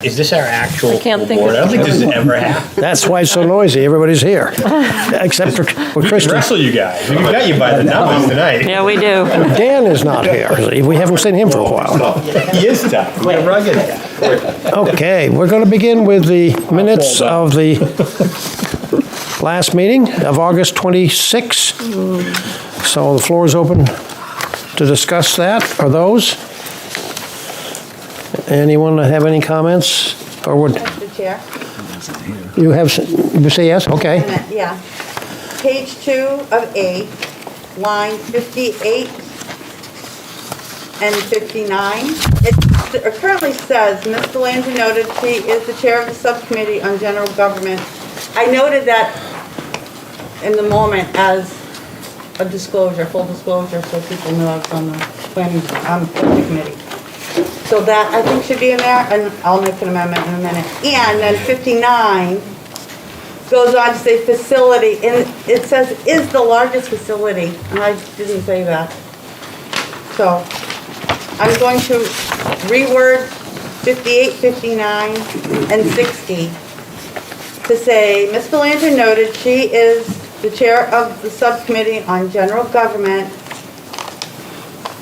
Is this our actual I can't full think board? of- I don't think this has ever happened. That's why it's so noisy. Everybody's here, except for We can Kristen. wrestle you guys. We got you by the numbers tonight. Yeah, we do. Dan is not here. We haven't seen him for a while. He is tough. He's a rugged guy. Okay, we're going to begin with the minutes of the last meeting of August 26. So the floor is open to discuss that, or those. Anyone have any comments? Or would Mr. Chair? you have, you say yes? Okay. Yeah. Page 2 of 8, line 58 and 59. It currently says, Ms. Delaney noted she is the chair of the subcommittee on general government. I noted that in the moment as a disclosure, full disclosure, so people know I was on the planning committee. So that, I think, should be in there, and I'll make an amendment in a minute. And then 59 goes on to say facility, and it says is the largest facility, and I didn't say that. So I'm going to reword 58, 59, and 60 to say, Ms. Belanger noted she is the chair of the subcommittee on general government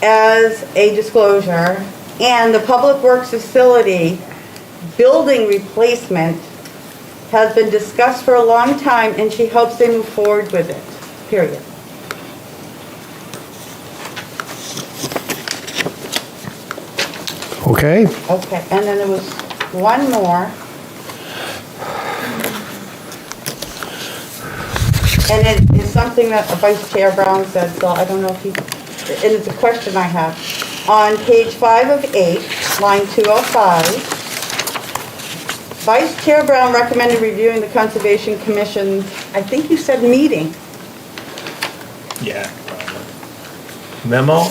as a disclosure, and the Public Works facility building replacement has been discussed for a long time, and she hopes they move forward with it, period. Okay. Okay, and then there was one more. And it is something that Vice Chair Brown said, so I don't know if he, it is a question I have. On page 5 of 8, line 205, Vice Chair Brown recommended reviewing the Conservation Commission, I think you said meeting. Yeah. Memo?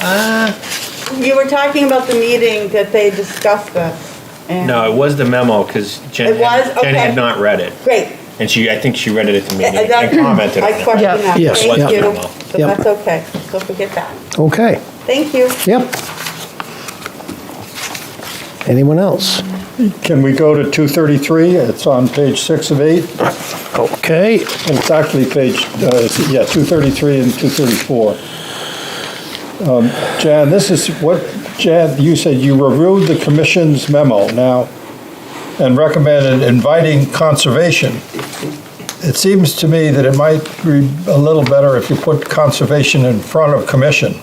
You were talking about the meeting that they discussed this. and- No, it was the memo because Jen, It was? Jen had Okay. not read it. Great. And I think she read it at the meeting And and commented on I it. question that. Yes, Thank yeah. you. Memo. So Yep. that's okay. So forget that. Okay. Thank you. Yep. Anyone else? Can we go to 233? It's on page 6 of 8. Okay. And it's actually page, 233 and 234. Jan, this is what, Jan, you said you reviewed the commission's memo now and recommended inviting conservation. It seems to me that it might be a little better if you put conservation in front of commission.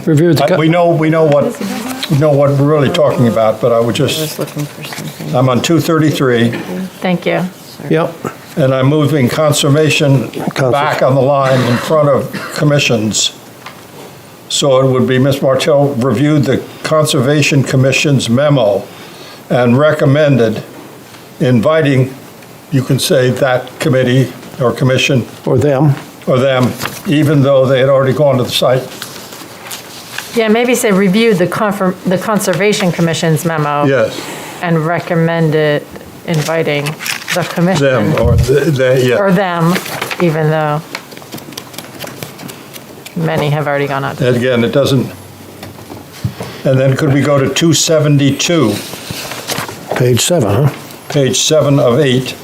Review the. We know what we're really talking about, but I would just, Just looking for something. I'm on 233. Thank you. Yep. And I'm moving conservation back on the line in front of commissions. So it would be Ms. Martell reviewed the Conservation Commission's memo and recommended inviting, you can say that committee or commission Or them. or them, even though they had already gone to the site. Yeah, maybe say reviewed the Conservation Commission's memo. Yes, And recommended inviting the commission. them or they, Or yeah. them, even though many have already gone out. And again, it doesn't, and then could we go to 272? Page 7, huh? Page 7 of 8.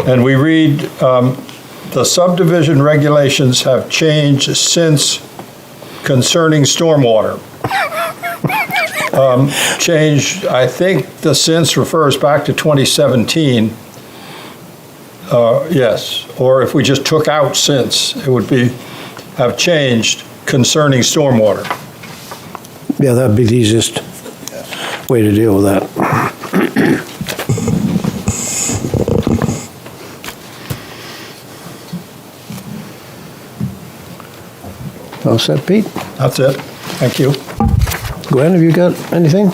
And we read, the subdivision regulations have changed since concerning stormwater. Change, I think the since refers back to 2017. Yes, or if we just took out since, it would be, have changed concerning stormwater. Yeah, that'd be the easiest way to deal with that. All set, Pete? That's it. Thank you. Gwen, have you got anything?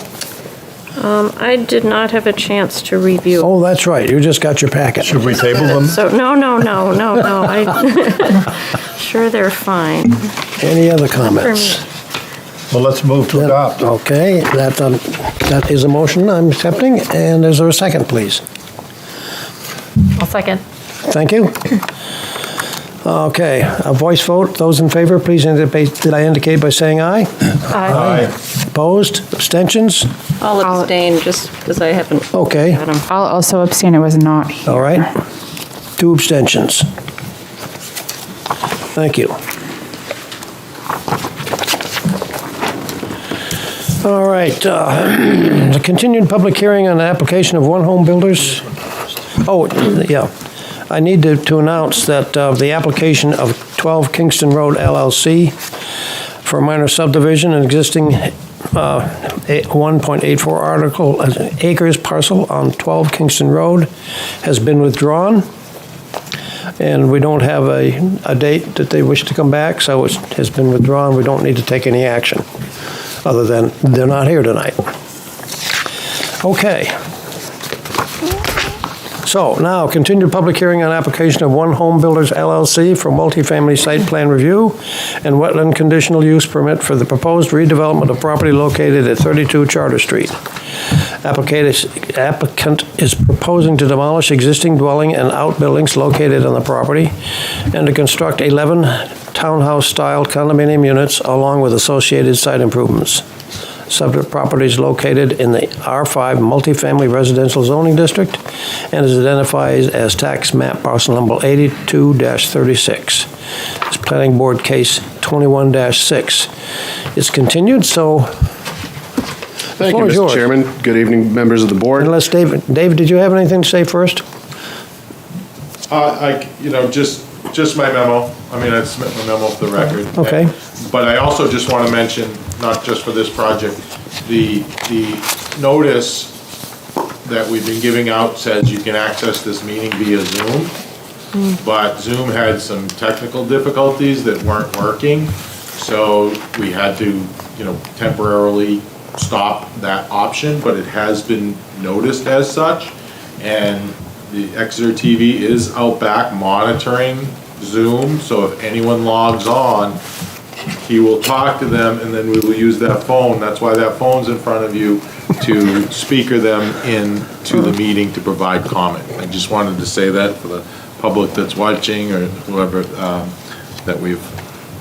I did not have a chance to review. Oh, that's right. You just got your packet. Should we table them? So, no. Sure, they're fine Any other for comments? me. Well, let's move to adopt. Okay, that is a motion I'm accepting, and is there a second, please? I'll second. Thank you. Okay, a voice vote. Those in favor, please indicate, did I indicate by saying aye? Aye. Opposed? Abstentions? I'll abstain just because I haven't. Okay, had 'em. I'll also abstain, it was not here. all right. 2 abstentions. Thank you. All right, the continued public hearing on the application of One Home Builders. Oh, yeah. I need to announce that the application of 12 Kingston Road LLC for a minor subdivision and existing 1.84 acres parcel on 12 Kingston Road has been withdrawn. And we don't have a date that they wish to come back, so it has been withdrawn. We don't need to take any action, other than they're not here tonight. Okay. So now, continued public hearing on application of One Home Builders LLC for multifamily site plan review and wetland conditional use permit for the proposed redevelopment of property located at 32 Charter Street. Applicant is proposing to demolish existing dwelling and outbuildings located on the property and to construct 11 townhouse-style condominium units along with associated site improvements. Subject property is located in the R5 multifamily residential zoning district and is identified as tax map parcel number 82-36. It's planning board case 21-6. It's continued, so Thank you, floor is yours. Mr. Chairman. Good evening, members of the board. unless David, did you have anything to say first? Just my memo. I mean, I submit my memo for the record. Okay. But I also just want to mention, not just for this project, the notice that we've been giving out says you can access this meeting via Zoom. But Zoom had some technical difficulties that weren't working. So we had to, temporarily stop that option, but it has been noticed as such. And the Exeter TV is out back monitoring Zoom, so if anyone logs on, he will talk to them, and then we will use that phone, that's why that phone's in front of you, to speaker them into the meeting to provide comment. I just wanted to say that for the public that's watching, or whoever,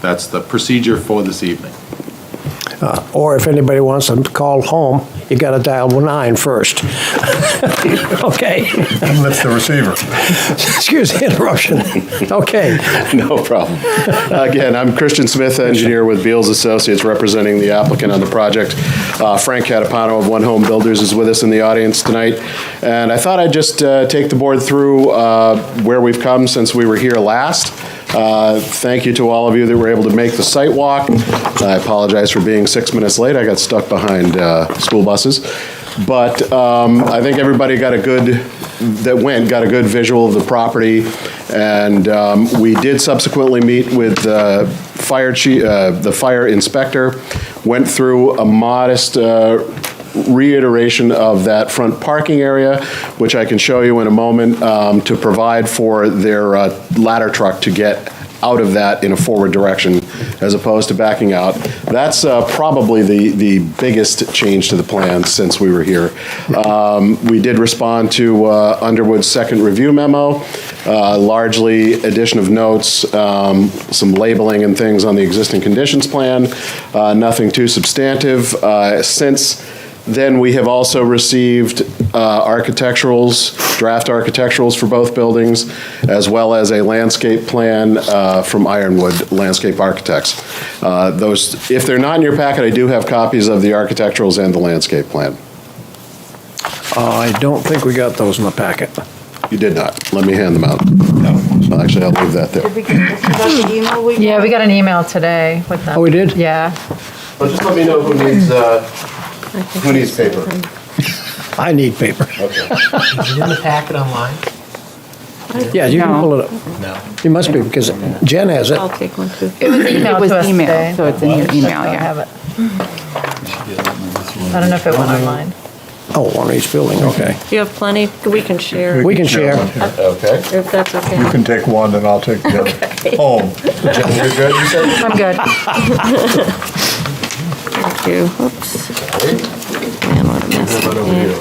that's the procedure for this evening. Or if anybody wants to call home, you got to dial 9 first. Okay. And lift the receiver. Excuse the interruption. Okay. No problem. Again, I'm Christian Smith, engineer with Beals Associates, representing the applicant on the project. Frank Catapano of One Home Builders is with us in the audience tonight. And I thought I'd just take the board through where we've come since we were here last. Thank you to all of you that were able to make the site walk. I apologize for being 6 minutes late. I got stuck behind school buses. But I think everybody got a good visual of the property. And we did subsequently meet with the fire inspector, went through a modest reiteration of that front parking area, which I can show you in a moment, to provide for their ladder truck to get out of that in a forward direction as opposed to backing out. That's probably the biggest change to the plan since we were here. We did respond to Underwood's second review memo, largely addition of notes, some labeling and things on the existing conditions plan, nothing too substantive. Since then, we have also received draft architecturals for both buildings, as well as a landscape plan from Ironwood Landscape Architects. Those, if they're not in your packet, I do have copies of the architecturals and the landscape plan. I don't think we got those in the packet. You did not. Let me hand them out. Well, actually, I'll leave that there. Did we get this about the email we got? Yeah, we got an email today with them. Oh, we did? Yeah. Well, just let me know who needs paper. I need paper. Is it in the packet online? Yeah, you can No. pull it up. No. You must be, because Jen has it. I'll take one too. It was emailed It was to us emailed, today. so it's in your email, I yeah. have it. I don't know if it went online. Oh, on each building, okay. You have plenty, we can share, We can share. Okay. if that's okay. You can take one and I'll take the other. Home. You're good, you said? I'm good. Thank you. Oops. Man, what a mess. Right over Yeah. here.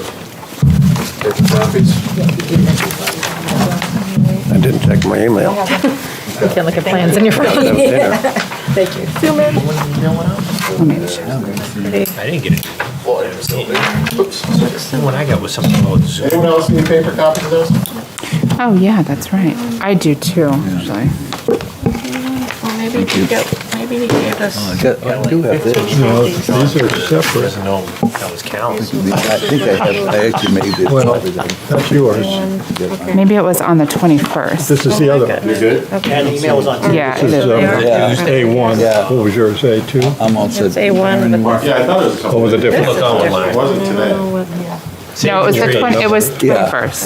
Paper copies? I didn't check my email. You can't look at plans in your phone. Thank you. Zoom in. Let me check. I didn't get it. Oops. The one I got was something about Zoom. Anyone else need paper copies of those? Oh, yeah, that's right. I do too, actually. Well, maybe he gave us. I do have this. No, these are separate. Doesn't know that was Cal's. I think I actually made this. Well, that's yours. Maybe it was on the 21st. This is the other one. You're good? And the email was on. Yeah, it This is is. A1. Yeah. What was yours, A2? I'm all set. It's A1. Yeah, I thought it was something. Oh, with a different. Look online. It wasn't today. No, it was the 20, it was 21st.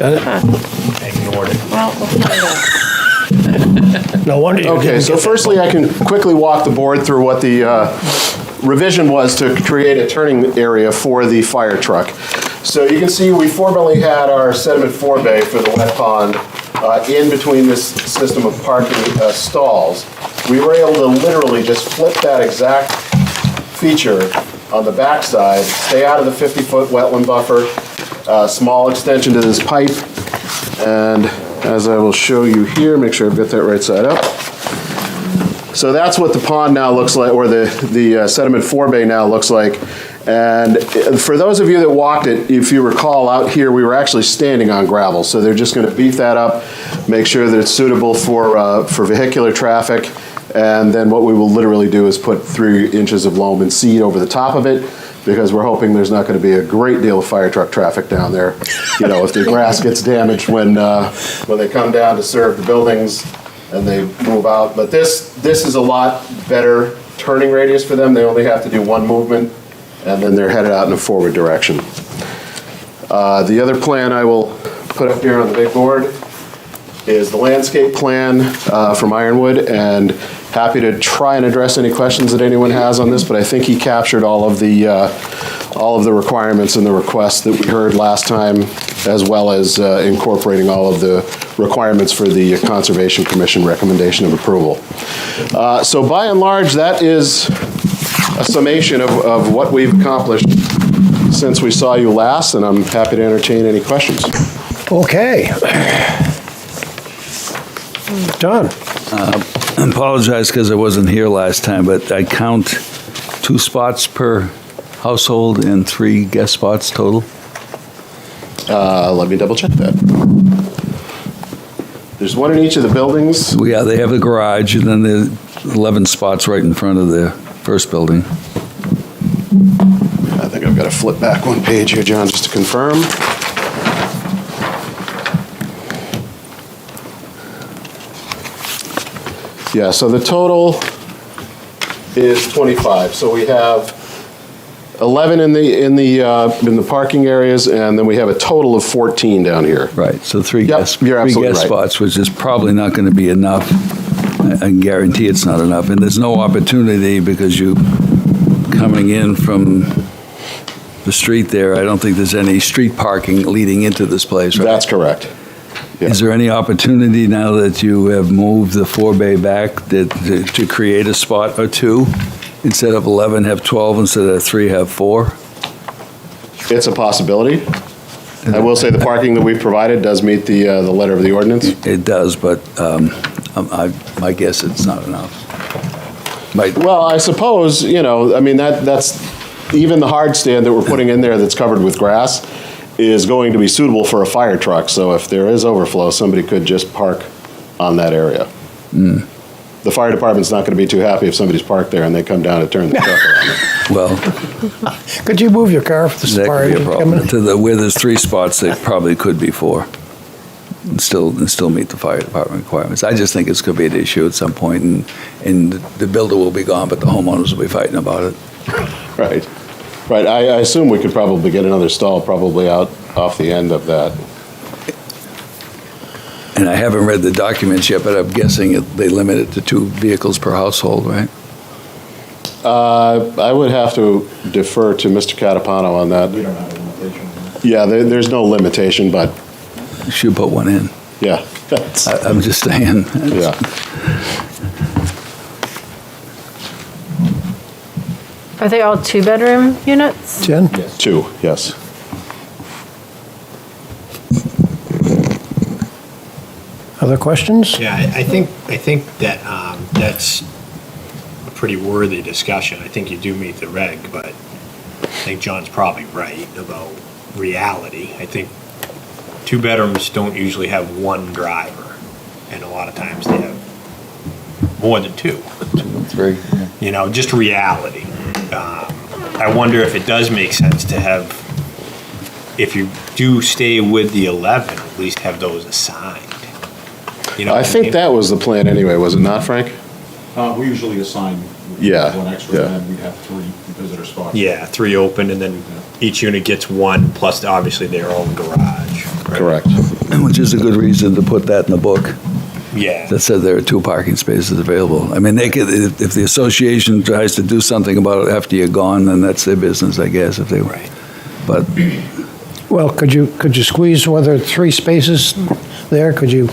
I ignored it. Well, we'll find out. No wonder you Okay, didn't so get that. firstly, I can quickly walk the board through what the revision was to create a turning area for the fire truck. So you can see we formerly had our sediment forebay for the wet pond in between this system of parking stalls. We were able to literally just flip that exact feature on the backside, stay out of the 50-foot wetland buffer, small extension to this pipe, and as I will show you here, make sure I've got that right side up. So that's what the pond now looks like, or the sediment forebay now looks like. And for those of you that walked it, if you recall, out here, we were actually standing on gravel. So they're just going to beef that up, make sure that it's suitable for vehicular traffic. And then what we will literally do is put 3 inches of loam and seed over the top of it, because we're hoping there's not going to be a great deal of fire truck traffic down there. You know, if the grass gets damaged when they come down to serve the buildings and they move out. But this is a lot better turning radius for them. They only have to do 1 movement, and then they're headed out in a forward direction. The other plan I will put up here on the big board is the landscape plan from Ironwood, and happy to try and address any questions that anyone has on this, but I think he captured all of the requirements and the requests that we heard last time, as well as incorporating all of the requirements for the Conservation Commission recommendation of approval. So by and large, that is a summation of what we've accomplished since we saw you last, and I'm happy to entertain any questions. Okay. John? I apologize because I wasn't here last time, but I count 2 spots per household and 3 guest spots total. Let me double check that. There's 1 in each of the buildings. Yeah, they have a garage, and then there's 11 spots right in front of the first building. I think I've got to flip back 1 page here, John, just to confirm. Yeah, so the total is 25. So we have 11 in the parking areas, and then we have a total of 14 down here. Right, so 3 Yep, guest, you're 3 absolutely guest right. spots, which is probably not going to be enough. I can guarantee it's not enough. And there's no opportunity because you coming in from the street there, I don't think there's any street parking leading into this place, right? That's correct. Yeah. Is there any opportunity now that you have moved the forebay back to create a spot or 2? Instead of 11, have 12, instead of 3, have 4? It's a possibility. I will say the parking that we've provided does meet the letter of the ordinance. It does, but my guess it's not enough. Well, I suppose, I mean, that's, even the hard stand that we're putting in there that's covered with grass is going to be suitable for a fire truck. So if there is overflow, somebody could just park on that area. The fire department's not going to be too happy if somebody's parked there and they come down to turn the truck around. Well, Could you move your car if the that fire could be a coming? problem. Where there's 3 spots, they probably could be 4. And still meet the fire department requirements. I just think it's going to be an issue at some point, and the builder will be gone, but the homeowners will be fighting about it. Right. I assume we could probably get another stall probably out off the end of that. And I haven't read the documents yet, but I'm guessing they limit it to 2 vehicles per household, right? I would have to defer to Mr. Catapano on that. We don't have a limitation. Yeah, there's no limitation, but You should put one in. yeah. I'm just saying. Yeah. Are they all 2-bedroom units? Jen? 2, yes. Other questions? Yeah, I think that, that's a pretty worthy discussion. I think you do meet the reg, but I think John's probably right about reality. I think two-bedrooms don't usually have one driver, and a lot of times they have more than two. Three. You know, just reality. I wonder if it does make sense to have, if you do stay with the 11, at least have those assigned. You know I what think mean? that was the plan anyway, was it not, Frank? We usually assign Yeah, one extra, yeah. and then we have 3 visitor spots. Yeah, 3 open, and then each unit gets 1, plus obviously their own garage. right? Correct. Which is a good reason to put that in the book, Yeah. that said there are 2 parking spaces available. I mean, they could, if the association tries to do something about it after you're gone, then that's their business, I guess, if they, Right. but Well, could you squeeze, whether 3 spaces there, could you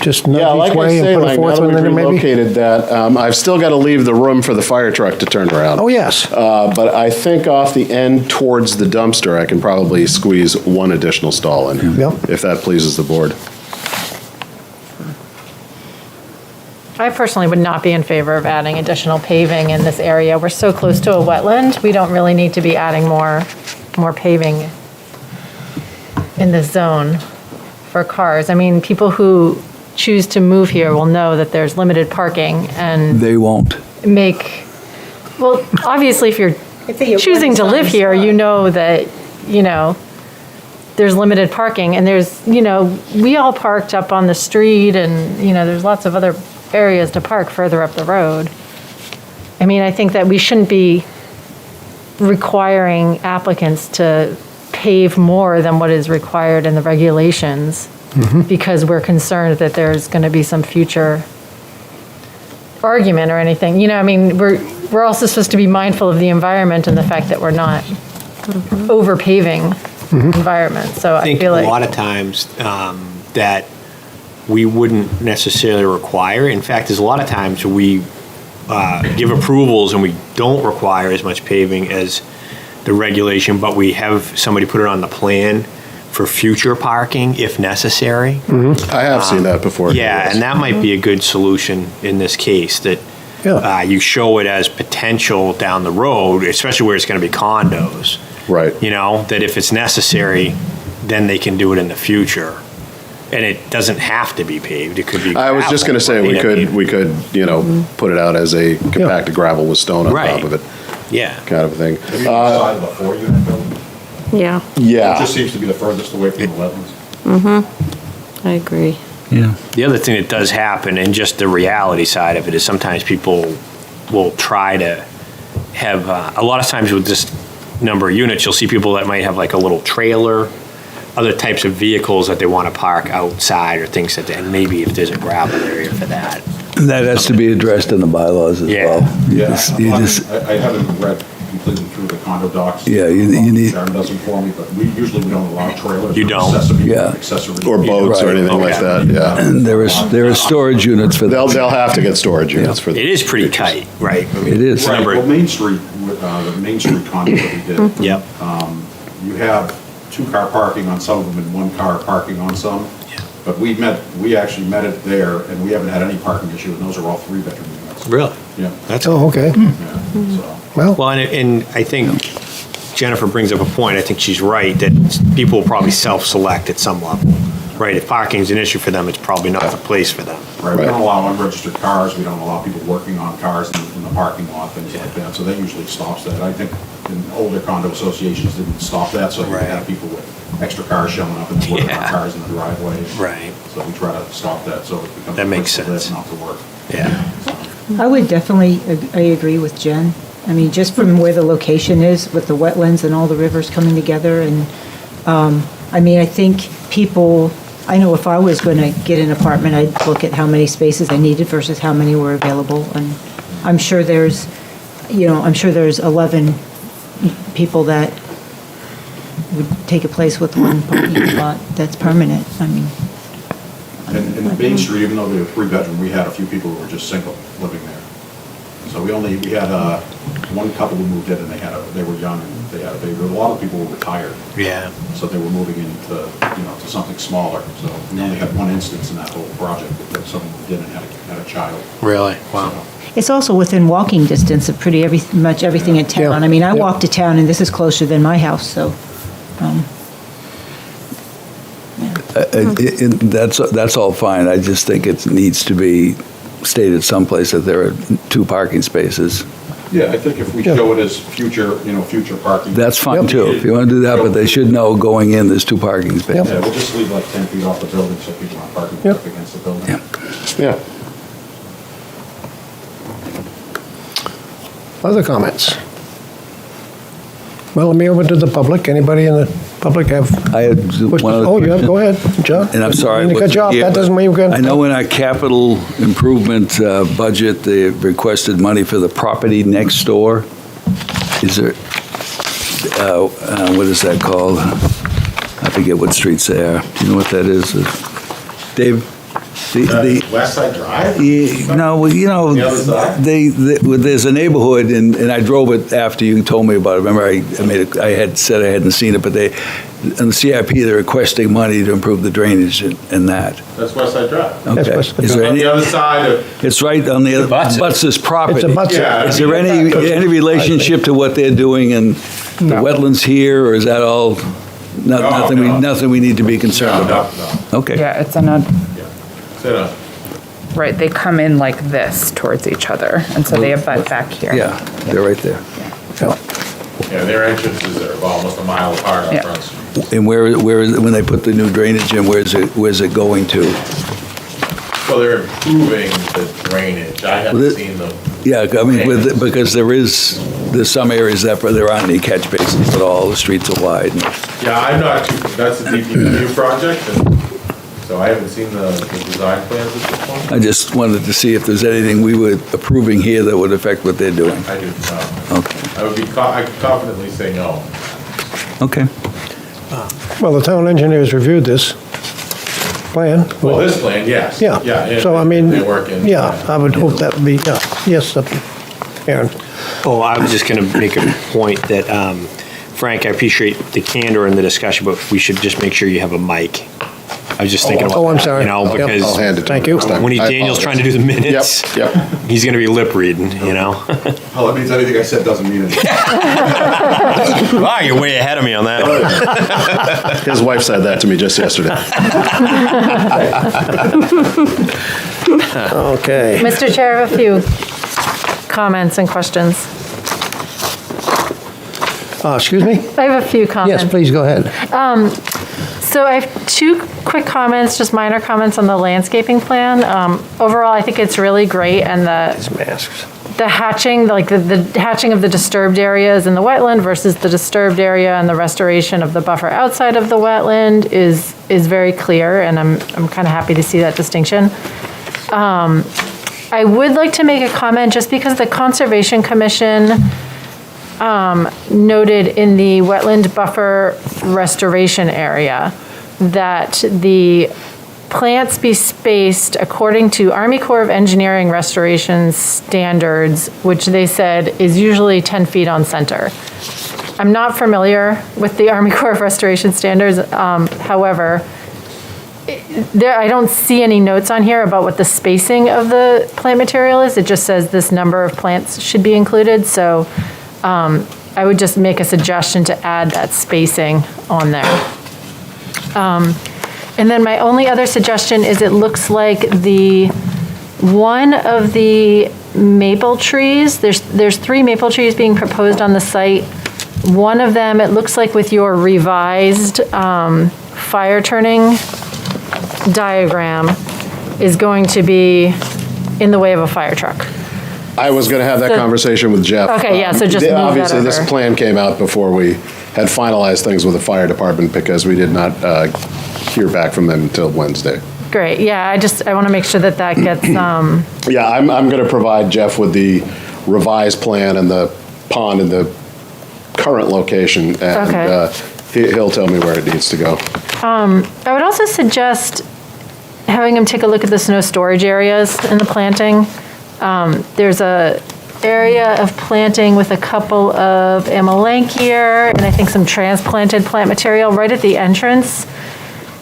just Yeah, nudge like each I way say, and put a Mike, now 4th that one in we've there maybe? relocated that, I've still got to leave the room for the fire truck to turn around. Oh, yes. But I think off the end towards the dumpster, I can probably squeeze 1 additional stall in, Yep. if that pleases the board. I personally would not be in favor of adding additional paving in this area. We're so close to a wetland, we don't really need to be adding more paving in this zone for cars. I mean, people who choose to move here will know that there's limited parking and they won't. well, obviously, if you're choosing to live here, you know that, there's limited parking, and we all parked up on the street, and, there's lots of other areas to park further up the road. I mean, I think that we shouldn't be requiring applicants to pave more than what is required in the regulations, because we're concerned that there's going to be some future argument or anything. I mean, we're also supposed to be mindful of the environment and the fact that we're not over paving environment. So I think feel a like lot of times that we wouldn't necessarily require. In fact, there's a lot of times we give approvals and we don't require as much paving as the regulation, but we have somebody put it on the plan for future parking if necessary. I have seen that before. Yeah, yes. and that might be a good solution in this case, that Yeah. you show it as potential down the road, especially where it's going to be condos. Right. That if it's necessary, then they can do it in the future. And it doesn't have to be paved, it could be I was just going to say, gravel, we could, put it out as a compacted gravel with stone on Right. top of it, Yeah, kind of a thing. Maybe on the side of the 4-unit building. Yeah, It Yeah. just seems to be the furthest away from the wetlands. I agree. Yeah. the other thing that does happen, and just the reality side of it, is sometimes people will try to have, a lot of times with this number of units, you'll see people that might have like a little trailer, other types of vehicles that they want to park outside, or things that, and maybe if there's a gravel area for that. That has to be addressed in the bylaws as Yeah. well. You I just- haven't read completely through the condo docs. Yeah, you need- Sharon does them for me, but we usually don't allow trailers. You or don't? Yeah. accessories. Or boats or Right. anything like that, yeah. And there are storage units for They'll that. have to get storage units for It is pretty tight, right? It is. Right, Number- well, Main Street, the Main Street condo that we did. Yep. You have 2-car parking on some of them and 1-car parking on some. Yeah. But we actually met it there, and we haven't had any parking issue, and those are all 3-bedroom units. Really? Yeah, That's Oh, okay. yeah, so. Well, Well, and I think Jennifer brings up a point, I think she's right, that people will probably self-select at some level, right? If parking's an issue for them, it's probably not the place for them. Right, we Right. don't allow unregistered cars, we don't allow people working on cars in the parking lot, things like that, so that usually stops that. I think in older condo associations didn't stop that, so you Right. have people with extra cars showing up and working on Yeah. cars in the driveway. Right. So we try to stop that, so it becomes. That a makes place to live, sense. Not to work. Yeah. I would definitely, I agree with Jen. I mean, just from where the location is with the wetlands and all the rivers coming together, and, I think people, I know if I was going to get an apartment, I'd look at how many spaces I needed versus how many were available, and I'm sure there's 11 people that would take a place with one parking lot that's permanent, And in Main Street, even though we were 3-bedroom, we had a few people who were just single living there. So we had one couple who moved in and they were young and they had a baby. A lot of people were retired. Yeah. So they were moving into, to something smaller. So we only had one instance in that whole project that someone moved in and had a child. Really? Wow. It's also within walking distance of much everything in town. Yeah. I mean, I Yep. walk to town, and this is closer than my house, so. That's all fine. I just think it needs to be stated someplace that there are 2 parking spaces. Yeah, I think if we show it as future, future parking. That's fine too, if you want to do that, but they should know going in, there's 2 parking spaces. Yeah, we'll just leave like 10 feet off the building so people aren't parking Yep. up against the building. Yeah. Yeah. Other comments? Well, let me open to the public. Anybody in the public have? I had one other Oh, you have, question. go ahead, John. And I'm sorry. I mean, good job. That doesn't mean we're I going know in our capital improvement budget, they requested money for the property next door. Is there, what is that called? I forget what streets they are. Do you know what that is? Dave? West Side Drive? No, well, The other side? there's a neighborhood, and I drove it after you told me about it. Remember, I had said I hadn't seen it, but in the CIP, they're requesting money to improve the drainage in that. That's West Side Drive. That's Okay. West Side Is there On any, the other side of, it's right on the other, butts this property. It's a butts it. Yeah. Is there any relationship to what they're doing in the wetlands here, or is that all, nothing no. nothing we need to be concerned no, about? no. Okay. Yeah, it's on a, Sit down. right, they come in like this towards each other, and so they abut back here. Yeah, they're right there. Yeah, their entrances are almost a mile apart on Yeah. Front Street. And where is it, when they put the new drainage in, where's it going to? So they're improving the drainage. I Well, haven't seen them. Yeah, I mean, because there's some areas that there aren't any catch basins at all, the streets are wide. Yeah, I'm not too, that's a DPW project, and so I haven't seen the design plans at this point. I just wanted to see if there's anything we were approving here that would affect what they're doing. I do not. Okay, I could confidently say no. okay. Well, the town engineers reviewed this plan. Well, this plan, yes. Yeah. Yeah. So, I mean, They work in. yeah, I would hope that would be, yeah. Yes, Aaron. Oh, I was just going to make a point that, Frank, I appreciate the candor in the discussion, but we should just make sure you have a mic. I was just thinking about Oh, I'm that, sorry. you know, Yep. because I'll hand it to Thank him you. next time. when I Daniel's trying to do apologize. the minutes, Yep, he's going to be lip reading, you know? Oh, that means anything I said doesn't mean anything. Wow, you're way ahead of me on that one. His wife said that to me just yesterday. Okay. Mr. Chair, I have a few comments and questions. Excuse me? I have a few comments. Yes, please, go ahead. So I have 2 quick comments, just minor comments on the landscaping plan. Overall, I think it's really great, and Masks. the hatching, like the hatching of the disturbed areas in the wetland versus the disturbed area and the restoration of the buffer outside of the wetland is very clear, and I'm kind of happy to see that distinction. I would like to make a comment, just because the Conservation Commission noted in the wetland buffer restoration area that the plants be spaced according to Army Corps of Engineering restoration standards, which they said is usually 10 feet on center. I'm not familiar with the Army Corps of Restoration standards. However, I don't see any notes on here about what the spacing of the plant material is. It just says this number of plants should be included. So I would just make a suggestion to add that spacing on there. And then my only other suggestion is, it looks like one of the maple trees, there's 3 maple trees being proposed on the site. One of them, it looks like with your revised fire turning diagram, is going to be in the way of a fire truck. I was going to have that conversation with Jeff. Okay, yeah, so just move that Obviously, this over. plan came out before we had finalized things with the fire department, because we did not hear back from them until Wednesday. Great, yeah, I want to make sure that gets, Yeah, I'm going to provide Jeff with the revised plan and the pond in the current location, and Okay. he'll tell me where it needs to go. I would also suggest having him take a look at the snow storage areas in the planting. There's a area of planting with a couple of amelanchier and I think some transplanted plant material right at the entrance,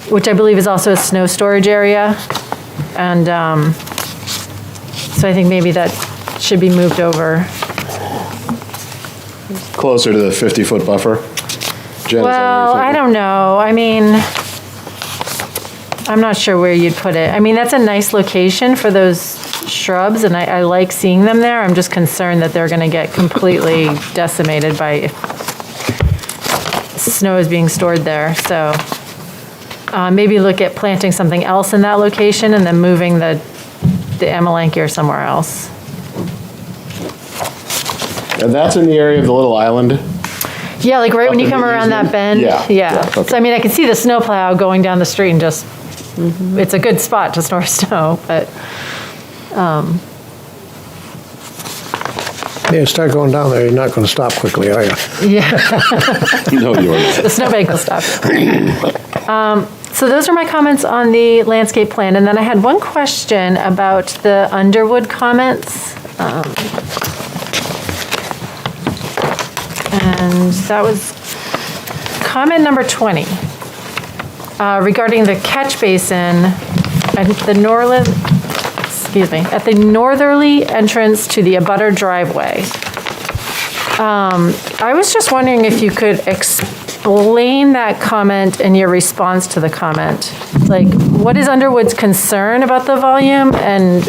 which I believe is also a snow storage area. And so I think maybe that should be moved over. Closer to the 50-foot buffer? Jen, is that what Well, you're I thinking? don't know. I mean, I'm not sure where you'd put it. I mean, that's a nice location for those shrubs, and I like seeing them there. I'm just concerned that they're gonna get completely decimated by if snow is being stored there, so. Maybe look at planting something else in that location and then moving the amelanchier somewhere else. And that's in the area of the little island? Yeah, like right when you Up in come the around that easement? bend. Yeah, yeah, okay. So I mean, I can see the snowplow going down the street and just, it's a good spot to store snow, but, Yeah, start going down there, you're not going to stop quickly, are you? yeah, No, you are not. the snowbank will stop. So those are my comments on the landscape plan. And then I had one question about the Underwood comments. And that was comment number 20, regarding the catch basin at the at the northerly entrance to the abutter driveway. I was just wondering if you could explain that comment and your response to the comment. Like, what is Underwood's concern about the volume? And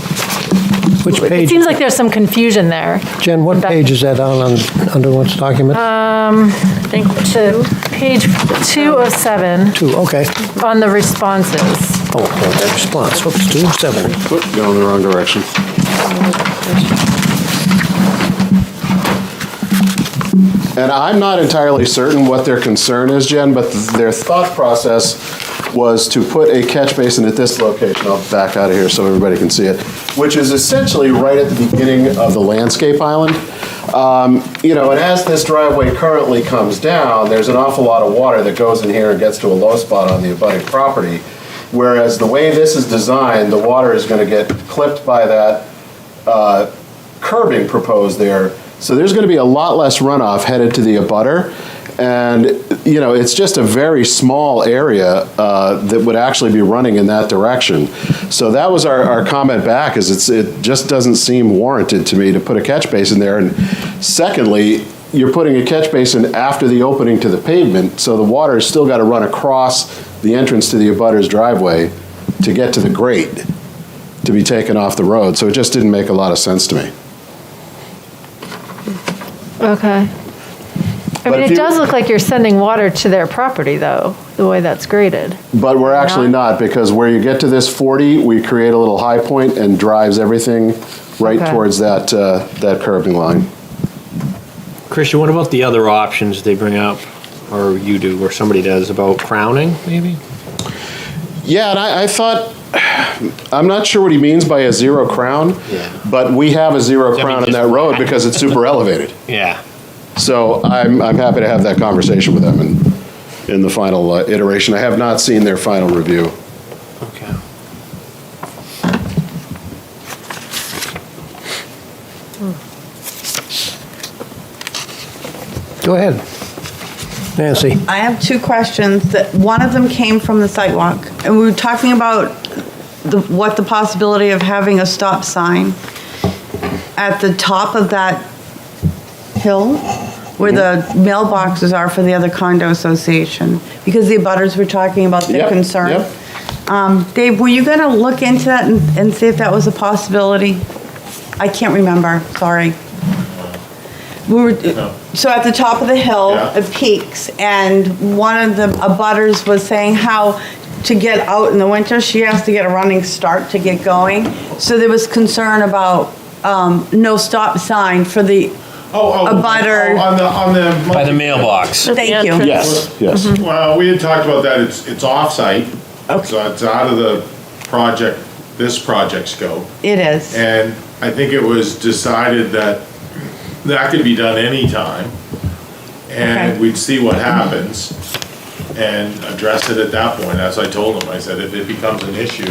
Which it page, seems like there's some confusion there. Jen, what page is that on Underwood's document? I think to page 2 of 7 Two, okay. on the responses. Oh, the response, whoops, 2, 7. Oop, going in the wrong direction. And I'm not entirely certain what their concern is, Jen, but their thought process was to put a catch basin at this location. I'll back out of here so everybody can see it, which is essentially right at the beginning of the landscape island. You know, and as this driveway currently comes down, there's an awful lot of water that goes in here and gets to a low spot on the abutting property. Whereas the way this is designed, the water is going to get clipped by that curbing proposed there. So there's going to be a lot less runoff headed to the abutter. And, you know, it's just a very small area that would actually be running in that direction. So that was our comment back, is it just doesn't seem warranted to me to put a catch basin there. And secondly, you're putting a catch basin after the opening to the pavement, so the water has still got to run across the entrance to the abutter's driveway to get to the grate to be taken off the road. So it just didn't make a lot of sense to me. Okay. I mean, if it you- does look like you're sending water to their property, though, the way that's graded. But we're actually not, because where you get to this 40, we create a little high point and drives everything right Okay. towards that curbing line. Christian, what about the other options they bring up, or you do, or somebody does, about crowning, maybe? Yeah, and I thought, I'm not sure what he means by a zero crown, Yeah. but we have a zero Does that crown mean in just that road flat? because it's super elevated. Yeah. So I'm happy to have that conversation with them in the final iteration. I have not seen their final review. Okay. Go ahead. Nancy. I have two questions. That one of them came from the sidewalk, and we were talking about what the possibility of having a stop sign at the top of that hill where the mailboxes are for the other condo association, because the abutters were talking about their Yep, concern. yep. Dave, were you gonna look into that and see if that was a possibility? I can't remember, sorry. So at the top of the hill, Yeah. it peaks, and one of the abutters was saying how to get out in the winter, she has to get a running start to get going. So there was concern about no stop sign for the a butter. On the. By the mailbox. Thank you. Yes, yes. Well, we had talked about that, it's off-site, so it's out of the project, this project scope. It is. And I think it was decided that that could be done anytime, and Okay. we'd see what happens. and address it at that point. As I told them, I said, if it becomes an issue,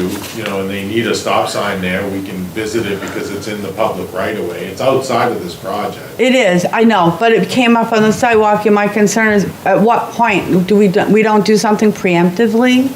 and they need a stop sign there, we can visit it because it's in the public right of way. It's outside of this project. It is, I know, but it came up on the sidewalk, and my concern is, at what point do we don't do something preemptively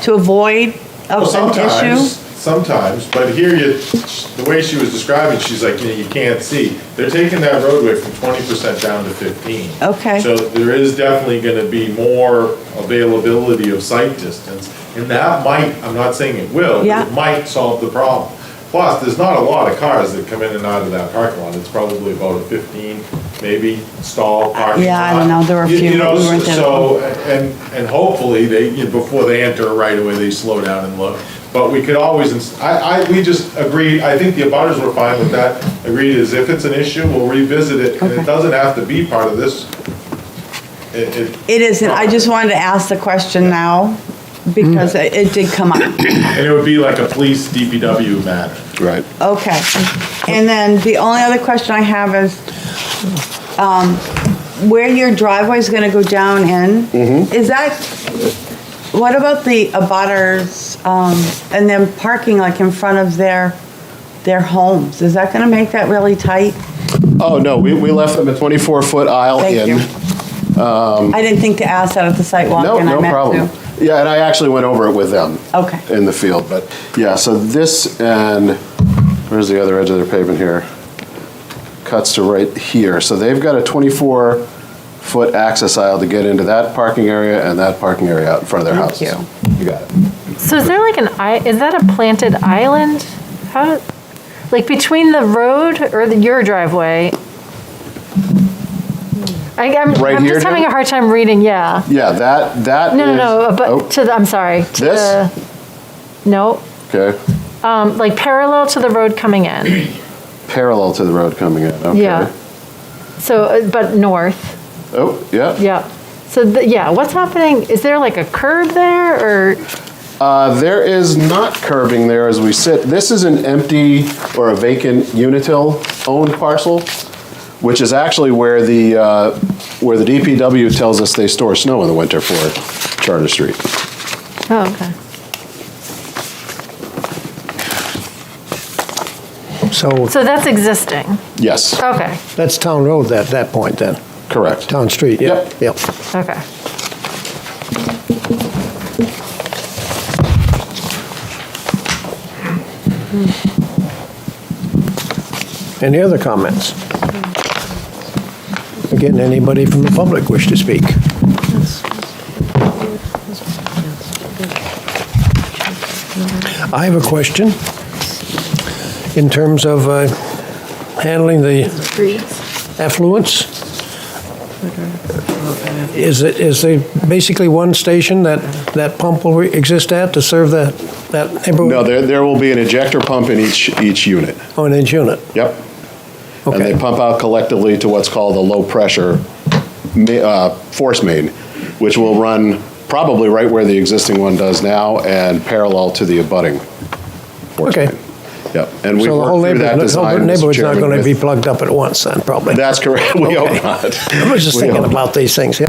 to avoid Well, an issue? Sometimes, but here the way she was describing, she's like, you can't see. They're taking that roadway from 20% down to 15. Okay. So there is definitely gonna be more availability of sight distance, and that might, I'm not saying it will, Yeah. but it might solve the problem. Plus, there's not a lot of cars that come in and out of that parking lot. It's probably about a 15, maybe, stall parking lot. Yeah, I don't know. There were a few, but we weren't there. So, and hopefully, before they enter right away, they slow down and look. But we could always, we just agreed, I think the abutters were fine with that, agreed is if it's an issue, we'll revisit it, and it doesn't have to be part of this. It isn't, I just wanted to ask the question now, because it did come up. And it would be like a police DPW matter. Right. Okay. And then the only other question I have is, where your driveway's gonna go down in, is that, what about the abutters, and them parking like in front of their homes? Is that gonna make that really tight? Oh, no, we left them a 24-foot aisle Thank in. you. I didn't think to ask that at the site walk, No, and I no meant problem. to. Yeah, and I actually went over it with them. Okay. In the field, but, yeah, so this, and where's the other edge of their pavement here? Cuts to right here. So they've got a 24-foot access aisle to get into that parking area and that parking area out in front of their house. Thank You got it. So is there like is that a planted island? Like between the road or your driveway? I'm Right here, just having Jim? a hard time reading, yeah. Yeah, that is. No, but oh, I'm sorry. This? No, Okay, like parallel to the road coming in. parallel to the road coming in, okay. Yeah. So, but north, Oh, yeah. yeah. So, what's happening? Is there like a curb there or? There is not curbing there as we sit. This is an empty or a vacant Unitil-owned parcel, which is actually where the DPW tells us they store snow in the winter for Charter Street. Oh, okay. So that's existing? Yes, Okay, That's town road at that point then, correct. town street, yeah. Yep. Yep. okay. Any other comments? Again, anybody from the public wish to speak? I have a question in terms of handling the effluents. Is there basically one station that pump will exist at to serve that neighborhood? No, there will be an ejector pump in each unit. Oh, in each unit? Yep. And Okay. they pump out collectively to what's called a low-pressure force main, which will run probably right where the existing one does now and parallel to the abutting force Okay. main. Yep, and we So the whole worked through that design, Mr. neighborhood's not Chairman, going to with- be plugged up at once then, probably? That's correct, we Okay. hope not. I was just We thinking hope. about these things, yeah.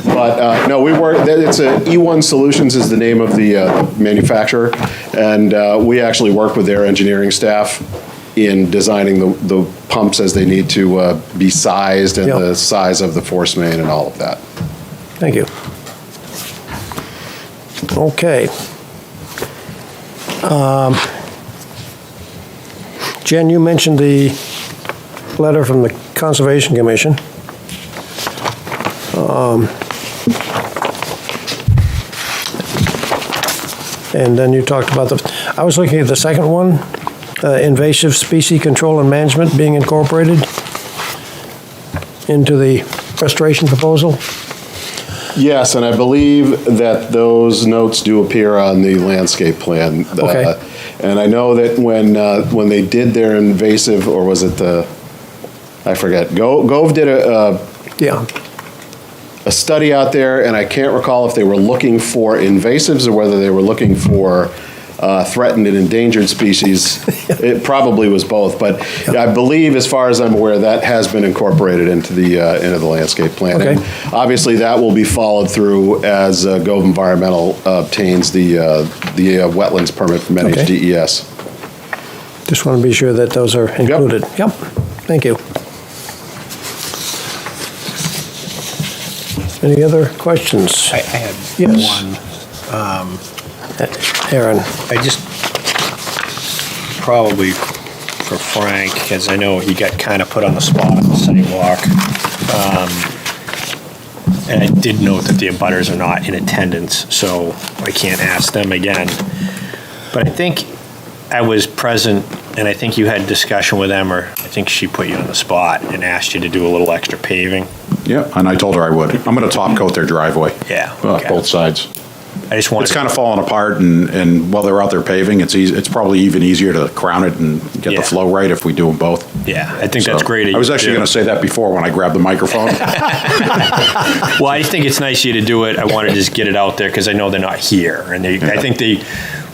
But, no, it's E1 Solutions is the name of the manufacturer, and we actually work with their engineering staff in designing the pumps as they need to be sized and Yep. the size of the force main and all of that. Thank you. Okay. Jen, you mentioned the letter from the Conservation Commission. And then you talked about I was looking at the second one, invasive species control and management being incorporated into the restoration proposal. Yes, and I believe that those notes do appear on the landscape plan. Okay. And I know that when they did their invasive, or was it I forget, Gove did Yeah. a study out there, and I can't recall if they were looking for invasives or whether they were looking for threatened and endangered species. It probably was both, but I believe, as far as I'm aware, that has been incorporated into the landscape plan. Okay. And obviously, that will be followed through as Gove Environmental obtains the wetlands permit from Okay. NHDES. Just want to be sure that those are included. Yep, thank you. Any other questions? I had Yes. one. Aaron? I just, probably for Frank, because I know he got kind of put on the spot on the sidewalk. And I did note that the abutters are not in attendance, so I can't ask them again. But I think I was present, and I think you had discussion with them, or I think she put you on the spot and asked you to do a little extra paving. Yeah, and I told her I would. I'm going to top coat their driveway. Yeah, okay. Both sides. I just wanted. It's kind of falling apart, and while they're out there paving, it's probably even easier to crown it and get Yeah. the flow right if we do them both. Yeah, I think that's So, great. of I was you actually do. going to say that before when I grabbed the microphone. Well, I think it's nice of you to do it. I wanted to just get it out there because I know they're not here, and I think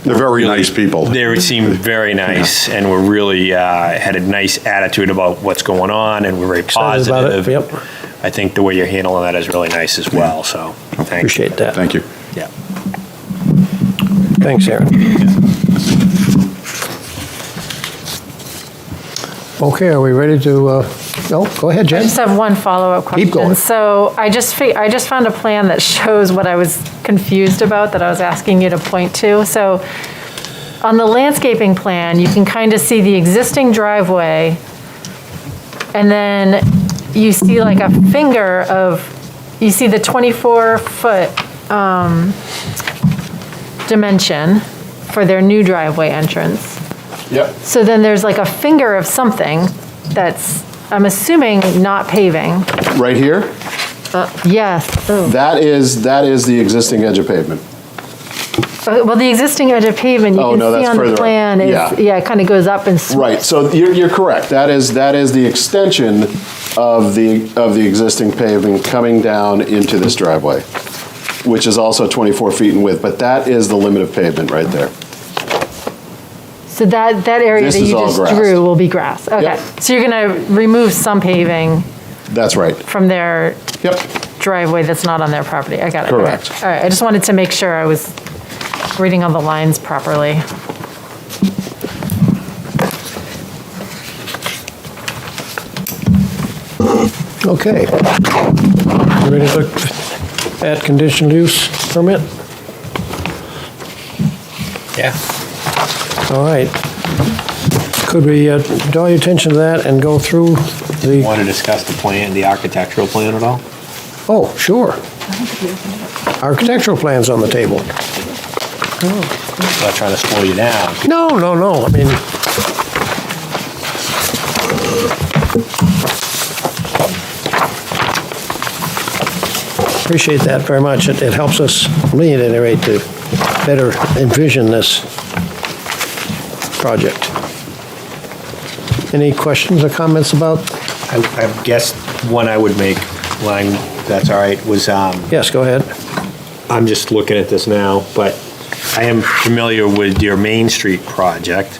They're very nice people. They seemed very nice, and were really had a nice attitude about what's going on, and were very Excited about it, positive. yep. I think the way you're handling that is really nice as well. So, thank you. Appreciate that. Thank you. Yeah. Thanks, Aaron. Okay, are we ready to, no, go ahead, I Jen. just have one follow-up question. Keep going. So I just found a plan that shows what I was confused about that I was asking you to point to. So on the landscaping plan, you can kind of see the existing driveway, and then you see like a finger you see the 24-foot dimension for their new driveway entrance. Yep. So then there's like a finger of something that's, I'm assuming, not paving. Right here, Yes. that is the existing edge of pavement. Well, the existing edge of pavement, you Oh, can no, see that's on further the up. plan is, Yeah. it kind of goes up and Right, so you're correct. That is the extension of the existing pavement coming down into this driveway, which is also 24 feet in width, but that is the limit of pavement right there. So that area This that is you all just grassed. drew will be grass. Okay. Yep. So you're going to remove some paving That's right. from their Yep. driveway that's not on their property. I got it. Correct. Okay. All right. I just wanted to make sure I was reading all the lines properly. Okay. You ready to look at conditional use permit? Yeah. All right. Could we draw your attention to that and go through the, Want to discuss the plan, the architectural plan at all? oh, sure. Architectural plans on the table. Not trying to slow you down. No, I mean, appreciate that very much. It helps us, me at any rate, to better envision this project. Any questions or comments about? I guess one I would make, line, that's all right, was, Yes, go ahead. I'm just looking at this now, but I am familiar with your Main Street project,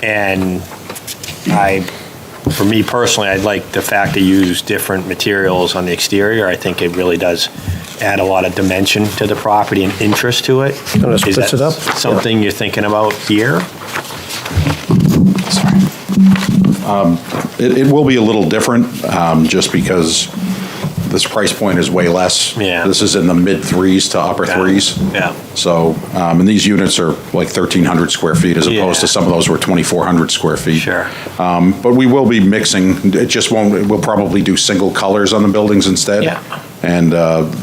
and for me personally, I'd like the fact to use different materials on the exterior. I think it really does add a lot of dimension to the property and interest to it. Kinda Is splits that it up? something you're thinking about here? It will be a little different, just because this price point is way less. Yeah. This is in the mid-threes to upper threes. Yeah. So, and these units are like 1,300 square feet as opposed Yeah. to some of those were 2,400 square feet. Sure. But we will be mixing, it just won't, we'll probably do single colors on the buildings instead. Yeah. And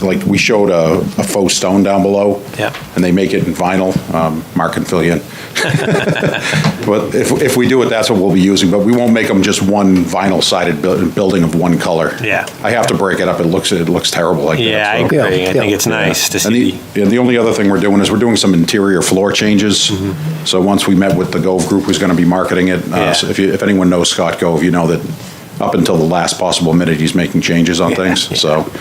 like, we showed a faux stone down below. Yeah. And they make it in vinyl. Mark can fill you in. But if we do it, that's what we'll be using, but we won't make them just one vinyl-sided building of one color. Yeah. I have to break it up, it looks terrible like that. Yeah, I so. agree. I Yeah, think yeah. it's nice to And see. the only other thing we're doing is we're doing some interior floor changes. So once we met with the Gove Group, who's going to be marketing it, Yeah. so if anyone knows Scott Gove, you know that up until the last possible minute, he's making changes on Yeah, things. yeah. So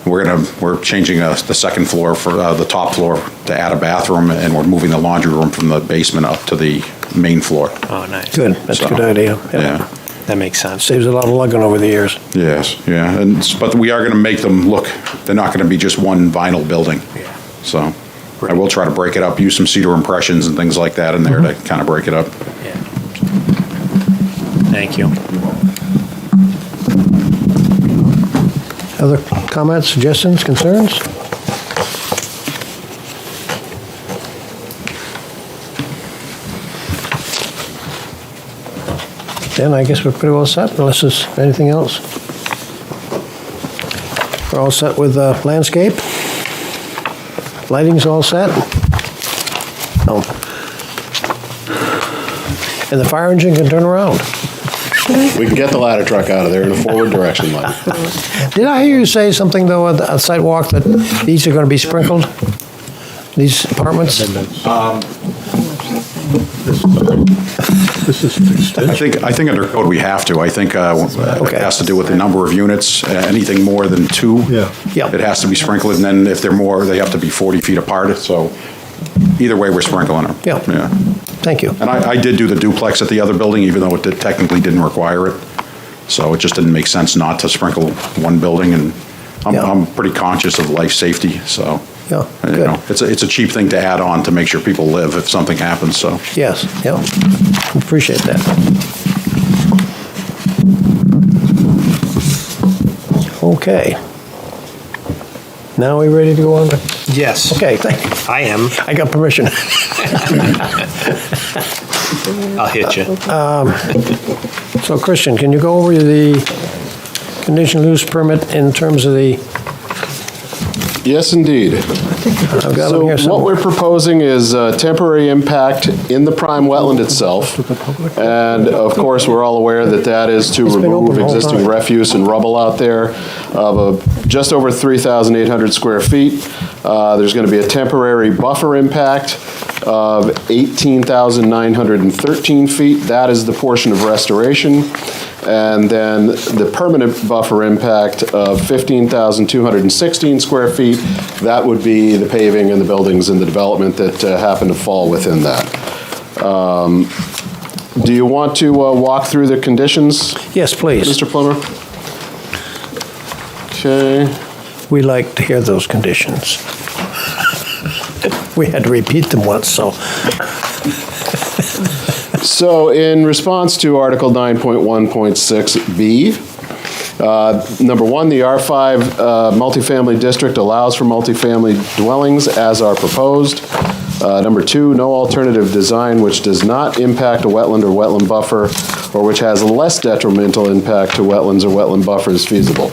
we're changing the second floor for the top floor to add a bathroom, and we're moving the laundry room from the basement up to the main floor. Oh, nice. Good, that's a So, good idea. Yeah. That makes sense. Saves a lot of lugging over the years. Yes, yeah, but we are going to make them look, they're not going to be just one vinyl building. Yeah. So I will try to break it up, use some cedar impressions and things like that in there to kind of break it up. Yeah. Thank you. Other comments, suggestions, concerns? Then I guess we're pretty well set, unless there's anything else. We're all set with landscape? Lighting's all set? Oh. And the fire engine can turn around. We can get the ladder truck out of there in a forward direction, Mike. Did I hear you say something, though, at the sidewalk, that these are going to be sprinkled? These apartments? I think under code we have to. I think it has to do with the number of units. Anything more than two, Yeah. it has to be sprinkled, and then if they're more, they have to be 40 feet apart. So either way, we're sprinkling them. Yeah. Thank you. And I did do the duplex at the other building, even though it technically didn't require it. So it just didn't make sense not to sprinkle one building, and Yeah. I'm pretty conscious of life safety, so. Yeah, You good. know, it's a cheap thing to add on to make sure people live if something happens, so. Yes, yeah. Appreciate that. Okay. Now we ready to go on to? Yes. Okay, thank you. I am. I got permission. I'll hit you. So Christian, can you go over the conditional use permit in terms of the, Yes, indeed. I've got them So here what somewhere. we're proposing is temporary impact in the prime wetland itself. And of course, we're all aware that that is to It's been open remove the whole existing time. refuse and rubble out there of just over 3,800 square feet. There's going to be a temporary buffer impact of 18,913 feet. That is the portion of restoration. And then the permanent buffer impact of 15,216 square feet, that would be the paving and the buildings and the development that happen to fall within that. Do you want to walk through the conditions, Yes, please. Mr. Plummer? Okay. We like to hear those conditions. We had to repeat them once, so. So in response to Article 9.1.6B, number one, the R5 multifamily district allows for multifamily dwellings as are proposed. Number two, no alternative design which does not impact a wetland or wetland buffer, or which has a less detrimental impact to wetlands or wetland buffers feasible.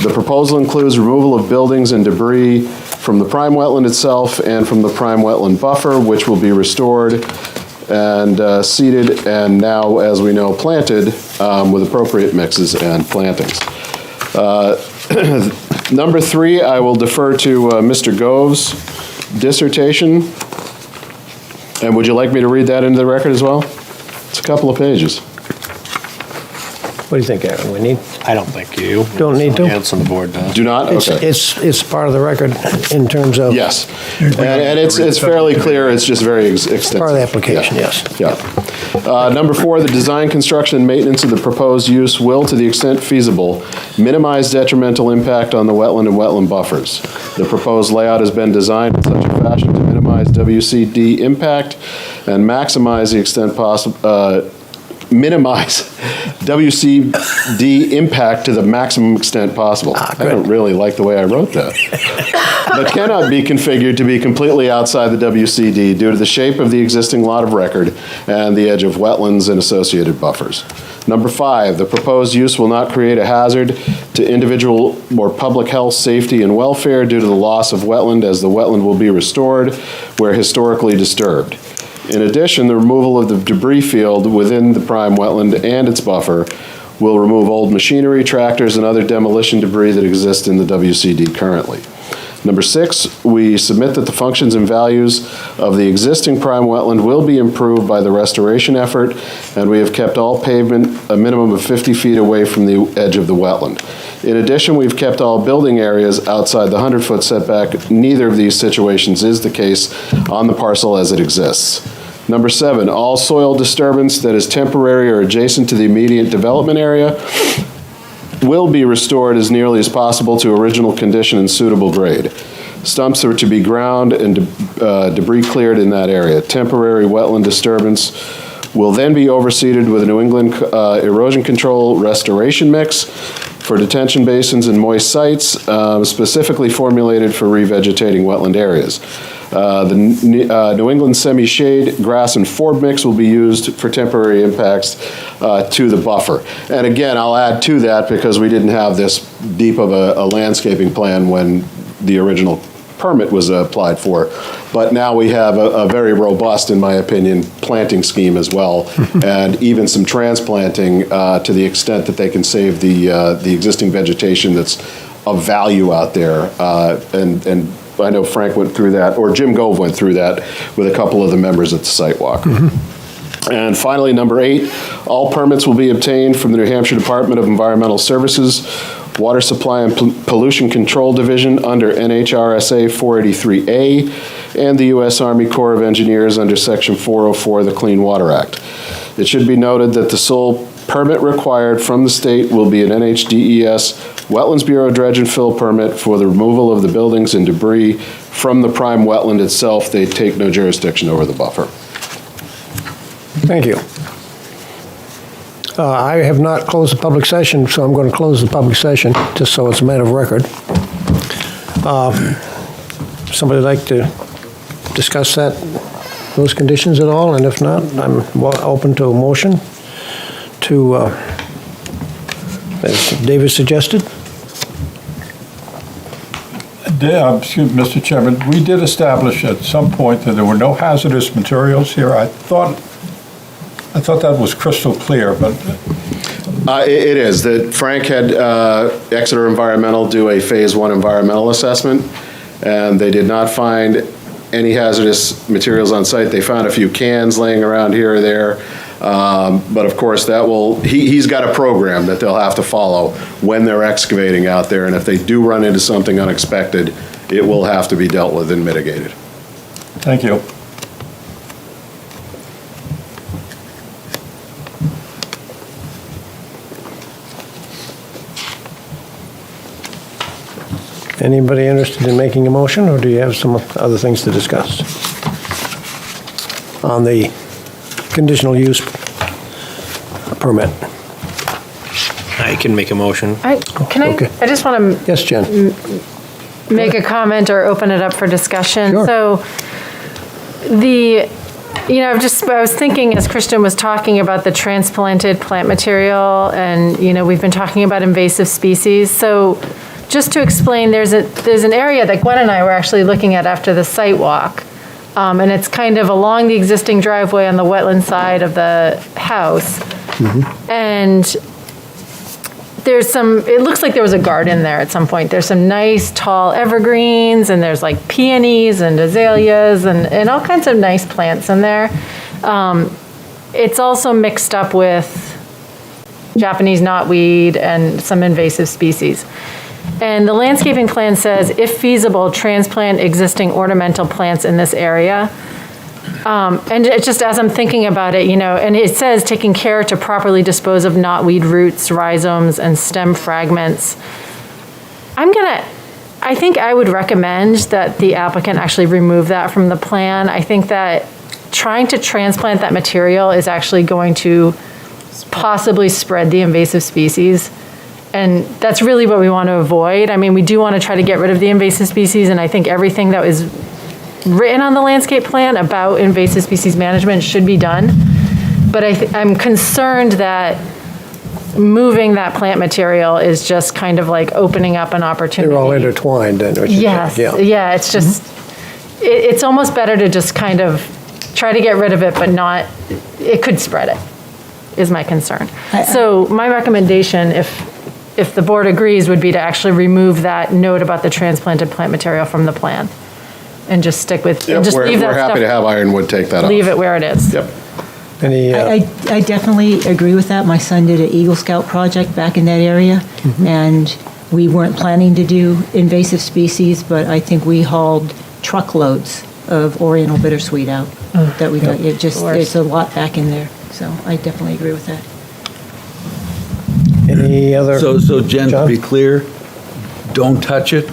The proposal includes removal of buildings and debris from the prime wetland itself and from the prime wetland buffer, which will be restored and seeded, and now, as we know, planted with appropriate mixes and plantings. Number three, I will defer to Mr. Gove's dissertation. And would you like me to read that into the record as well? It's a couple of pages. What do you think, Aaron? We need? I don't think you. Don't need to? Somebody else on the board does. Do not? Okay. It's part of the record in terms of. Yes. And it's fairly clear, it's just very extensive. Part of the application, Yeah. yes. Yeah. Number four, the design, construction, and maintenance of the proposed use will, to the extent feasible, minimize detrimental impact on the wetland and wetland buffers. The proposed layout has been designed in such a fashion to minimize WCD impact and maximize the extent possible, minimize WCD impact to the maximum extent possible. I don't really like the way I wrote that. But cannot be configured to be completely outside the WCD due to the shape of the existing lot of record and the edge of wetlands and associated buffers. Number five, the proposed use will not create a hazard to individual or public health, safety, and welfare due to the loss of wetland, as the wetland will be restored where historically disturbed. In addition, the removal of the debris field within the prime wetland and its buffer will remove old machinery, tractors, and other demolition debris that exist in the WCD currently. Number six, we submit that the functions and values of the existing prime wetland will be improved by the restoration effort, and we have kept all pavement a minimum of 50 feet away from the edge of the wetland. In addition, we've kept all building areas outside the 100-foot setback. Neither of these situations is the case on the parcel as it exists. Number 7, all soil disturbance that is temporary or adjacent to the immediate development area will be restored as nearly as possible to original condition and suitable grade. Stumps are to be ground and debris cleared in that area. Temporary wetland disturbance will then be overseeded with a New England erosion control restoration mix for detention basins and moist sites, specifically formulated for revegetating wetland areas. The New England semi-shade grass and forb mix will be used for temporary impacts to the buffer. And again, I'll add to that because we didn't have this deep of a landscaping plan when the original permit was applied for. But now we have a very robust, in my opinion, planting scheme as well, and even some transplanting to the extent that they can save the existing vegetation that's of value out there. And I know Frank went through that, or Jim Gove went through that with a couple of the members at the site walk. And finally, number 8, all permits will be obtained from the New Hampshire Department of Environmental Services, Water Supply and Pollution Control Division under NHRSA 483A, and the U.S. Army Corps of Engineers under Section 404 of the Clean Water Act. It should be noted that the sole permit required from the state will be an NHDES Wetlands Bureau dredge and fill permit for the removal of the buildings and debris from the prime wetland itself. They take no jurisdiction over the buffer. Thank you. I have not closed the public session, so I'm going to close the public session, just so it's a matter of record. Somebody like to discuss those conditions at all? And if not, I'm open to a motion to, as David suggested. Excuse me, Mr. Chairman, we did establish at some point that there were no hazardous materials here. I thought that was crystal clear, but... It is. That Frank had Exeter Environmental do a Phase 1 environmental assessment, and they did not find any hazardous materials on site. They found a few cans laying around here or there, but of course he's got a program that they'll have to follow when they're excavating out there, and if they do run into something unexpected, it will have to be dealt with and mitigated. Thank you. Anybody interested in making a motion, or do you have some other things to discuss on the conditional use permit? I can make a motion. Okay. I just want to Yes, Jen. make a comment or open it up for discussion. Sure. So I was thinking as Christian was talking about the transplanted plant material, and, we've been talking about invasive species. So just to explain, there's an area that Gwen and I were actually looking at after the site walk. And it's kind of along the existing driveway on the wetland side of the house. Mm-hmm. And it looks like there was a garden there at some point. There's some nice tall evergreens, and there's like peonies and azaleas and all kinds of nice plants in there. It's also mixed up with Japanese knotweed and some invasive species. And the landscaping plan says, if feasible, transplant existing ornamental plants in this area. And it just, as I'm thinking about it, and it says taking care to properly dispose of knotweed roots, rhizomes, and stem fragments. I think I would recommend that the applicant actually remove that from the plan. I think that trying to transplant that material is actually going to possibly spread the invasive species. And that's really what we want to avoid. I mean, we do want to try to get rid of the invasive species, and I think everything that was written on the landscape plan about invasive species management should be done. But I'm concerned that moving that plant material is just kind of like opening up an opportunity. They're all intertwined, then. Yes, yeah, it's just, it's almost better to just kind of try to get rid of it, but not, it could spread it, is my concern. So my recommendation, if the board agrees, would be to actually remove that note about the transplanted plant material from the plan and just stick with, and just leave that We're happy to have Ironwood take that off. Leave it where it is. Yep. I definitely agree with that. My son did an Eagle Scout project back in that area, and we weren't planning to do invasive species, but I think we hauled truckloads of Oriental bittersweet out that we got. It just, there's a lot back in there, so I definitely agree with that. Any other? So Jen, to John? be clear, don't touch it,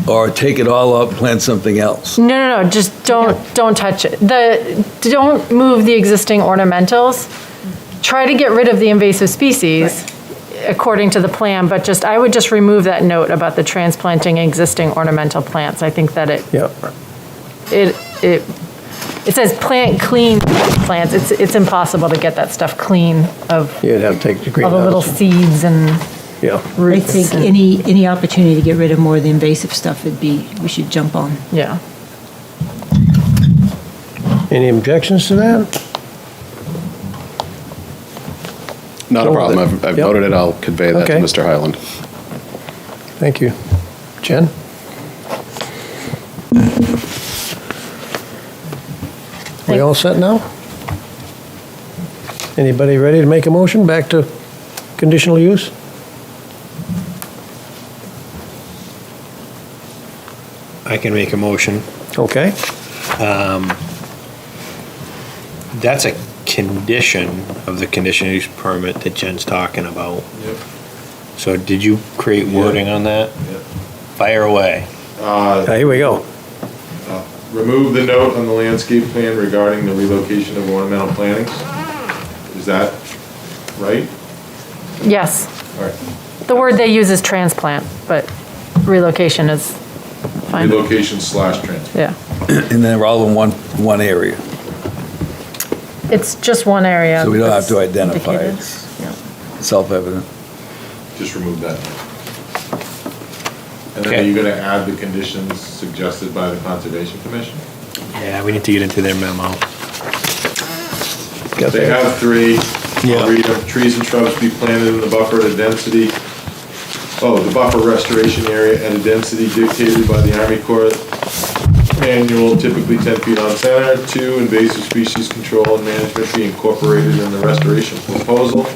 or take it all out, plant something else. No, just don't touch it. Don't move the existing ornamentals. Try to get rid of the invasive species according to the plan, but I would just remove that note about the transplanting existing ornamental plants. I think that Yeah. it says plant clean plants. It's impossible to get that stuff clean of You'd have to take the green all the little out. seeds and Yeah. I roots. think and- any opportunity to get rid of more of the invasive stuff we should jump on. Yeah. Any objections to that? Not a Go with problem. it. I've Yep. noted it. I'll convey that to Okay. Mr. Highland. Thank you. Jen? We all set now? Anybody ready to make a motion back to conditional use? I can make a motion. Okay. That's a condition of the conditional use permit that Jen's talking about. Yep. So did you create wording on that? Yep. Fire away. Here we go. Remove the note on the landscape plan regarding the relocation of ornamental plantings. Is that right? Yes. All right. The word they use is transplant, but relocation is fine. Relocation / transplant. Yeah. And they're all in one area, It's just one area. so we don't have to that's identify it. indicated. It's self-evident. Just remove that. And then Okay. are you gonna add the conditions suggested by the Conservation Commission? Yeah, we need to get into their memo. Got They that? have 3. Yeah. I'll read them. Trees and shrubs be planted in the buffer at a density, the buffer restoration area at a density dictated by the Army Corps manual, typically 10 feet on center. 2, invasive species control and management be incorporated in the restoration proposal.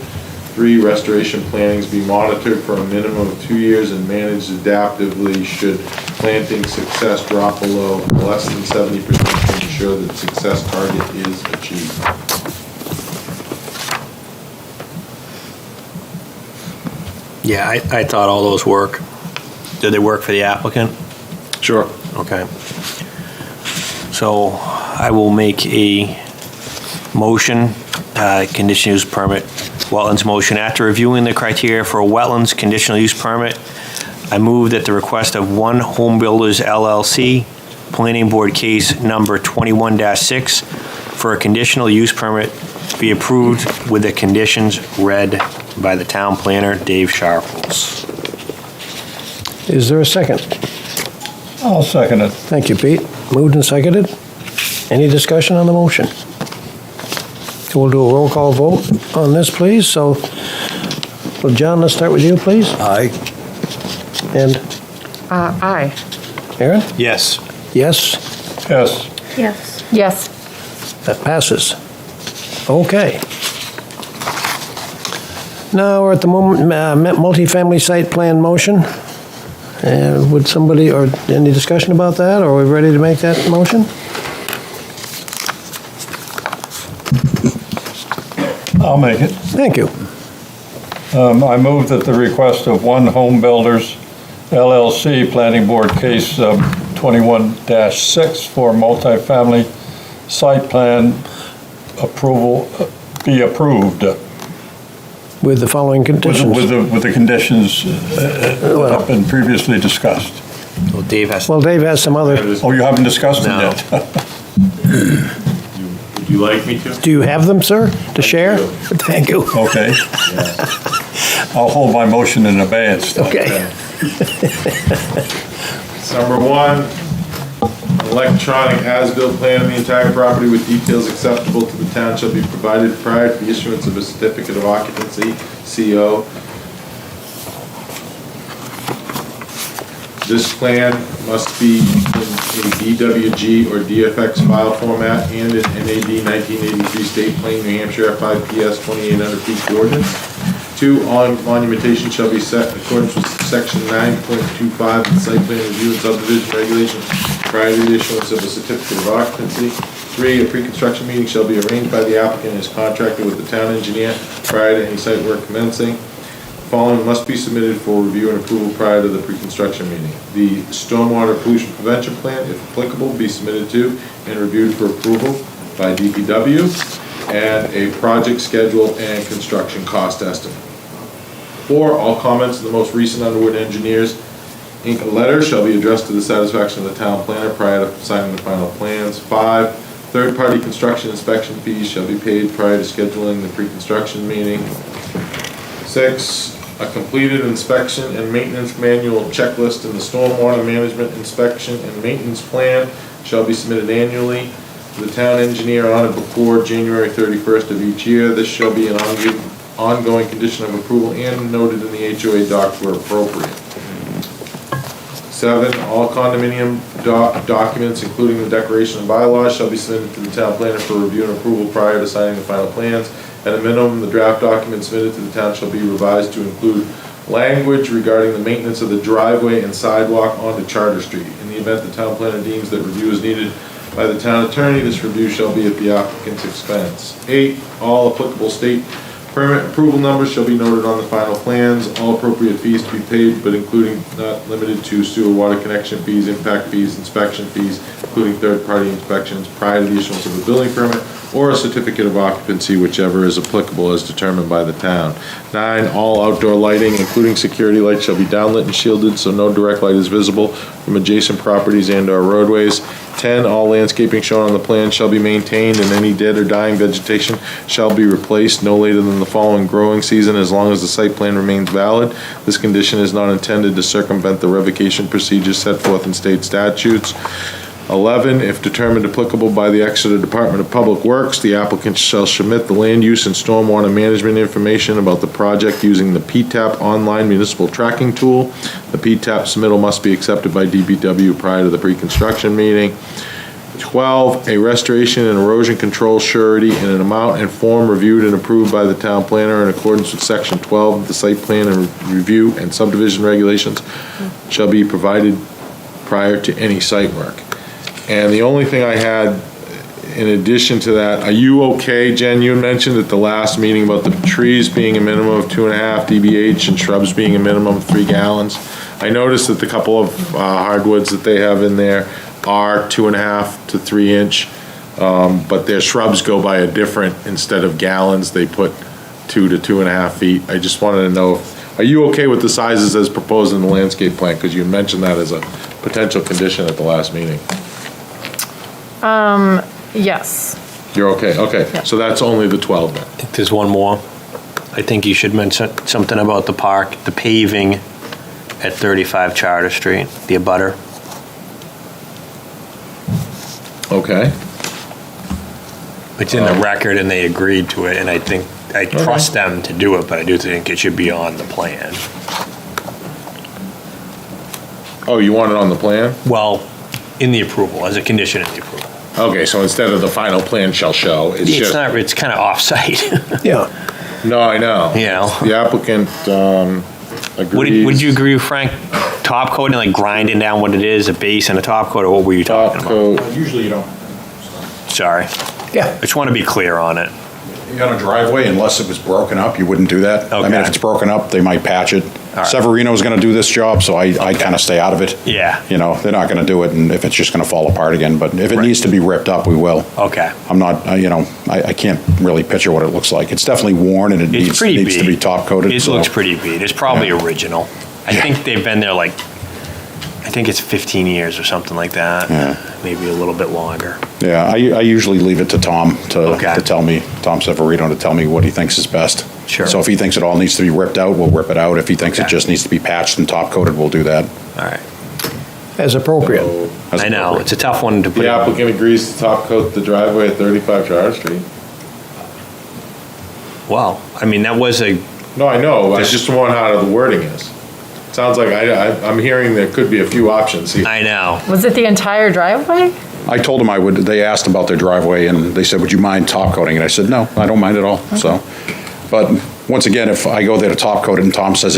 3, restoration plantings be monitored for a minimum of 2 years and managed adaptively should planting success drop below less than 70% to ensure that success target is achieved. Yeah, I thought all those work. Did they work for the applicant? Sure. Okay. So I will make a motion, conditional use permit, wetlands motion. After reviewing the criteria for a wetlands conditional use permit, I move that the request of One Home Builders LLC, Planning Board case number 21-6, for a conditional use permit be approved with the conditions read by the town planner, Dave Sharples. Is there a second? I'll second it. Thank you, Pete. Moved and seconded. Any discussion on the motion? So we'll do a roll call vote on this, please. So, well, John, let's start with you, please. Aye. And Aye. Aaron? Yes. Yes? Yes. Yes. Yes. That passes. Okay. Now, we're at the moment, multifamily site plan motion. Would somebody, or any discussion about that, or are we ready to make that motion? I'll make it. Thank you. I move that the request of One Home Builders LLC, Planning Board Case 21-6 for multifamily site plan approval be approved With the following conditions. with the conditions that have been previously discussed. Well, Dave has, Well, Dave has some other, Oh, you haven't discussed them No. yet? Would you like me to? do you have them, sir, to share? do. Thank you. Okay. I'll hold my motion in abeyance. then. Okay. Number 1, electronic as-built plan of the entire property with details acceptable to the town shall be provided prior to the issuance of a certificate of occupancy, CO. This plan must be in a DWG or DFX file format and in NAD 1983 State Plane, New Hampshire, 5 PS 2800 feet coordinates. 2, all monumentation shall be set in accordance with section 9.25 of the site plan review and subdivision regulations prior to the issuance of a certificate of occupancy. 3, a pre-construction meeting shall be arranged by the applicant and his contractor with the town engineer prior to any site work commencing. The following must be submitted for review and approval prior to the pre-construction meeting. The stormwater pollution prevention plan, if applicable, be submitted to and reviewed for approval by DPW, and a project schedule and construction cost estimate. 4, all comments of the most recent Underwood Engineers Inc. letter shall be addressed to the satisfaction of the town planner prior to signing the final plans. 5, third-party construction inspection fees shall be paid prior to scheduling the pre-construction meeting. 6, a completed inspection and maintenance manual checklist and the stormwater management inspection and maintenance plan shall be submitted annually to the town engineer on or before January 31st of each year. This shall be an ongoing condition of approval and noted in the HOA docs where appropriate. 7, all condominium documents, including the declaration and bylaws, shall be submitted to the town planner for review and approval prior to signing the final plans. At a minimum, the draft document submitted to the town shall be revised to include language regarding the maintenance of the driveway and sidewalk onto Charter Street. In the event the town planner deems that review is needed by the town attorney, this review shall be at the applicant's expense. 8, all applicable state permit approval numbers shall be noted on the final plans. All appropriate fees to be paid, but including not limited to sewer water connection fees, impact fees, inspection fees, including third-party inspections prior to the issuance of a building permit or a certificate of occupancy, whichever is applicable as determined by the town. 9, all outdoor lighting, including security lights, shall be downlit and shielded so no direct light is visible from adjacent properties and/or roadways. 10, all landscaping shown on the plan shall be maintained and any dead or dying vegetation shall be replaced no later than the following growing season as long as the site plan remains valid. This condition is not intended to circumvent the revocation procedures set forth in state statutes. 11, if determined applicable by the Exeter Department of Public Works, the applicant shall submit the land use and stormwater management information about the project using the PTAP online municipal tracking tool. The PTAP submittal must be accepted by DPW prior to the pre-construction meeting. 12, a restoration and erosion control surety in an amount and form reviewed and approved by the town planner in accordance with section 12 of the site plan and review and subdivision regulations shall be provided prior to any site work. And the only thing I had in addition to that, are you okay, Jen? You mentioned at the last meeting about the trees being a minimum of 2.5 dBH and shrubs being a minimum of 3 gallons. I noticed that the couple of hardwoods that they have in there are 2.5 to 3 inch, but their shrubs go by a different, instead of gallons, they put 2 to 2.5 feet. I just wanted to know, are you okay with the sizes as proposed in the landscape plan? Because you mentioned that as a potential condition at the last meeting. Yes. You're okay, okay. Yeah. So that's only the 12 then? There's one more. I think you should mention something about the park, the paving at 35 Charter Street, the abutter. Okay. It's in the record and they agreed to it, and I think, I trust them to do it, but I do think it should be on the plan. Oh, you want it on the plan? Well, in the approval, as a condition in the approval. Okay, so instead of the final plan shall show, it's It's just... not, it's kind of off-site. Yeah. No, I know. You know. The applicant agrees. Would you agree with Frank, top coating, like grinding down what it is, a base and a top coat, or what were you talking Top about? coat. Usually you don't. Sorry. Yeah. I just want to be clear on it. On a driveway, unless it was broken up, you wouldn't do that. I mean, Okay. if it's broken up, they might patch it. right. Severino's gonna do this job, so I kind of stay out of it. Yeah. You know, they're not gonna do it, and if it's just gonna fall apart again, but if it Right. needs to be ripped up, we will. Okay. I'm not, I can't really picture what it looks like. It's definitely worn, and it It's pretty needs to beat. be top coated. It looks pretty beat. It's probably Yeah. original. I think they've been there like, I think it's 15 years or something like that. Yeah. Maybe a little bit longer. Yeah, I usually leave it to Tom Okay. to tell me, Tom Severino, to tell me what he thinks is best. Sure. So if he thinks it all needs to be ripped out, we'll rip it out. If he thinks it Okay. just needs to be patched and top coated, we'll do that. All right. As appropriate. As I know, appropriate. it's a tough one to put. The applicant agrees to top coat the driveway at 35 Charter Street? Well, I mean, that was a, No, I know, I This- just wonder how the wording is. Sounds like I'm hearing there could be a few options here. I know. Was it the entire driveway? I told him I would, they asked about their driveway, and they said, would you mind top coating it? I said, no, I don't mind at all, so. But once again, if I go there to top coat it and Tom says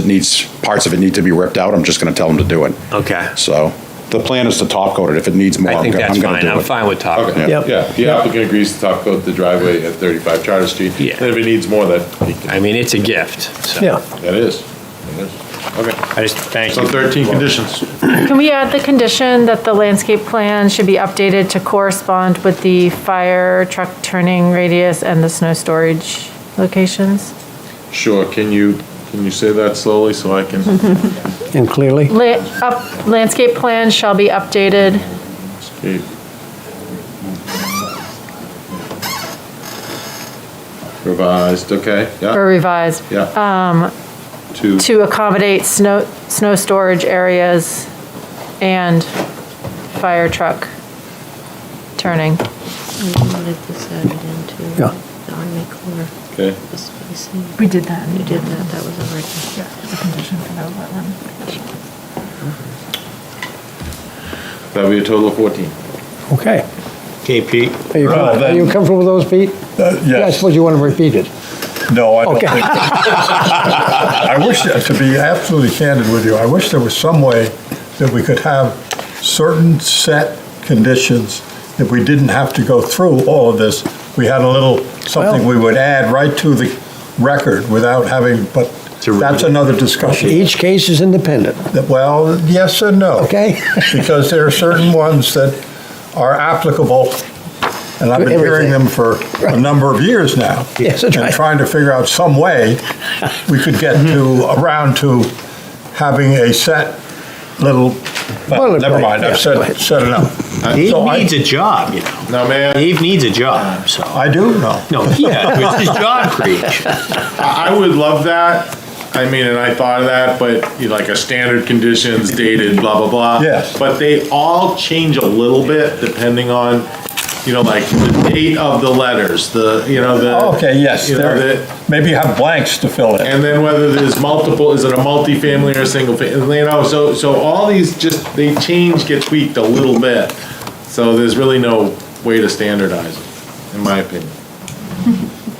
parts of it need to be ripped out, I'm just gonna tell him to do it. Okay. So, the plan is to top coat it. If it needs more, I I'm think gonna that's do it. fine. I'm fine with top. Okay, Yep. yeah, the applicant agrees to top coat the driveway at 35 Charter Street. Yeah. And if it needs more, that, I mean, it's a gift, so. Yeah. that is. Okay, I just, thank so you. 13 conditions. Can we add the condition that the landscape plan should be updated to correspond with the fire truck turning radius and the snow storage locations? Sure, can you say that slowly so I can? And clearly? Landscape plan shall be updated Okay. Revised, okay, or yeah, revised yeah. to accommodate snow storage areas and fire truck turning. Wanted this added into Yeah. the Army Corps, Okay, the spacing. We did that. You did that, that was already. Yeah, the condition for the wetland. that'll be a total of 14. Okay. Okay, Pete? Are you comfortable with those, Pete? Yeah, I Yes. suppose you want to repeat it. No, I don't Okay. think. I wish, to be absolutely candid with you, I wish there was some way that we could have certain set conditions that we didn't have to go through all of this. We had a little, something we would add right to the record without having, but that's another discussion. Each case is independent, Well, yes and no. okay? Because there are certain ones that are applicable, and I've been hearing them for a number of years now. Yes, that's right. And trying to figure out some way we could get around to having a set little, well, never mind, I've said enough. Dave So needs a job, you know. Now, may I? Dave needs a job, so. I do know. No, yeah, it's his job creation. I would love that. I mean, and I thought of that, but you know, like a standard conditions dated, blah, blah, blah. Yes. But they all change a little bit depending on, you know, like the date of the letters, the, you know, the. Okay, yes, you know, there, maybe you have blanks to fill in. And then whether there's multiple, is it a multifamily or a single family, you know, so all these just, they change, get tweaked a little bit. So there's really no way to standardize it, in my opinion.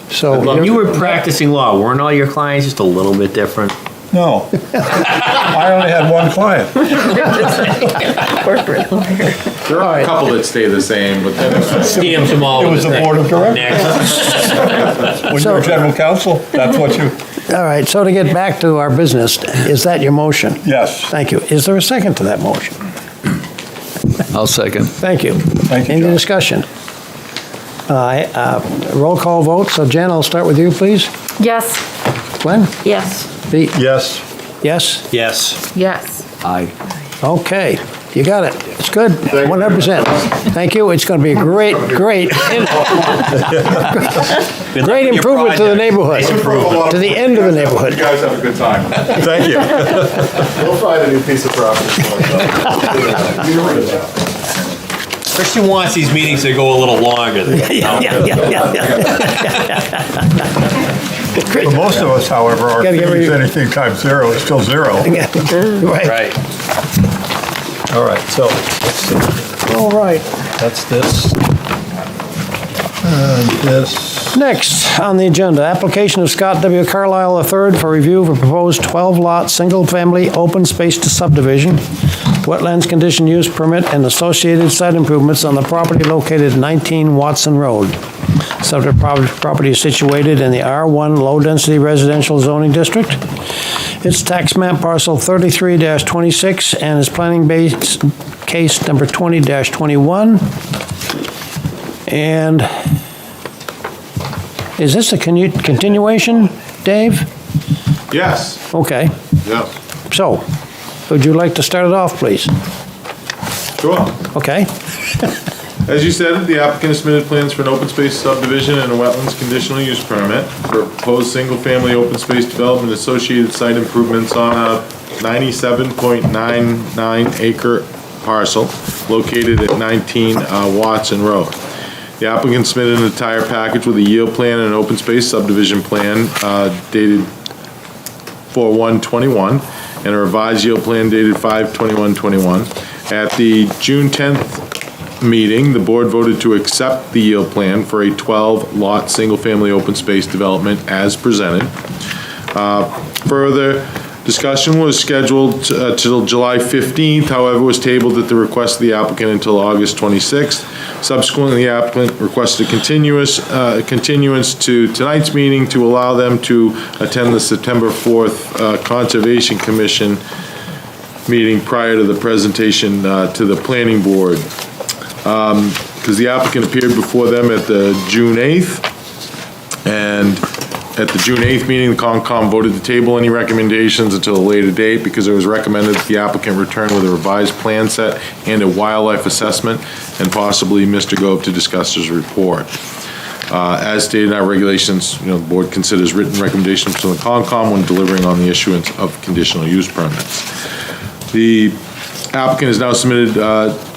So, When you were practicing law, weren't all your clients just a little bit different? No. I only had one client. Corporate lawyer. There are a couple that stay the same, but then. Stamps them all It with was his the name. board of directors. Next. When you're general counsel, that's what you, all right, so to get back to our business, is that your motion? yes. Thank you. Is there a second to that motion? I'll second. Thank you. Thank you, Any John. discussion? Roll call vote, so Jen, I'll start with you, please. Yes. Glenn? Yes. Pete? Yes. Yes? Yes. Yes. Aye. Okay, you got it. It's good, 100%. Thank you, it's going to be a great, great, great improvement to the neighborhood, to the end of the neighborhood. You guys have a good time. Thank you. We'll find a new piece of property for you. Christian wants these meetings to go a little longer. For most of us, however, our Gotta get fees, rid- anything times zero is still zero. Right. Right. All right, so, let's see. All right. That's this. And this. Next on the agenda, application of Scott W. Carlisle III for review of a proposed 12-lot, single-family, open space to subdivision, wetlands condition use permit, and associated site improvements on the property located at 19 Watson Road. Subject property is situated in the R1 low-density residential zoning district. It's tax map parcel 33-26 and is planning base case number 20-21. And is this a continuation, Dave? Yes, Okay, yes, so, would you like to start it off, please? sure. Okay, As you said, the applicant has submitted plans for an open space subdivision and a wetlands conditional use permit for a proposed single-family open space development associated site improvements on a 97.99 acre parcel located at 19 Watson Road. The applicant submitted an entire package with a yield plan and an open space subdivision plan dated 4/1/21 and a revised yield plan dated 5/21/21. At the June 10th meeting, the board voted to accept the yield plan for a 12-lot, single-family open space development as presented. Further discussion was scheduled till July 15th, however, was tabled at the request of the applicant until August 26th. Subsequently, the applicant requested a continuance to tonight's meeting to allow them to attend the September 4th Conservation Commission meeting prior to the presentation to the planning board. Because the applicant appeared before them at the June 8th, and at the June 8th meeting, the Concom voted to table any recommendations until a later date because it was recommended that the applicant return with a revised plan set and a wildlife assessment, and possibly Mr. Gove to discuss his report. As stated in our regulations, the board considers written recommendations from the Concom when delivering on the issuance of conditional use permits. The applicant has now submitted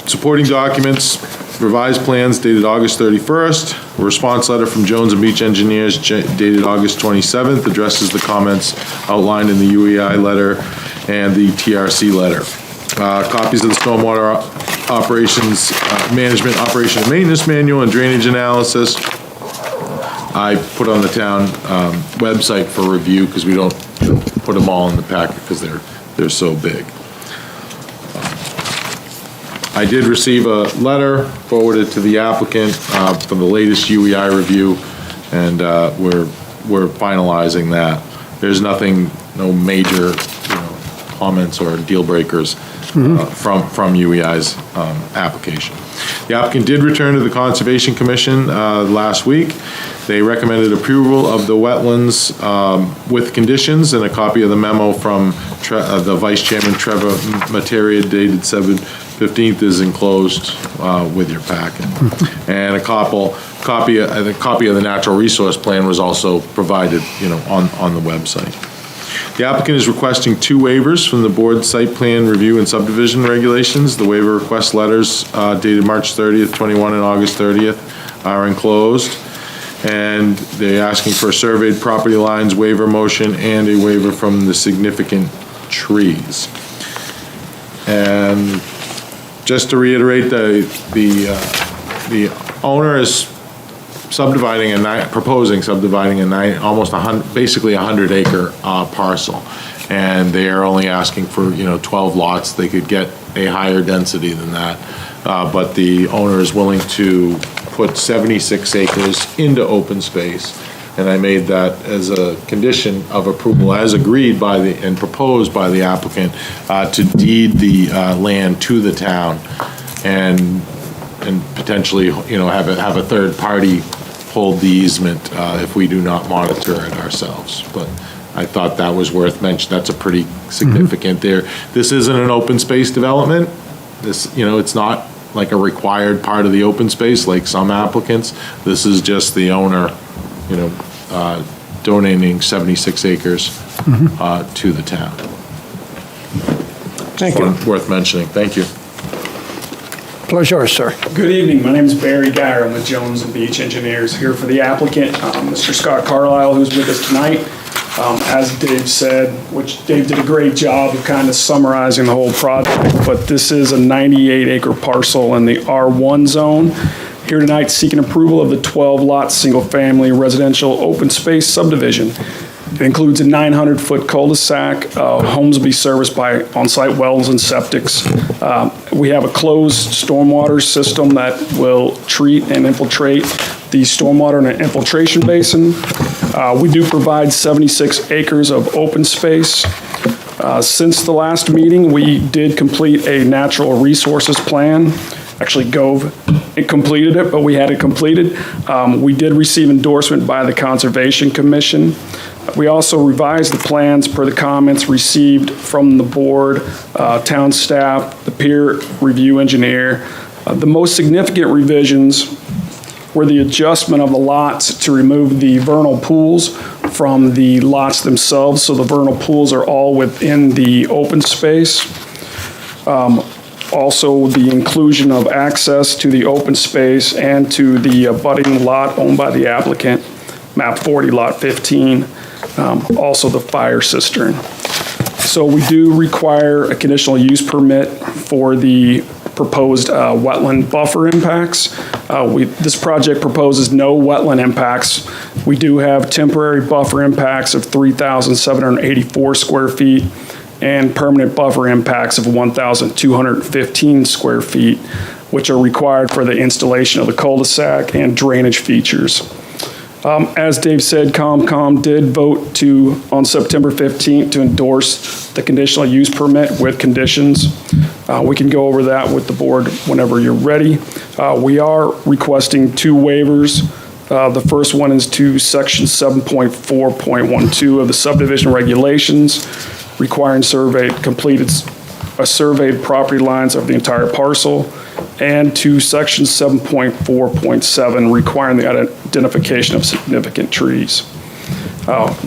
supporting documents, revised plans dated August 31st, a response letter from Jones and Beach Engineers dated August 27th addresses the comments outlined in the UEI letter and the TRC letter. Copies of the stormwater operations management operation and maintenance manual and drainage analysis I put on the town website for review because we don't put them all in the packet because they're so big. I did receive a letter forwarded to the applicant for the latest UEI review, and we're finalizing that. There's no major comments or deal breakers from UEI's application. The applicant did return to the Conservation Commission last week. They recommended approval of the wetlands with conditions, and a copy of the memo from the Vice Chairman Trevor Materia dated 7/15th is enclosed with your packet. And a copy of the natural resource plan was also provided, on the website. The applicant is requesting 2 waivers from the board site plan review and subdivision regulations. The waiver request letters dated March 30th, 21 and August 30th are enclosed. And they're asking for a surveyed property lines waiver motion and a waiver from the significant trees. And just to reiterate, the owner is proposing subdividing basically a 100-acre parcel, and they are only asking for 12 lots. They could get a higher density than that, but the owner is willing to put 76 acres into open space, and I made that as a condition of approval, as agreed by and proposed by the applicant, to deed the land to the town, and potentially, have a third party hold the easement if we do not monitor it ourselves. But I thought that was worth mentioning. That's a pretty significant there. This isn't an open space development. This, it's not like a required part of the open space like some applicants. This is just the owner, donating 76 acres to the town. Thank you. Worth mentioning. Thank you. Floor is yours, sir. Good evening. My name is Barry Geyer. I'm with Jones and Beach Engineers, here for the applicant, Mr. Scott Carlisle, who's with us tonight. As Dave said, which Dave did a great job of kind of summarizing the whole project, but this is a 98-acre parcel in the R1 zone. Here tonight seeking approval of the 12-lot single-family residential open space subdivision. It includes a 900-foot cul-de-sac. Homes will be serviced by on-site wells and septics. We have a closed stormwater system that will treat and infiltrate the stormwater in an infiltration basin. We do provide 76 acres of open space. Since the last meeting, we did complete a natural resources plan. Actually, Gove completed it, but we had it completed. We did receive endorsement by the Conservation Commission. We also revised the plans per the comments received from the board, town staff, the peer review engineer. The most significant revisions were the adjustment of the lots to remove the vernal pools from the lots themselves, so the vernal pools are all within the open space. Also, the inclusion of access to the open space and to the abutting lot owned by the applicant, map 40, lot 15, also the fire cistern. So we do require a conditional use permit for the proposed wetland buffer impacts. This project proposes no wetland impacts. We do have temporary buffer impacts of 3,784 square feet and permanent buffer impacts of 1,215 square feet, which are required for the installation of the cul-de-sac and drainage features. As Dave said, COMCOM did vote on September 15th to endorse the conditional use permit with conditions. We can go over that with the board whenever you're ready. We are requesting 2 waivers. The first one is to section 7.4.12 of the subdivision regulations, requiring surveyed property lines of the entire parcel, and to section 7.4.7, requiring the identification of significant trees.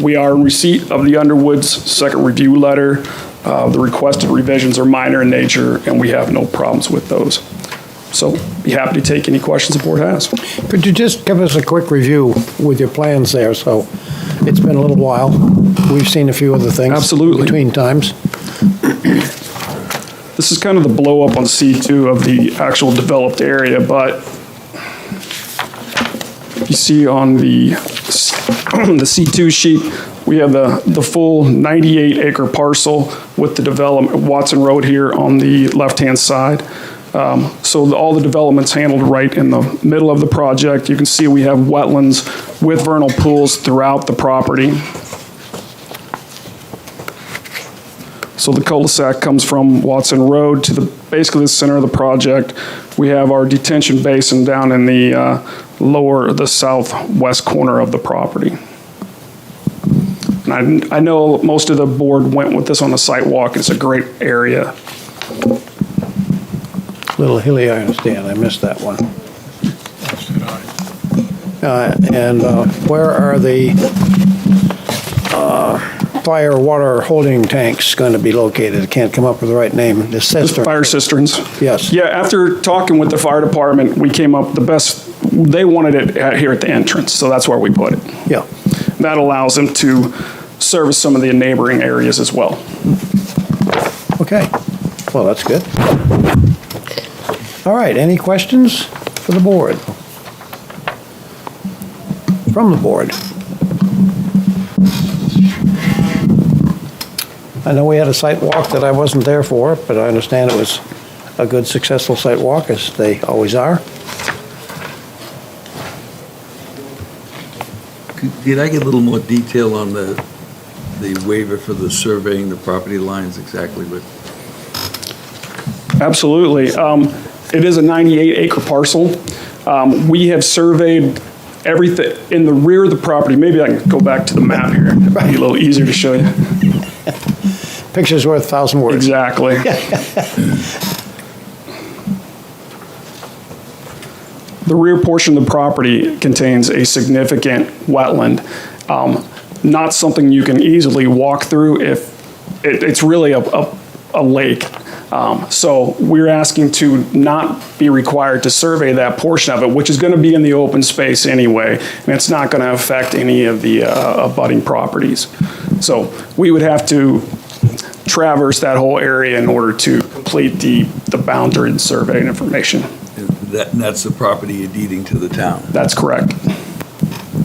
We are in receipt of the Underwood's second review letter. The requested revisions are minor in nature, and we have no problems with those. So be happy to take any questions the board has. Could you just give us a quick review with your plans there? So it's been a little while. We've seen a few other things. Absolutely. Between times. This is kind of the blow up on C2 of the actual developed area, but you see on the C2 sheet, we have the full 98-acre parcel with the development, Watson Road here on the left-hand side. So all the development's handled right in the middle of the project. You can see we have wetlands with vernal pools throughout the property. So the cul-de-sac comes from Watson Road to basically the center of the project. We have our detention basin down in the the southwest corner of the property. And I know most of the board went with this on the site walk. It's a great area. Little hilly, I understand. I missed that one. Where are the fire water holding tanks going to be located? I can't come up with the right name. The cistern. Fire cisterns. Yes. Yeah, after talking with the fire department, we came up the best, they wanted it here at the entrance, so that's where we put it. Yeah. That allows them to service some of the neighboring areas as well. Okay. Well, that's good. All right, any questions for the board? From the board? I know we had a site walk that I wasn't there for, but I understand it was a good, successful site walk, as they always are. Did I get a little more detail on the waiver for the surveying the property lines exactly with? Absolutely. It is a 98-acre parcel. We have surveyed everything in the rear of the property. Maybe I can go back to the map here. It'd be a little easier to show you. Picture's worth 1,000 words. Exactly. The rear portion of the property contains a significant wetland. Not something you can easily walk through if it's really a lake. So we're asking to not be required to survey that portion of it, which is going to be in the open space anyway, and it's not going to affect any of the abutting properties. So we would have to traverse that whole area in order to complete the boundary and survey information. That's the property you're deeding to the town? That's correct.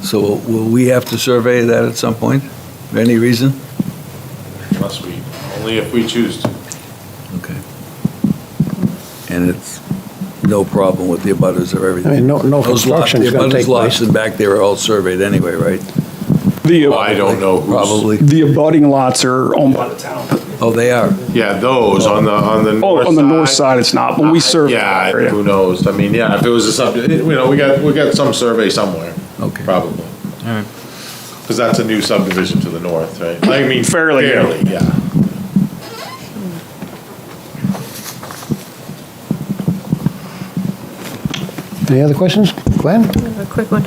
So will we have to survey that at some point, for any reason? Unless only if we choose to. Okay. And it's no problem with the abutters or everything? I mean, no construction is going to take The abutters' lots place. in back there are all surveyed anyway, right? I don't know who's. Probably. The abutting lots are owned by the town. Oh, they are? Yeah, those on the north side. On the north side, it's not, but we serve that Yeah, area. who knows? I mean, yeah, if it was a we got some survey somewhere. Okay. Probably. All right. Because that's a new subdivision to the north, right? I mean, Fairly, yeah. yeah. Any other questions? Glenn? A quick one.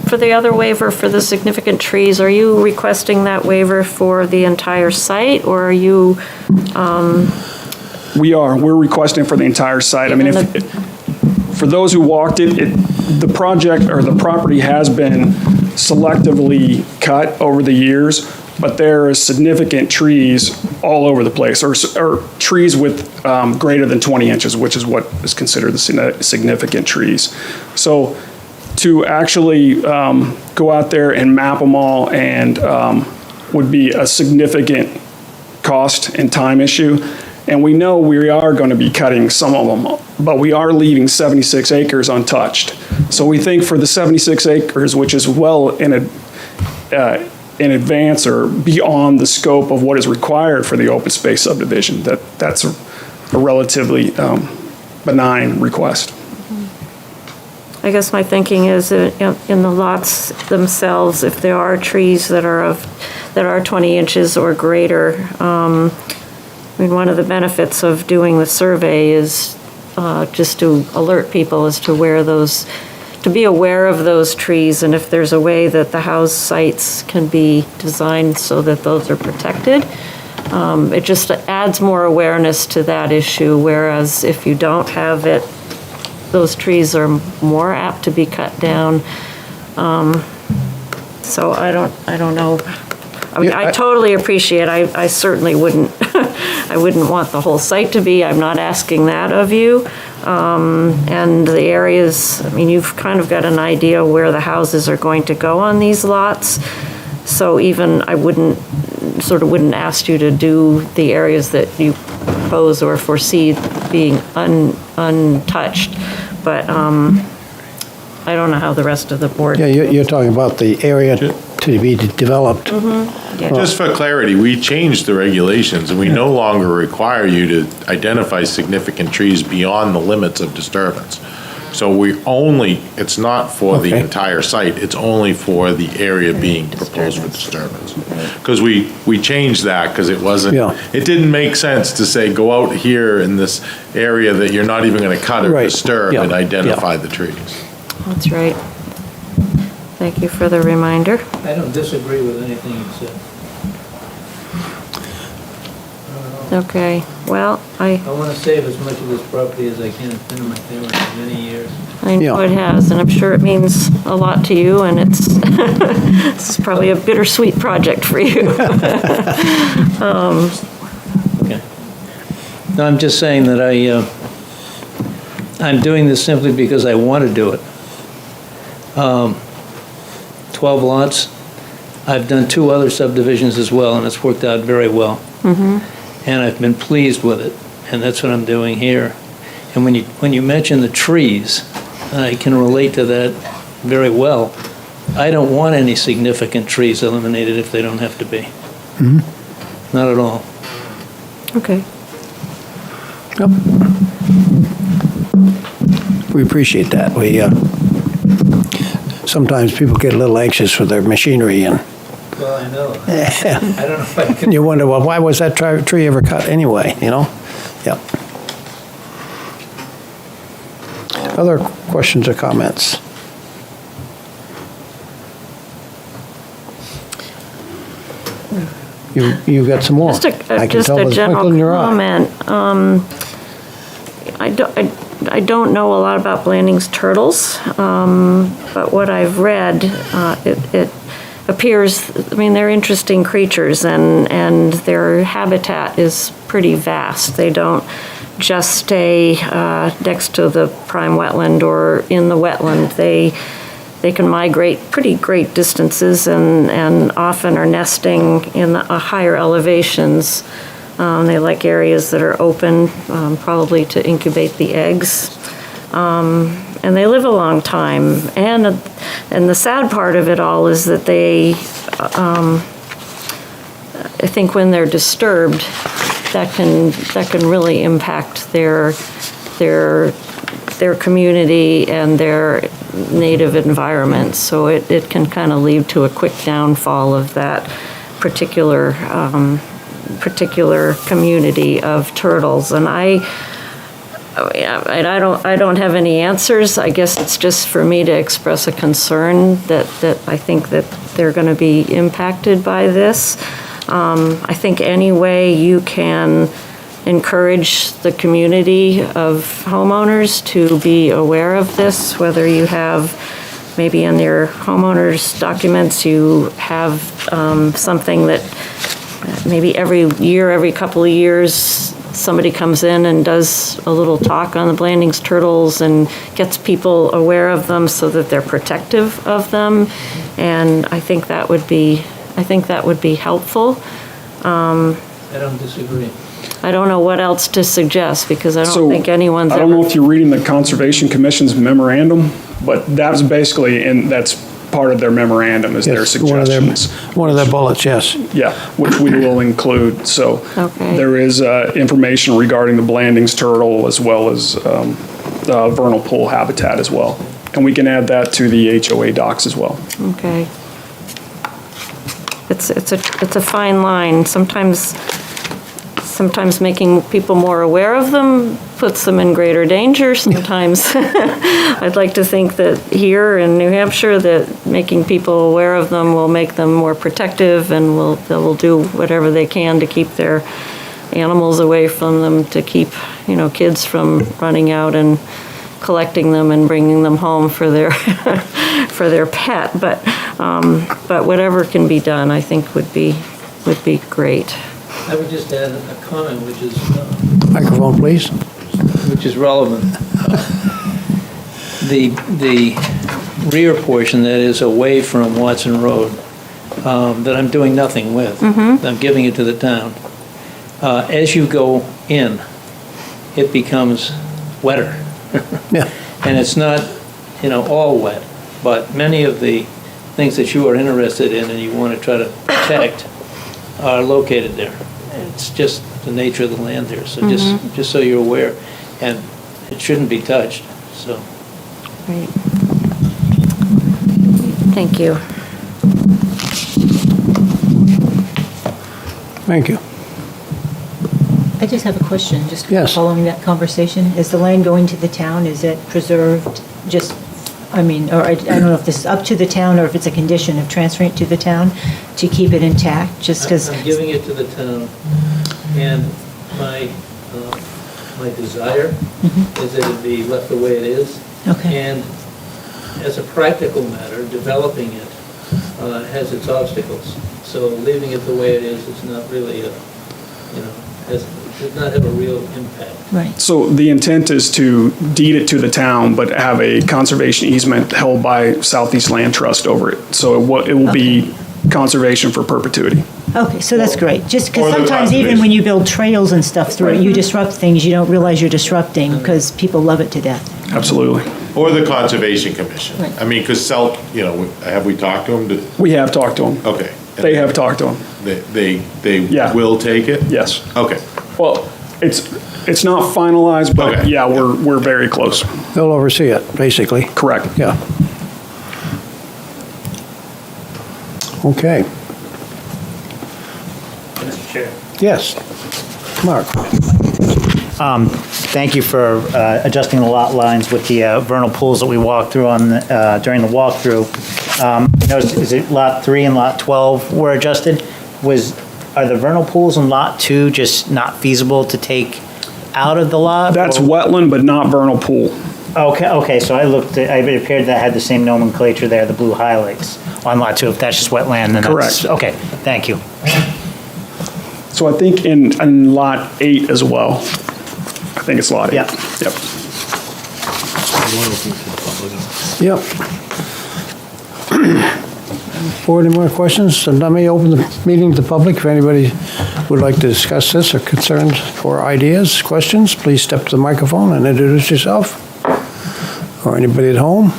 For the other waiver for the significant trees, are you requesting that waiver for the entire site, or are you? We're requesting for the entire site. I mean, for those who walked the project or the property has been selectively cut over the years. but there are significant trees all over the place, or trees with greater than 20 inches, which is what is considered the significant trees. So to actually go out there and map them all and would be a significant cost and time issue. And we know we are going to be cutting some of them, but we are leaving 76 acres untouched. So we think for the 76 acres, which is well in advance or beyond the scope of what is required for the open space subdivision, that's a relatively benign request. I guess my thinking is in the lots themselves, if there are trees that are 20 inches or greater, I mean, one of the benefits of doing the survey is just to alert people as to where those, to be aware of those trees, and if there's a way that the house sites can be designed so that those are protected. It just adds more awareness to that issue, whereas if you don't have it, those trees are more apt to be cut down. So I don't know. I mean, I totally appreciate, I certainly wouldn't, I wouldn't want the whole site to be, I'm not asking that of you. And the areas, I mean, you've kind of got an idea where the houses are going to go on these lots. So even, I wouldn't ask you to do the areas that you propose or foresee being untouched. But I don't know how the rest of the board. Yeah, you're talking about the area to be developed. Yeah. Just for clarity, we changed the regulations, and we no longer require you to identify significant trees beyond the limits of disturbance. So it's not for the entire site, it's only for the area being proposed for disturbance. Because we changed that, because it didn't make sense to say, go out here in this area that you're not even gonna cut or disturb and identify the trees. That's right. Thank you for the reminder. I don't disagree with anything you said. Okay, well, I want to save as much of this property as I can. It's been in my family for many years. I know it has, and I'm sure it means a lot to you, and it's, this is probably a bittersweet project for you. Okay. No, I'm just saying that I'm doing this simply because I want to do it. 12 lots. I've done 2 other subdivisions as well, and it's worked out very well. And I've been pleased with it, and that's what I'm doing here. And when you mention the trees, I can relate to that very well. I don't want any significant trees eliminated if they don't have to be. Not at all. Okay. Yep. We appreciate that. Sometimes people get a little anxious with their machinery and Well, I know. I don't know if I can. you wonder, well, why was that tree ever cut anyway, you know? Yep. Other questions or comments? You got some more? Just I can just tell a by the general twinkle in your eye. comment. I don't know a lot about Blanding's turtles, but what I've read, it appears, I mean, they're interesting creatures, and their habitat is pretty vast. They don't just stay next to the prime wetland or in the wetland. They can migrate pretty great distances and often are nesting in the higher elevations. They like areas that are open, probably to incubate the eggs. And they live a long time. And the sad part of it all is that they, I think when they're disturbed, that can really impact their community and their native environment. So it can kind of lead to a quick downfall of that particular community of turtles. And I don't have any answers. I guess it's just for me to express a concern that I think that they're going to be impacted by this. I think any way you can encourage the community of homeowners to be aware of this, whether you have maybe in your homeowner's documents, you have something that maybe every year, every couple of years, somebody comes in and does a little talk on the Blandings turtles and gets people aware of them so that they're protective of them. And I think that would be helpful. I don't disagree. I don't know what else to suggest because I don't think anyone's I ever. don't know if you're reading the Conservation Commission's memorandum, but that's basically, and that's part of their memorandum is their Yes, suggestions. One of their bullets, yes. Yeah, which we will include. So Okay. there is information regarding the Blandings turtle as well as the vernal pool habitat as well. And we can add that to the HOA docs as well. Okay. It's a fine line. Sometimes making people more aware of them puts them in greater danger. Sometimes I'd like to think that here in New Hampshire that making people aware of them will make them more protective and they will do whatever they can to keep their animals away from them, to keep, kids from running out and collecting them and bringing them home for their for their pet. But whatever can be done, I think would be great. I would just add a comment, which is Microphone, please. which is relevant. The rear portion that is away from Watson Road, that I'm doing nothing with, I'm giving it to the town. As you go in, it becomes wetter. Yeah. And it's not, all wet, but many of the things that you are interested in and you want to try to protect are located there. It's just the nature of the land there, so just so you're aware, and it shouldn't be touched, so. Right. Thank you. Thank you. I just have a question, just Yes. following that conversation. Is the land going to the town? Is it preserved? Or I don't know if this is up to the town or if it's a condition of transferring it to the town to keep it intact, just because. I'm giving it to the town, and my desire is that it be left the way it is. Okay. And as a practical matter, developing it has its obstacles. So leaving it the way it is not really does not have a real impact. Right. So the intent is to deed it to the town, but have a conservation easement held by Southeast Land Trust over it. So it will be conservation for perpetuity. Okay, so that's great. Just because Or the sometimes even conservation. when you build trails and stuff through it, you disrupt things you don't realize you're disrupting because people love it to death. Absolutely. Or the Conservation Commission. Right. I mean, because have we talked to them? We have talked to them. Okay. They have talked to them. They Yeah. will take it? Yes. Okay. Well, it's not finalized, but Okay. yeah, we're very close. They'll oversee it, basically. Correct. Yeah. Okay. Mr. Chair. Yes. Mark? Thank you for adjusting the lot lines with the vernal pools that we walked through during the walkthrough. Notice, is it lot 3 and lot 12 were adjusted? Are the vernal pools in lot 2 just not feasible to take out of the lot? That's or- wetland, but not vernal pool. Okay, so it appeared that had the same nomenclature there, the blue highlights on lot 2. If that's just wetland, then that's... Correct. Okay, thank you. So I think in lot 8 as well. I think it's lot 8. Yeah. Yep. Yep. Board, any more questions? So let me open the meeting to the public. If anybody would like to discuss this or concerns or ideas, questions, please step to the microphone and introduce yourself. Or anybody at home.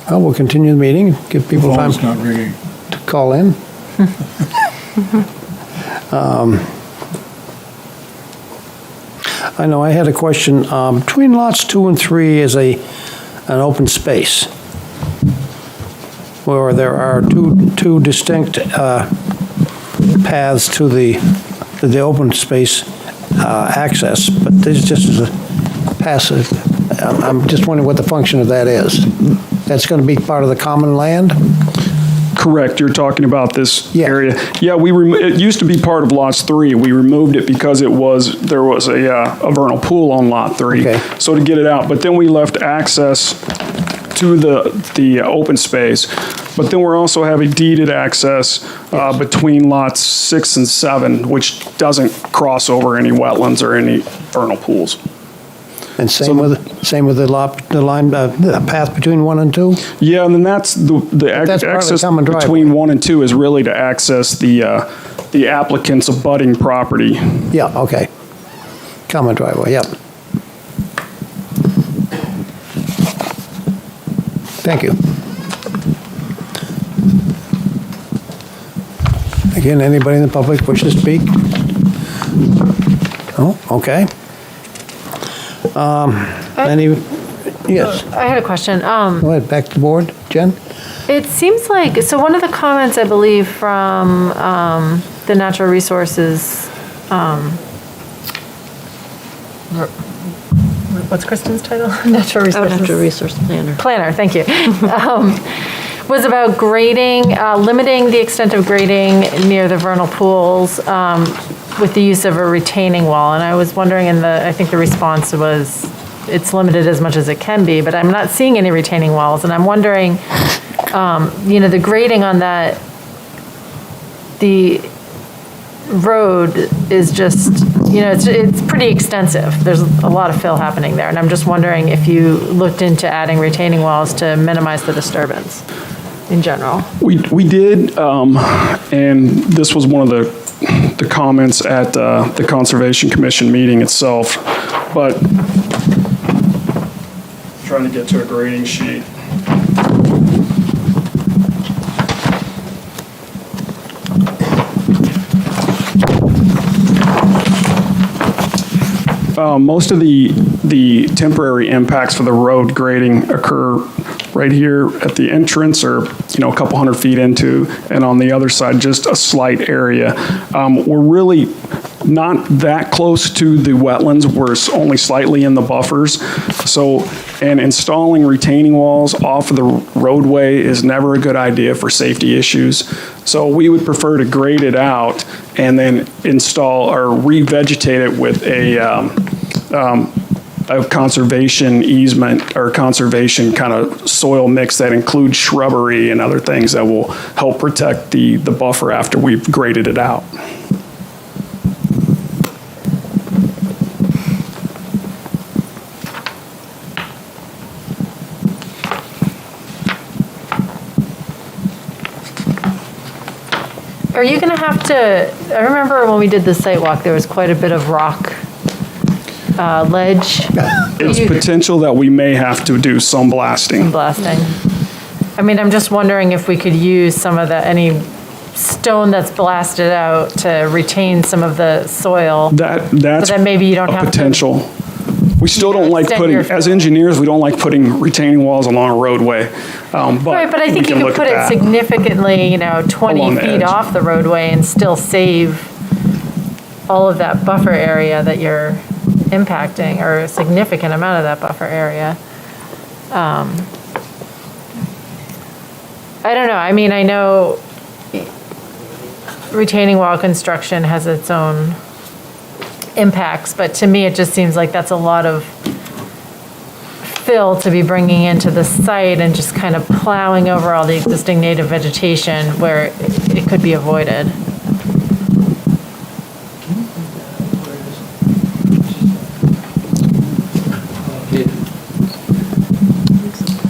Well, we'll continue the meeting, give people time to call in. I know I had a question. Between lots 2 and 3 is an open space where there are two distinct paths to the open space access, but this just is a passive. I'm just wondering what the function of that is. That's going to be part of the common land? Correct, you're talking about this Yeah. area. Yeah, it used to be part of lots 3. We removed it because there was a vernal pool on lot 3. Okay. So to get it out, but then we left access to the open space. But then we're also having deeded access between lots 6 and 7, which doesn't cross over any wetlands or any vernal pools. And same with the line, the path between 1 and 2? Yeah, and then that's the that's part of the access common driveway. between 1 and 2 is really to access the applicant's abutting property. Yeah, okay. Common driveway, yep. Thank you. Again, anybody in the public wish to speak? Oh, okay. Yes, I had a question. go ahead, back to the board. Jen? It seems like, so one of the comments, I believe, from the Natural Resources, what's Kristen's title? Natural Resources. Natural Resource Planner. Planner, thank you. Was about grading, limiting the extent of grading near the vernal pools with the use of a retaining wall. And I was wondering, I think the response was, it's limited as much as it can be, but I'm not seeing any retaining walls. And I'm wondering, the grading on the road is just, it's pretty extensive. There's a lot of fill happening there. And I'm just wondering if you looked into adding retaining walls to minimize the disturbance in general. We did, and this was one of the comments at the Conservation Commission meeting itself, but trying to get to a grading sheet. Most of the temporary impacts for the road grading occur right here at the entrance or, a couple hundred feet into, and on the other side, just a slight area. We're really not that close to the wetlands. We're only slightly in the buffers. So, and installing retaining walls off of the roadway is never a good idea for safety issues. So we would prefer to grade it out and then install or revegetate it with a conservation easement or conservation kind of soil mix that includes shrubbery and other things that will help protect the buffer after we've graded it out. Are you going to have to, I remember when we did the site walk, there was quite a bit of rock ledge. It's potential that we may have to do some blasting. I mean, I'm just wondering if we could use some of any stone that's blasted out to retain some of the soil. That's but then maybe you don't have potential. We still don't like extend putting, your as engineers, we don't like putting retaining walls along a roadway. Right, but I think you can could look put at it that. significantly, 20 Along the feet edge. off the roadway and still save all of that buffer area that you're impacting, or a significant amount of that buffer area. I don't know. I mean, I know retaining wall construction has its own impacts, but to me, it just seems like that's a lot of fill to be bringing into the site and just kind of plowing over all the existing native vegetation where it could be avoided.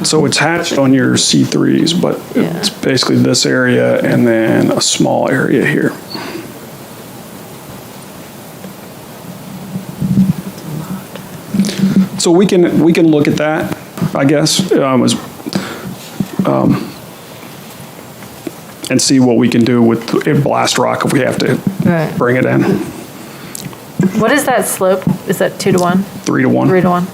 So it's hatched on your C3s, but it's basically this area and then a small area here. So we can look at that, I guess, and see what we can do with a blast rock if we have to bring it in. What is that slope? Is that 2 to 1? 3 to 1. 3 to 1.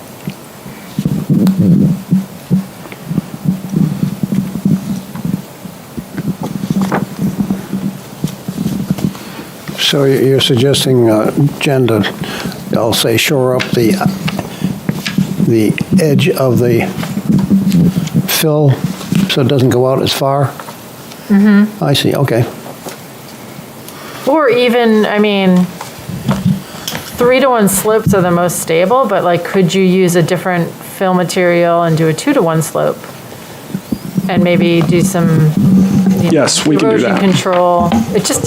So you're suggesting, Jen, to, I'll say, shore up the edge of the fill so it doesn't go out as far? I see, okay. Or even, I mean, 3-to-1 slopes are the most stable, but like, could you use a different fill material and do a 2-to-1 slope? And maybe do some, you know, Yes, we can do erosion that. control. It's just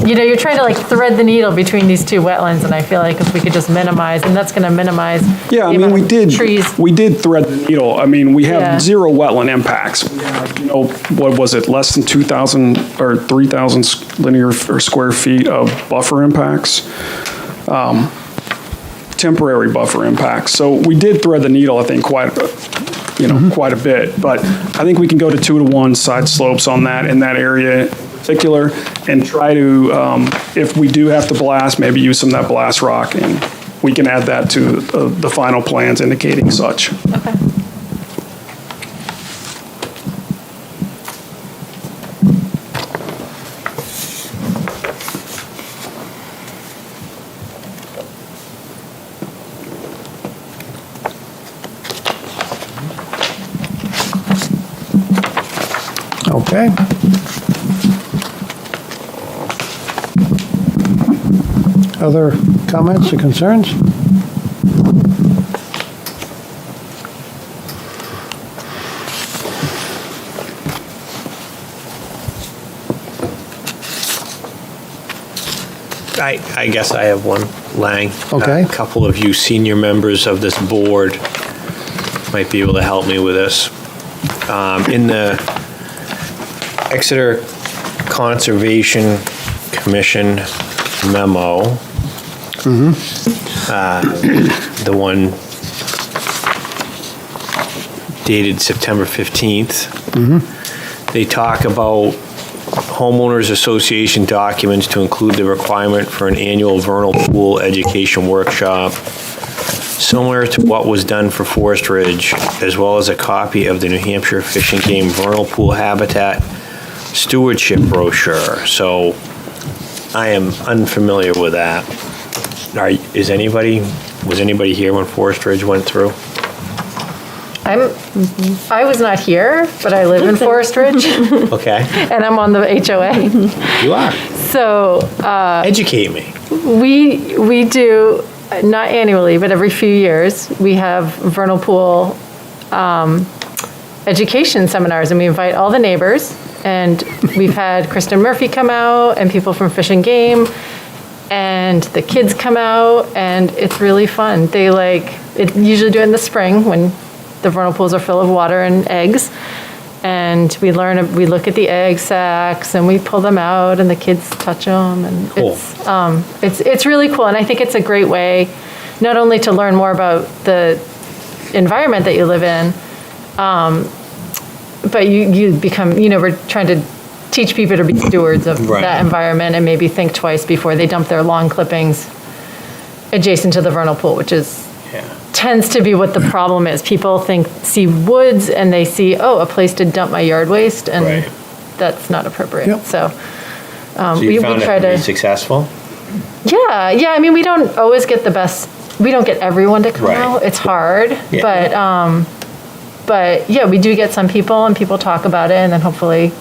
you're trying to like thread the needle between these two wetlands, and I feel like if we could just minimize, and that's gonna minimize. Yeah, I the mean, amount of trees. we did thread the needle. I mean, we Yeah. have 0 wetland impacts. We have, what was it, less than 2,000 or 3,000 linear or square feet of buffer impacts, temporary buffer impacts. So we did thread the needle, I think, quite a bit. But I think we can go to 2-to-1 side slopes on that in that area in particular, and try to, if we do have to blast, maybe use some of that blast rock, and we can add that to the final plans indicating such. Okay. Other comments or concerns? I guess I have one, Lang. Okay. A couple of you senior members of this board might be able to help me with this. In the Exeter Conservation Commission memo, the one dated September 15th, they talk about homeowners association documents to include the requirement for an annual vernal pool education workshop similar to what was done for Forest Ridge, as well as a copy of the New Hampshire Fish and Game Vernal Pool Habitat Stewardship Brochure. So I am unfamiliar with that. Was anybody here when Forest Ridge went through? I was not here, but I live in Forest Ridge, Okay, and I'm on the HOA. you are. So Educate me. we do, not annually, but every few years, we have vernal pool education seminars, and we invite all the neighbors. And we've had Kristen Murphy come out, and people from Fish and Game, and the kids come out, and it's really fun. They usually do it in the spring when the vernal pools are full of water and eggs. And we look at the egg sacs, and we pull them out, and the kids touch them, and Cool. it's really cool. And I think it's a great way, not only to learn more about the environment that you live in, but you become, we're trying to teach people to be stewards of Right. that environment and maybe think twice before they dump their lawn clippings adjacent to the vernal pool, which tends to be what the problem is. People see woods and they see, a place to dump my yard waste, and Right. that's not appropriate. Yep. So So you found it to be successful? yeah, I mean, we don't always get we don't get everyone to come Right. out. It's hard, Yeah. but yeah, we do get some people, and people talk about it, and then hopefully,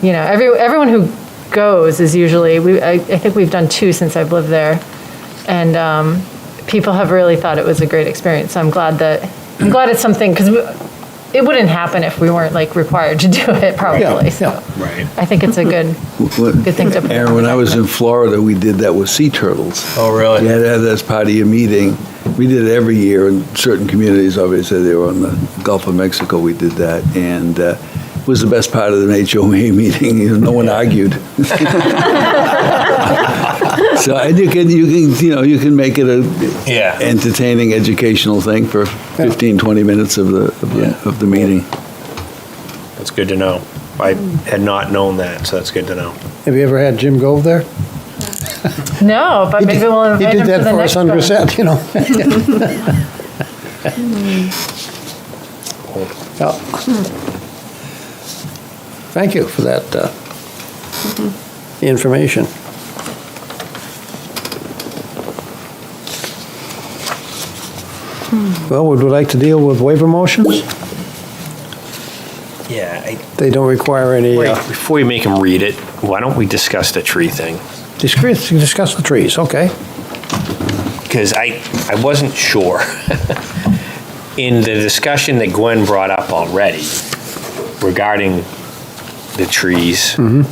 everyone who goes is usually, I think we've done 2 since I've lived there, and people have really thought it was a great experience. So I'm glad it's something, because it wouldn't happen if we weren't required to do it probably. Yeah, So Right. I think it's a good thing to. Aaron, when I was in Florida, we did that with sea turtles. Oh, really? You had to have that as part of your meeting. We did it every year in certain communities. Obviously, they were on the Gulf of Mexico. We did that, and it was the best part of the HOA meeting. No one argued. So and you can make it a entertaining, educational thing for 15, 20 minutes of the meeting. That's good to know. I had not known that, so that's good to know. Have you ever had Jim Gove there? No, but maybe we'll invite He him did to that the for next us on one. Grisette, Yeah. Thank you for that information. Well, would we like to deal with waiver motions? Yeah, They don't require any, before you make them read it, why don't we discuss the tree thing? discuss the trees, okay. Because I wasn't sure. In the discussion that Gwen brought up already regarding the trees, and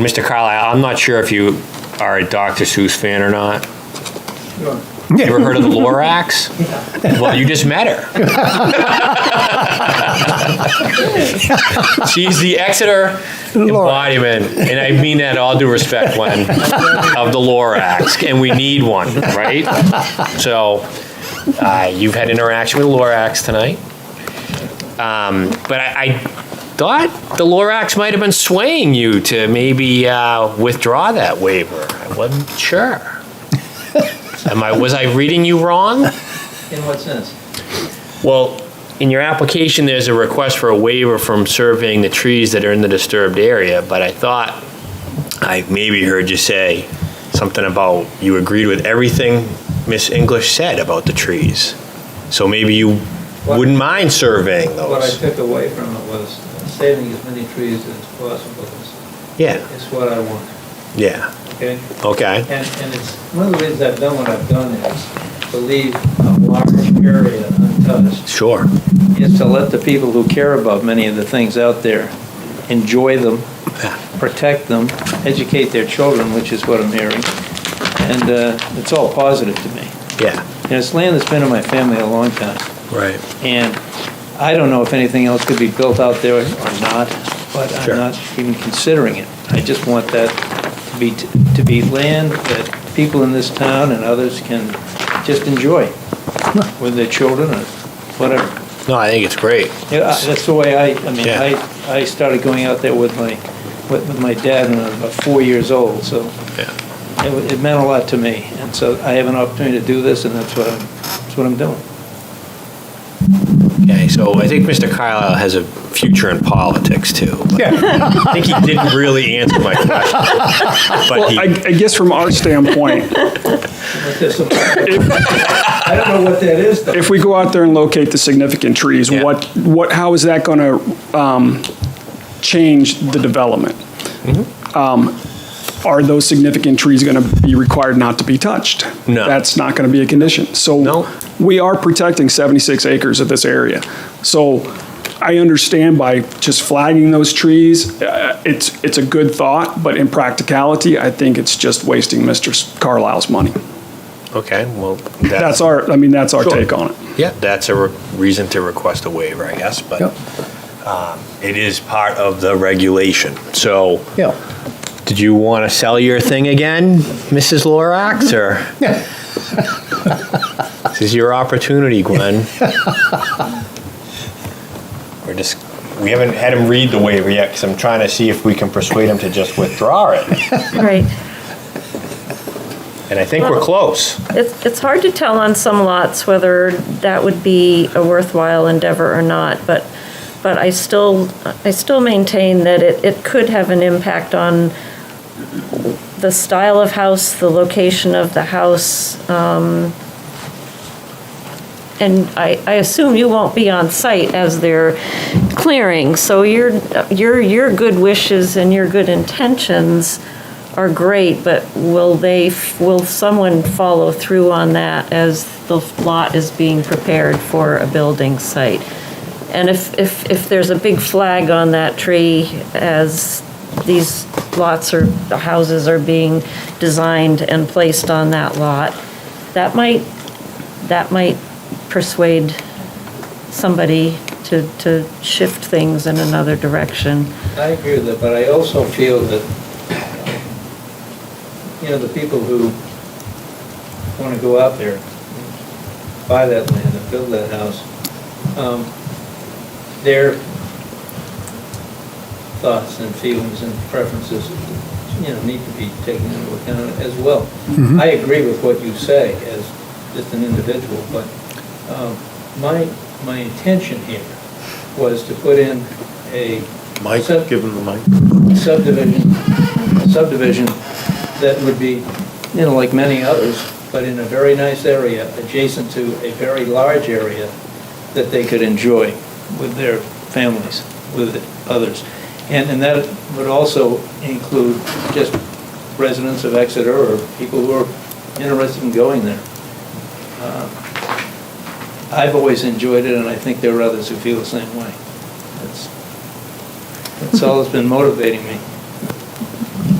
Mr. Carlisle, I'm not sure if you are a Dr. Seuss fan or not. You ever heard of the Lorax? Well, you just met her. She's the Exeter embodiment, and I mean that all due respect, Gwen, of the Lorax, and we need one, right? So, you've had interaction with the Lorax tonight. But I thought the Lorax might have been swaying you to maybe withdraw that waiver. I wasn't sure. Was I reading you wrong? In what sense? Well, in your application, there's a request for a waiver from surveying the trees that are in the disturbed area, but I thought I maybe heard you say something about you agreed with everything Miss English said about the trees. So maybe you wouldn't mind surveying What I those. took away from it was saving as many trees as possible. Yeah, It's what I want, yeah, okay? okay, And it's, one of the reasons I've done what I've done is to leave a large area untouched. sure. Is to let the people who care about many of the things out there enjoy them, protect them, educate their children, which is what I'm hearing. And it's all positive to me. Yeah, And it's land that's been in my family a long time. right. And I don't know if anything else could be built out there or not, but Sure. I'm not even considering it. I just want that to be land that people in this town and others can just enjoy with their children or whatever. No, I think it's great. Yeah, that's the way I mean, Yeah. I started going out there with my dad when I was about 4 years old, so Yeah. it meant a lot to me. And so I have an opportunity to do this, and that's what I'm doing. Okay, so I think Mr. Carlisle has a future in politics too. Yeah. I think he didn't really answer my question. But Well, I guess from our standpoint, But there's some- I don't know what that is, though. if we go out there and locate the significant trees, Yeah. how is that going to change the development? Are those significant trees going to be required not to be touched? No. That's not going to be a condition. So No. we are protecting 76 acres of this area. So I understand by just flagging those trees, it's a good thought, but in practicality, I think it's just wasting Mr. Carlisle's money. okay, well, That's our Sure. take on it. Yeah, that's a reason to request a waiver, I guess, but it is part of the regulation. So, Yeah. did you want to sell your thing again, Mrs. Lorax, or? This is your opportunity, Gwen. We haven't had him read the waiver yet, because I'm trying to see if we can persuade him to just withdraw it. Right. And I think we're close. It's hard to tell on some lots whether that would be a worthwhile endeavor or not, but I still maintain that it could have an impact on the style of house, the location of the house, and I assume you won't be on site as they're clearing, so your good wishes and your good intentions are great, but will someone follow through on that as the lot is being prepared for a building site? And if there's a big flag on that tree as these lots or the houses are being designed and placed on that lot, that might persuade somebody to shift things in another direction. I agree with that, but I also feel that, the people who want to go out there, buy that land and build that house, their thoughts and feelings and preferences, need to be taken into account as well. I agree with what you say as just an individual, but my intention here was to put in a Mike, give him the mic. subdivision that would be, like many others, but in a very nice area adjacent to a very large area that they could enjoy with their families. with others. And that would also include just residents of Exeter or people who are interested in going there. I've always enjoyed it, and I think there are others who feel the same way. That's all that's been motivating me.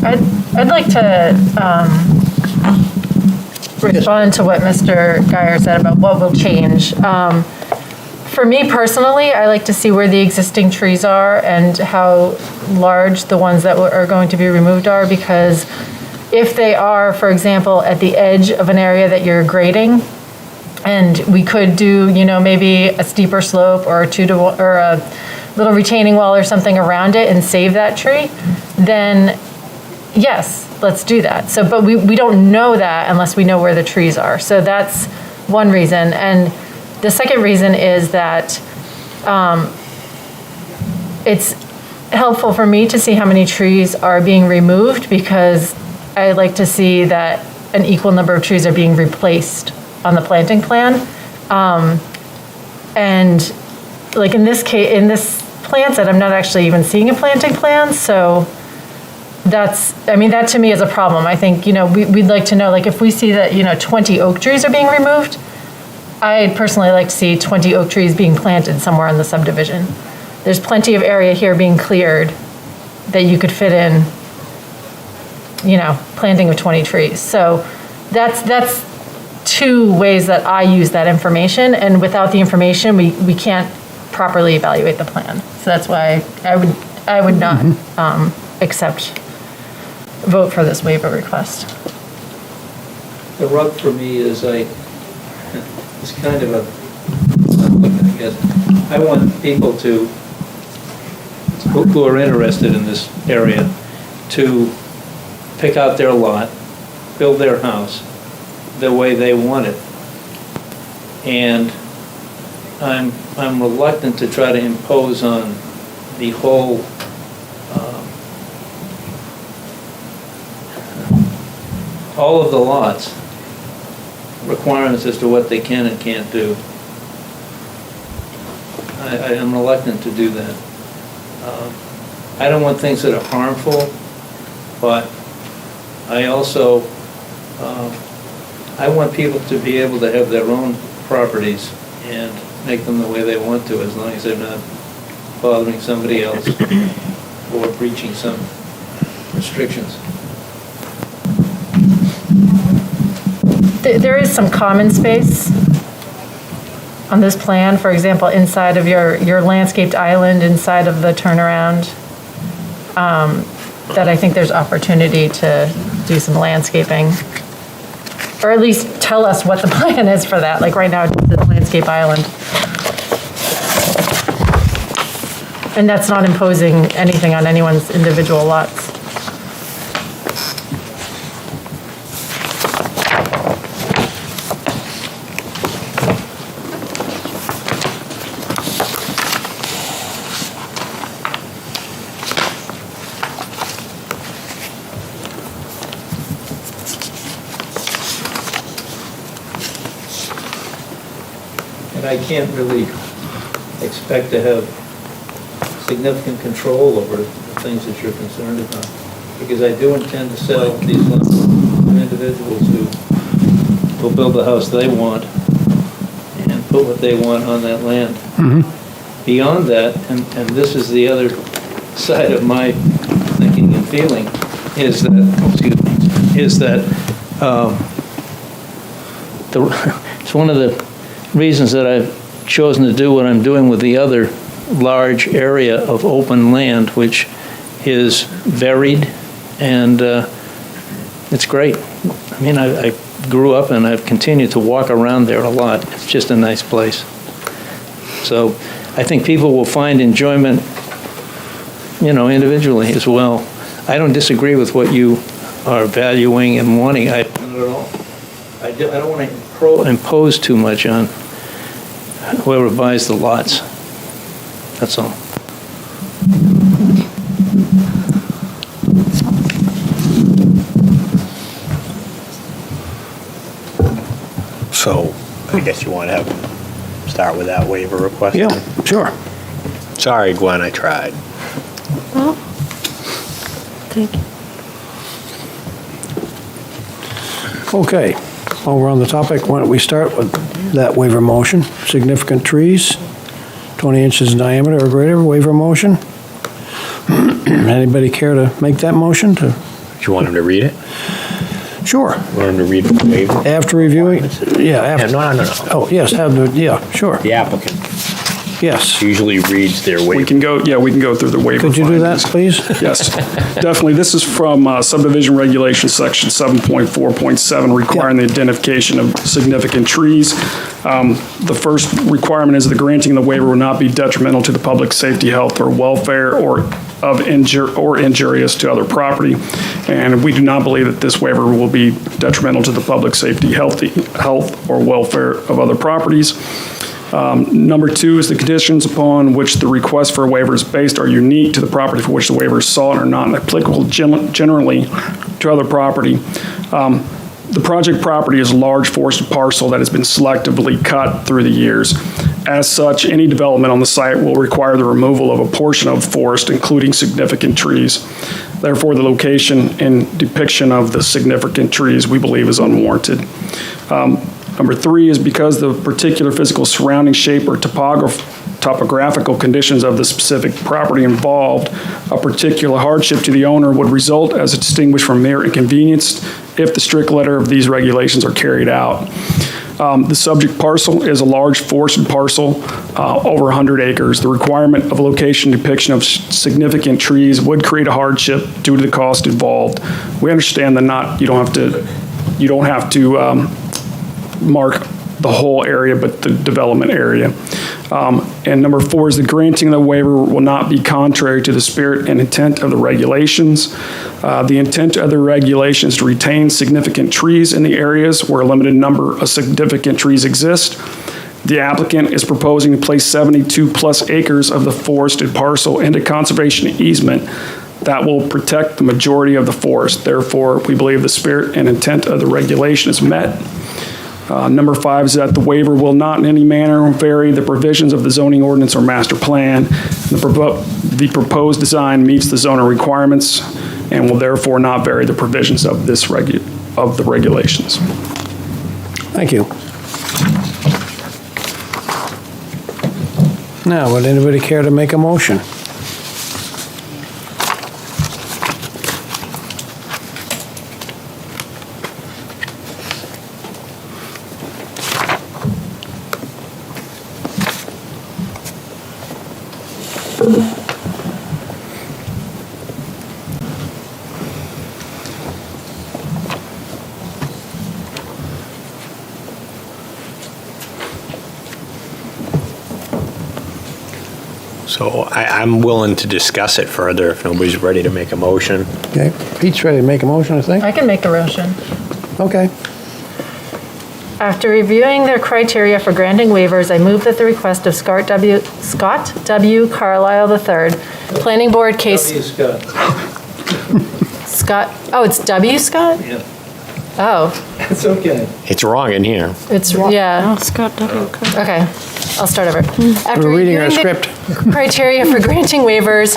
I'd like to respond to what Mr. Geyer said about what will change. For me personally, I like to see where the existing trees are and how large the ones that are going to be removed are, because if they are, for example, at the edge of an area that you're grading, and we could do, maybe a steeper slope or a little retaining wall or something around it and save that tree, then yes, let's do that. So, but we don't know that unless we know where the trees are. So that's one reason. And the second reason is that it's helpful for me to see how many trees are being removed, because I like to see that an equal number of trees are being replaced on the planting plan. And like in this case, in this plan set, I'm not actually even seeing a planting plan. So that to me is a problem. I think, we'd like to know, like if we see that, 20 oak trees are being removed, I'd personally like to see 20 oak trees being planted somewhere in the subdivision. There's plenty of area here being cleared that you could fit in, planting of 20 trees. So that's two ways that I use that information, and without the information, we can't properly evaluate the plan. So that's why I would not vote for this waiver request. The rub for me is it's kind of I guess, I want people who are interested in this area to pick out their lot, build their house the way they want it. And I'm reluctant to try to impose on the whole all of the lots requirements as to what they can and can't do. I am reluctant to do that. I don't want things that are harmful, but I also I want people to be able to have their own properties and make them the way they want to, as long as they're not bothering somebody else or breaching some restrictions. There is some common space on this plan, for example, inside of your landscaped island, inside of the turnaround, that I think there's opportunity to do some landscaping, or at least tell us what the plan is for that. Like right now, it's the landscape island. And that's not imposing anything on anyone's individual lots. I can't really expect to have significant control over the things that you're concerned about, because I do intend to sell these lots to individuals who will build the house they want and put what they want on that land. Mm-hmm. Beyond that, and this is the other side of my thinking and feeling, is that it's one of the reasons that I've chosen to do what I'm doing with the other large area of open land, which is varied, and it's great. I mean, I grew up and I've continued to walk around there a lot. It's just a nice place. So I think people will find enjoyment, individually as well. I don't disagree with what you are valuing and wanting. Not at all. I don't want to impose too much on whoever buys the lots. That's all. So I guess you want to start with that waiver request? Yeah, sure. Sorry, Gwen, I tried. Well, thank you. Okay, while we're on the topic, why don't we start with that waiver motion? Significant trees, 20 inches in diameter or greater, waiver motion. Anybody care to make that motion? Do you want him to read it? Sure. Want him to read the waiver? After reviewing, yeah, after. No. Oh, yes, sure, The applicant yes. usually reads their We waiver. can go through the waiver. Could you do that, findings. please? Yes, definitely. This is from subdivision regulation section 7.4.7 requiring the identification of significant trees. The first requirement is the granting of the waiver will not be detrimental to the public safety, health, or welfare or injurious to other property. And we do not believe that this waiver will be detrimental to the public safety, health, or welfare of other properties. Number two is the conditions upon which the request for a waiver is based are unique to the property for which the waiver is sought and are not applicable generally to other property. The project property is a large forested parcel that has been selectively cut through the years. As such, any development on the site will require the removal of a portion of forest, including significant trees. Therefore, the location and depiction of the significant trees we believe is unwarranted. Number three is because the particular physical surrounding shape or topographical conditions of the specific property involved, a particular hardship to the owner would result as distinguished from mere inconvenience if the strict letter of these regulations are carried out. The subject parcel is a large forested parcel, over 100 acres. The requirement of a location depiction of significant trees would create a hardship due to the cost involved. We understand that you don't have to mark the whole area, but the development area. And number four is the granting of the waiver will not be contrary to the spirit and intent of the regulations. The intent of the regulations is to retain significant trees in the areas where a limited number of significant trees exist. The applicant is proposing to place 72 plus acres of the forested parcel into conservation easement that will protect the majority of the forest. Therefore, we believe the spirit and intent of the regulation is met. Number five is that the waiver will not in any manner vary the provisions of the zoning ordinance or master plan. The proposed design meets the zoning requirements and will therefore not vary the provisions of the regulations. Thank you. Now, would anybody care to make a motion? So I'm willing to discuss it further if nobody's ready to make a motion. Okay, Pete's ready to make a motion, I think? I can make a motion. Okay. After reviewing their criteria for granting waivers, I move that the request of Scott W. Carlisle III, Planning Board case. W. Scott. Scott, oh, it's W. Scott? Yeah. Oh, It's okay. It's wrong in here. it's, yeah. Oh, Scott W. Okay, I'll start over. After We're reading our reviewing the script. criteria for granting waivers,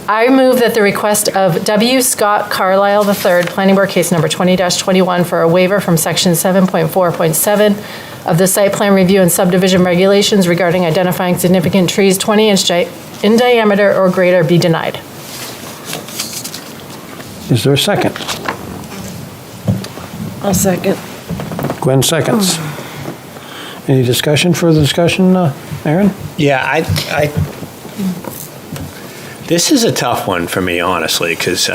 I move that the request of W. Scott Carlisle III, Planning Board Case Number 20-21 for a waiver from Section 7.4.7 of the Site Plan Review and Subdivision Regulations regarding identifying significant trees 20 inch in diameter or greater be denied. Is there a second? I'll second. Gwen seconds. Any discussion, further discussion, Aaron? Yeah, this is a tough one for me, honestly, because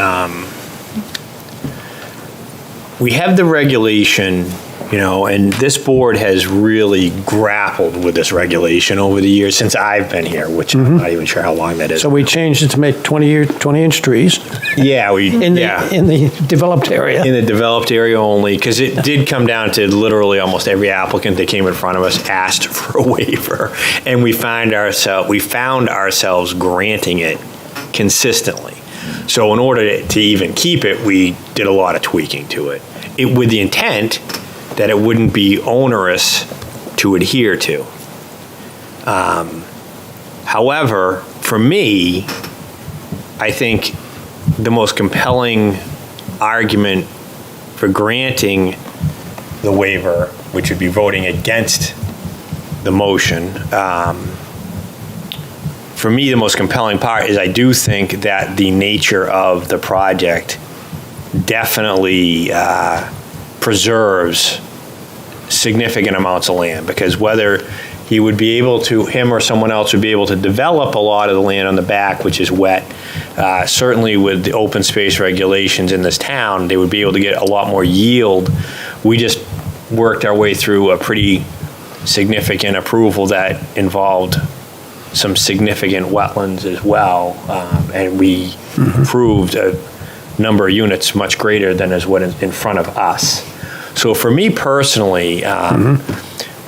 we have the regulation, and this board has really grappled with this regulation over the years since I've been here, which I'm not even sure how long that is. So we changed it to make 20-inch trees Yeah, in the developed area. In the developed area only, because it did come down to literally almost every applicant that came in front of us asked for a waiver, and we found ourselves granting it consistently. So in order to even keep it, we did a lot of tweaking to it, with the intent that it wouldn't be onerous to adhere to. However, for me, I think the most compelling argument for granting the waiver, which would be voting against the motion, for me, the most compelling part is I do think that the nature of the project definitely preserves significant amounts of land, because whether he would be able to, him or someone else would be able to develop a lot of the land on the back, which is wet, certainly with the open space regulations in this town, they would be able to get a lot more yield. We just worked our way through a pretty significant approval that involved some significant wetlands as well, and we approved a number of units much greater than is what is in front of us. So for me personally,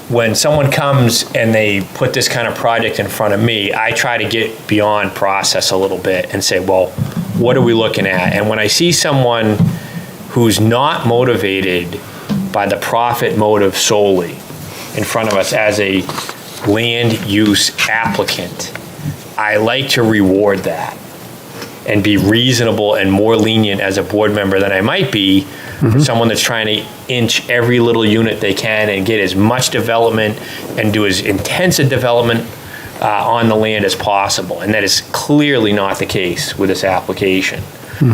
when someone comes and they put this kind of project in front of me, I try to get beyond process a little bit and say, well, what are we looking at? And when I see someone who's not motivated by the profit motive solely in front of us as a land use applicant, I like to reward that and be reasonable and more lenient as a board member than I might be for someone that's trying to inch every little unit they can and get as much development and do as intensive development on the land as possible. And that is clearly not the case with this application.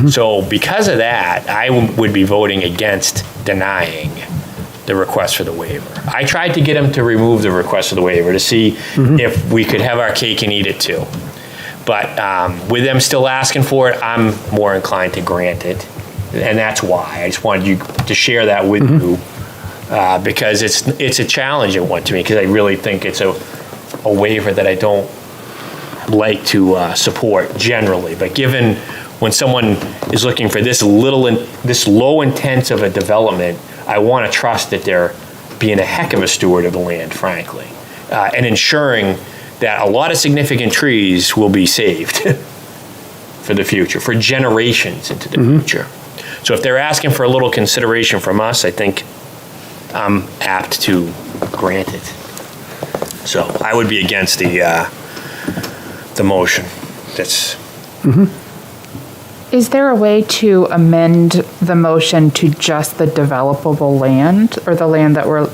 So because of that, I would be voting against denying the request for the waiver. I tried to get him to remove the request for the waiver to see if we could have our cake and eat it too. But with them still asking for it, I'm more inclined to grant it. And that's why. I just wanted you to share that with you, because it's a challenging one to me, because I really think it's a waiver that I don't like to support generally. But given when someone is looking for this low intense of a development, I want to trust that they're being a heck of a steward of the land, frankly, and ensuring that a lot of significant trees will be saved for the future, for generations into the future. So if they're asking for a little consideration from us, I think I'm apt to grant it. So I would be against the motion. That's. Is there a way to amend the motion to just the developable land, or the land that we're?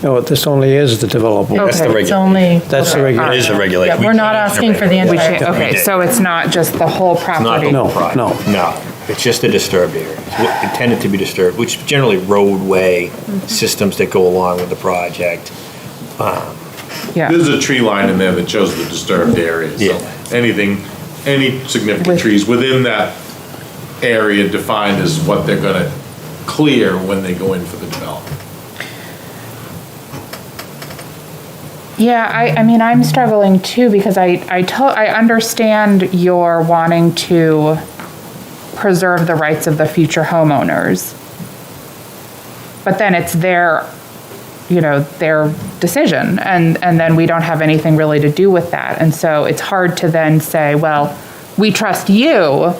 No, this only is the developable. That's the Okay, it's only. That's the It regulation. is the regulation. Yeah, we're not asking for the entire. Okay, so it's not just the whole Not property? the No, project. no. No, it's just a disturbed area. It's intended to be disturbed, which is generally roadway systems that go along with the project. Yeah. There's a tree line in there that shows the disturbed area, so Yeah. any significant trees within that area defined as what they're gonna clear when they go in for the development. Yeah, I mean, I'm struggling too, because I understand your wanting to preserve the rights of the future homeowners. But then it's their decision, and then we don't have anything really to do with that. And so it's hard to then say, well, we trust you,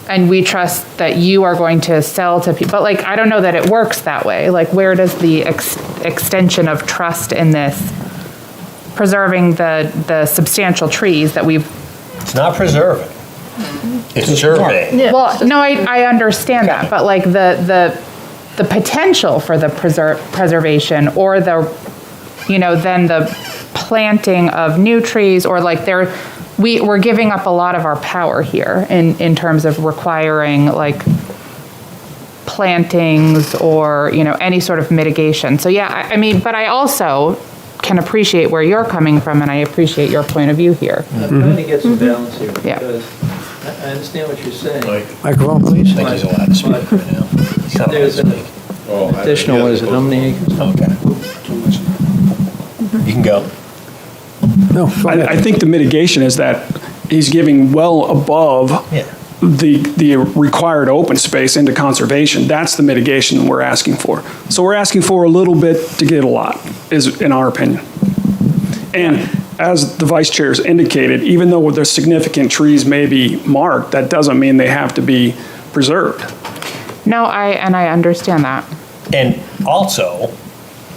and we trust that you are going to sell to people. But like, I don't know that it works that way. Like, where does the extension of trust in this, preserving the substantial trees that we've. It's not preserving. It's surveying. Well, no, I understand that, but like the potential for the preservation, or then the planting of new trees, or like we're giving up a lot of our power here in terms of requiring like plantings or, any sort of mitigation. So yeah, I mean, but I also can appreciate where you're coming from, and I appreciate your point of view here. I'm trying to get some balance here, Yeah. because I understand what you're saying. Microphone, please. I think he's allowed to speak right now. He's not allowed to There's an speak. additional, what is it, how many acres? Okay. You can go. No, go I ahead. think the mitigation is that he's giving well above the required open space into conservation. That's the mitigation we're asking for. So we're asking for a little bit to get a lot, is in our opinion. And as the vice chair's indicated, even though there's significant trees may be marked, that doesn't mean they have to be preserved. No, I understand that. And also,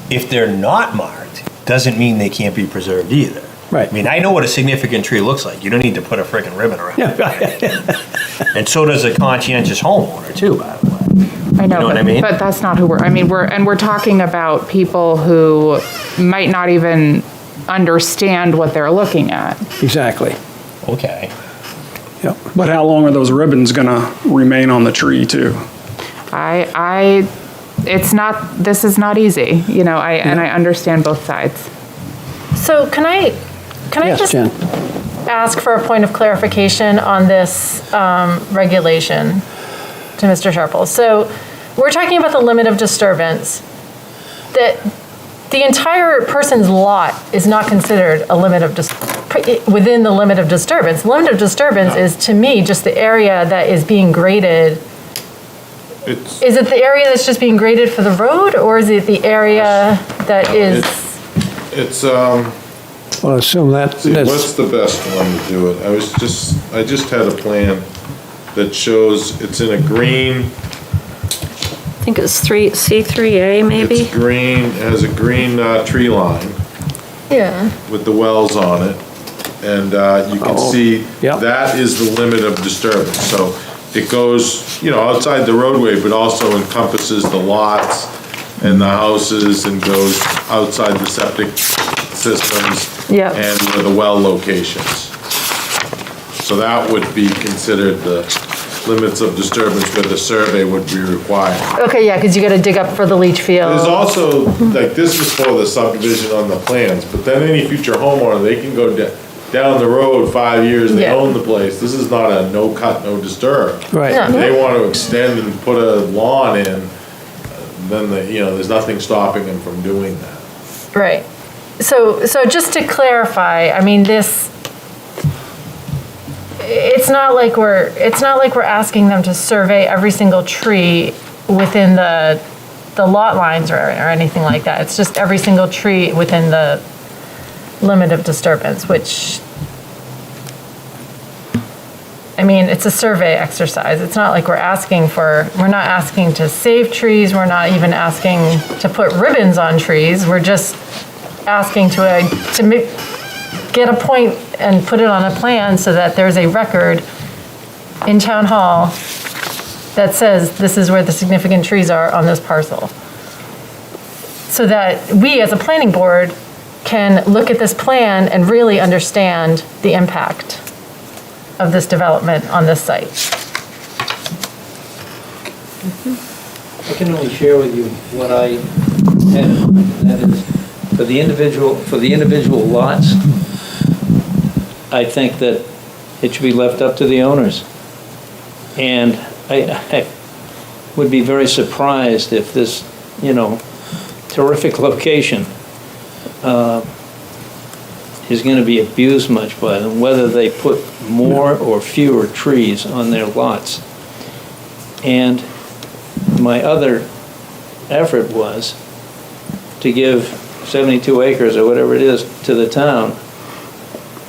if they're not marked, doesn't mean they can't be preserved either. Right. I mean, I know what a significant tree looks like. You don't need to put a frickin' ribbon around it. And so does a conscientious homeowner too, by the way. I know, You know what I mean? but that's not who we're talking about people who might not even understand what they're looking at. Exactly. Okay. Yep. But how long are those ribbons gonna remain on the tree too? This is not easy, and I understand both sides. So can I Yes, just Jen. ask for a point of clarification on this regulation to Mr. Sharple? So we're talking about the limit of disturbance, that the entire person's lot is not considered a limit of within the limit of disturbance. The limit of disturbance is, to me, just the area that is being graded. Is it the area that's just being graded for the road, or is it the area that is? It's, Well, I assume what's that's, the best one to do it? I just had a plan that shows it's in a green, I think it's C3A maybe? it's green, it has a green tree line Yeah. with the wells on it. And you can see yep. that is the limit of disturbance. So it goes, outside the roadway, but also encompasses the lots and the houses and goes outside the septic systems Yep. and where the well locations. So that would be considered the limits of disturbance where the survey would be required. Okay, yeah, because you got to dig up for the leach field. There's also, like, this is for the subdivision on the plans, but then any future homeowner, they can go down the road 5 years, they Yeah. own the place. This is not a no cut, no disturb. right. Yeah. They want to extend and put a lawn in, then there's nothing stopping them from doing that. Right. So just to clarify, I mean, it's not like we're asking them to survey every single tree within the lot lines or anything like that. It's just every single tree within the limit of disturbance, which, I mean, it's a survey exercise. It's not like we're not asking to save trees. We're not even asking to put ribbons on trees. We're just asking to get a point and put it on a plan so that there's a record in town hall that says this is where the significant trees are on this parcel. So that we as a planning board can look at this plan and really understand the impact of this development on this site. I can only share with you what I had, and that is, for the individual lots, I think that it should be left up to the owners. And I would be very surprised if this, terrific location is going to be abused much by them, whether they put more or fewer trees on their lots. And my other effort was to give 72 acres or whatever it is to the town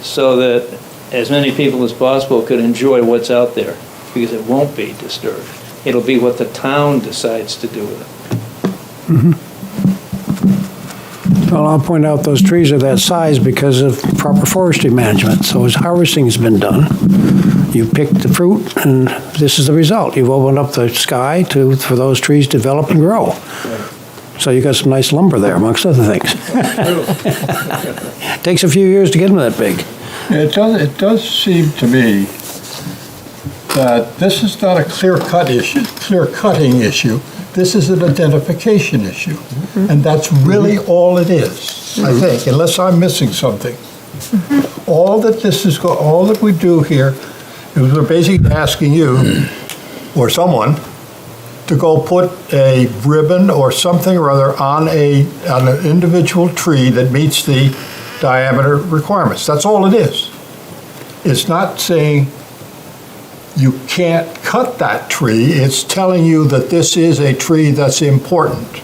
so that as many people as possible could enjoy what's out there, because it won't be disturbed. It'll be what the town decides to do with it. Well, I'll point out those trees are that size because of proper forestry management. So as harvesting's been done, you pick the fruit, and this is the result. You've opened up the sky for those trees to develop and grow. So you got some nice lumber there, amongst other things. Takes a few years to get them that big. It does seem to me that this is not a clear-cutting issue. This is an identification issue. And that's really all it is, I think, unless I'm missing something. All that we do here is we're basically asking you, or someone, to go put a ribbon or something or other on an individual tree that meets the diameter requirements. That's all it is. It's not saying you can't cut that tree. It's telling you that this is a tree that's important.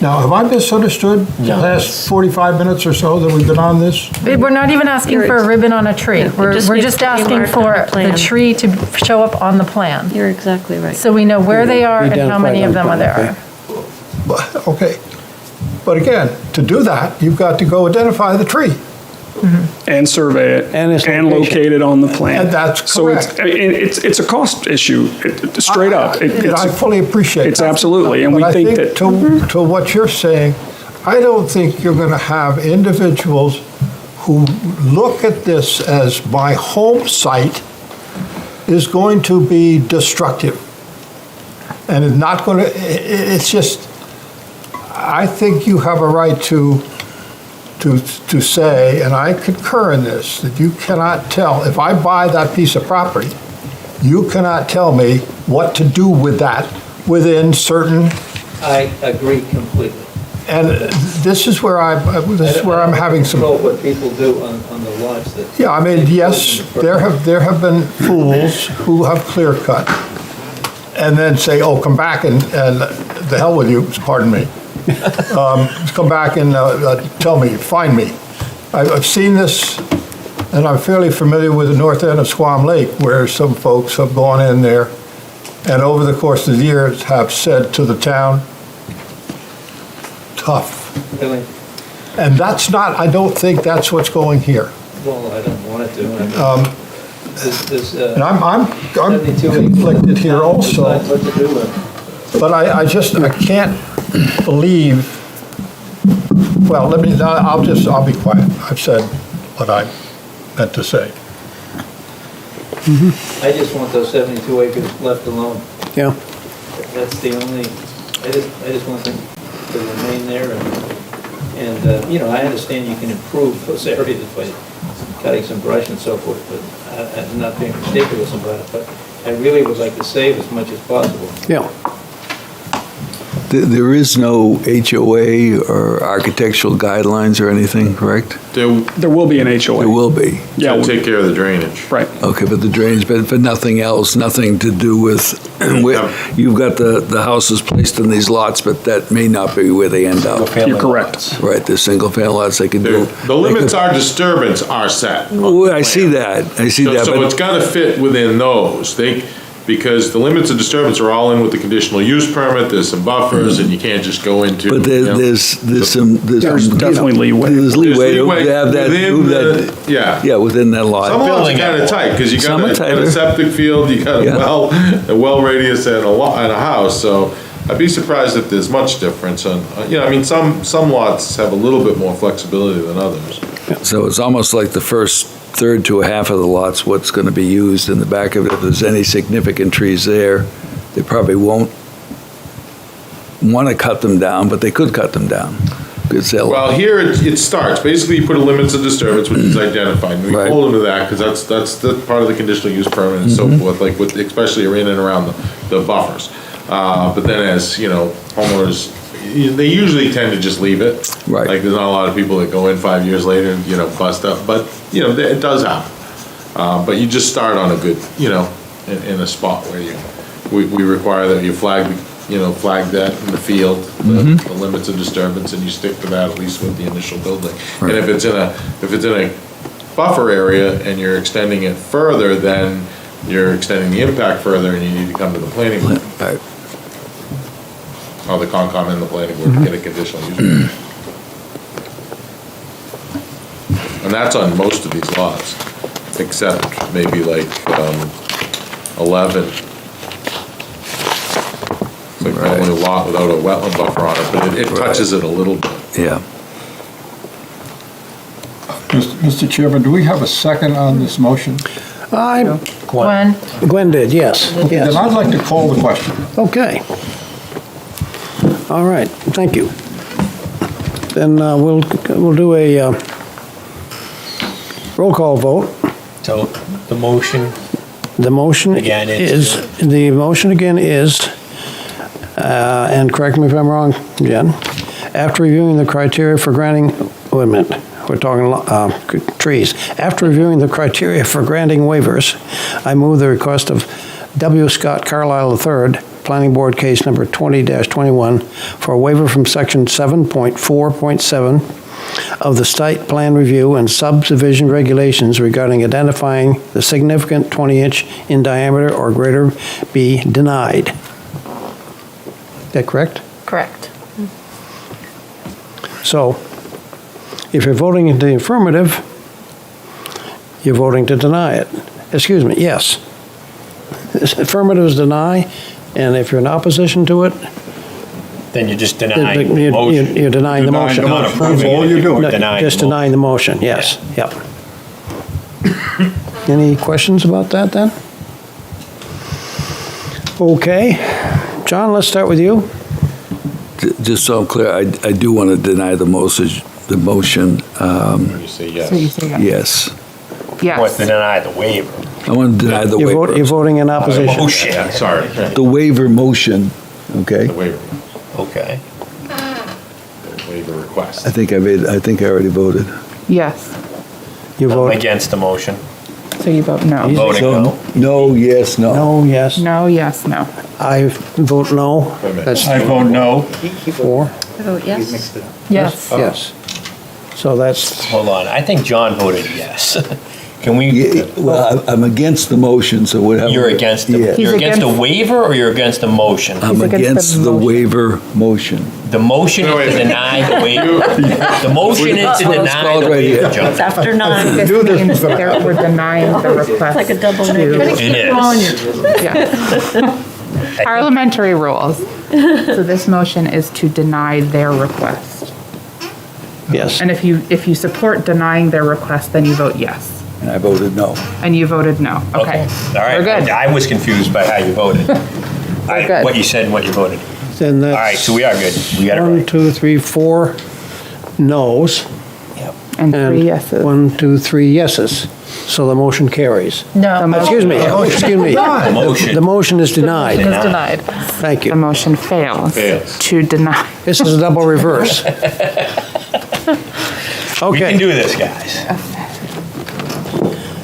Now, have I misunderstood the last 45 minutes or so that we've been on this? We're not even asking for a ribbon on a tree. We're just asking for the tree to show up on the plan. You're exactly right. So we know where they are and how many of them are there. Okay. But again, to do that, you've got to go identify the tree. and survey it. And its and location. locate it on the plan. And that's So correct. it's a cost issue, straight up. And I fully appreciate that. It's absolutely, and we But I think that. To what you're saying, I don't think you're going to have individuals who look at this as my home site is going to be destructive. And it's not going to, it's just, I think you have a right to say, and I concur in this, that you cannot tell, if I buy that piece of property, you cannot tell me what to do with that within certain, I agree completely. and this is where I'm having some. I don't know what people do on the lots that. Yeah, I mean, yes, there have been fools who have clear cut and then say, oh, come back and the hell with you, pardon me. Come back and tell me, find me. I've seen this, and I'm fairly familiar with the north end of Squam Lake, where some folks have gone in there and over the course of the years have said to the town, tough. Really? And that's not, I don't think that's what's going here. Well, I don't want it to. And I'm conflicted here also. What to do with it. But I can't believe, well, I'll be quiet. I've said what I meant to say. I just want those 72 acres left alone. Yeah. That's the only, I just want them to remain there and, you know, I understand you can improve those areas by cutting some brush and so forth, but I'm not being ridiculous about it, but I really would like to save as much as possible. Yeah. There is no HOA or architectural guidelines or anything, correct? There will be an HOA. There will be. Yeah, To take care of the drainage. right. Okay, but the drainage, but nothing else, nothing to do with, you've got the houses placed in these lots, but that may not be where they end up. You're correct. Right, the single-family lots, they can do. The limits are disturbance are set. on the Well, I see plan. that, I see that, So it's but, got to fit within those. Because the limits of disturbance are all in with the conditional use permit, there's some buffers, and you can't just go into. but you know, there's some. There's you know, definitely leeway. There's leeway to leeway have that, within move the- that, yeah. yeah, within that lot. Some lots are kind of tight, because you Some got are a tighter. septic field, you got Yeah. a well radius and and a house, so I'd be surprised if there's much difference on, I mean, some lots have a little bit more flexibility than others. So it's almost like the first third to a half of the lots, what's going to be used in the back of it. If there's any significant trees there, they probably won't want to cut them down, but they could cut them down. Good sell. Well, here it starts, basically you put a limits of disturbance, which is identified, and we Right. hold them to that, because that's the part of the conditional use permit and so forth, like with, especially in and around the buffers. But then as, homeowners, they usually tend to just leave it. Right. Like, there's not a lot of people that go in 5 years later and, bust up, but, it does happen. But you just start on a good, in a spot where we require that you flag that in the field, the limits of disturbance, and you stick to that at least with the initial building. And if it's in a buffer area and you're extending it further, then you're extending the impact further and you need to come to the planning board. Right. Or the Concom and the planning board to get a conditional use. And that's on most of these lots, except maybe like 11. It's like the only lot without a wetland buffer on it, but it touches it a little bit. Yeah. Mr. Chairman, do we have a second on this motion? Gwen did, yes. Then I'd like to call the question. Okay. All right, thank you. Then we'll do a roll call vote. So the motion, The motion Again, is, and correct me if I'm wrong, Jen, after reviewing the criteria for granting, wait a minute, we're talking trees. After reviewing the criteria for granting waivers, I move the request of W. Scott Carlisle III, Planning Board Case Number 20-21, for a waiver from Section 7.4.7 of the Site Plan Review and Subdivision Regulations regarding identifying the significant 20-inch in diameter or greater be denied. Is that correct? Correct. So, if you're voting in the affirmative, you're voting to deny it. Excuse me, yes. Affirmative is deny, and if you're in opposition to it, Then you're just denying the you're motion. you're denying the Denying motion. the motion. That's all you're doing. No, Denying just the motion. denying the motion, yes, yep. Any questions about that then? Okay, John, let's start with you. Just so I'm clear, I do want to deny the motion. You say yes. So you say yes. Yes. What's to Yes. deny the waiver? I want to deny the You're waiver. voting in opposition. Motion. Yeah, sorry, The waiver motion, okay? the waiver, Okay. the waiver request. I think I already voted. Yes. You I'm vote against the motion. So you vote no. Voting So, no. no, yes, no. no, yes. No, yes, no. I vote no. Wait a minute. That's I vote no. 4, I vote yes. Yes. yes. So that's, Hold on, I think John voted yes. Can we, Yeah, well, I'm against the motion, so whatever. you're against the, Yeah. you're He's against the against- waiver or you're against the motion? I'm He's against the against the motion. waiver motion. The motion No, is wait. to deny the waiver. The motion is to Well, it's deny called the right waiver, here. John. It's after 9. This means that we're denying the request. Like a double to- negative. It is. Yeah. Parliamentary rules. So this motion is to deny their request. yes. And if you support denying their request, then you vote yes. And I voted no. And you voted no. Okay. All right. We're good. I was confused by how you voted. good. What you said and what you voted. Then All right, that's so we are good. We got it 1, right. 2, 3, 4 no's. And three And yeses. 1, 2, 3 yeses. So the motion carries. No. Excuse me, excuse me. The motion. The motion is denied. Is denied. Thank The you. motion fails. Fails. To deny. This is a double reverse. We can Okay, do this, guys.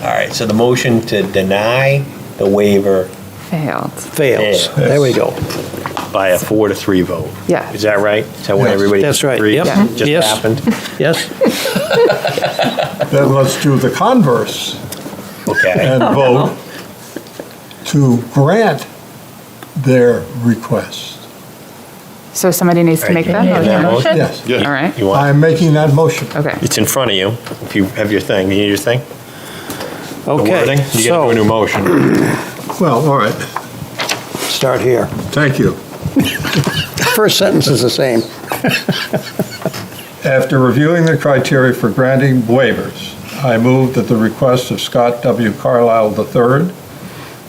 All right, so the motion to deny the waiver Failed. fails. There we go. by a 4-3 vote. Yeah. Is that right? Is that what Yes. everybody That's right. agrees? Yep. Yeah. Just Yes. happened? Yes? Then let's do the converse Okay. and vote to grant their request. So somebody needs to Right, make you that made that motion? motion? Yes, All right. You want, I'm making that motion. Okay. it's in front of you, if you have your thing. You need your thing? The Okay, wording? You gotta do a new so, motion. Well, all right, start here. thank you. First sentence is the same. After reviewing the criteria for granting waivers, I move that the request of Scott W. Carlisle III,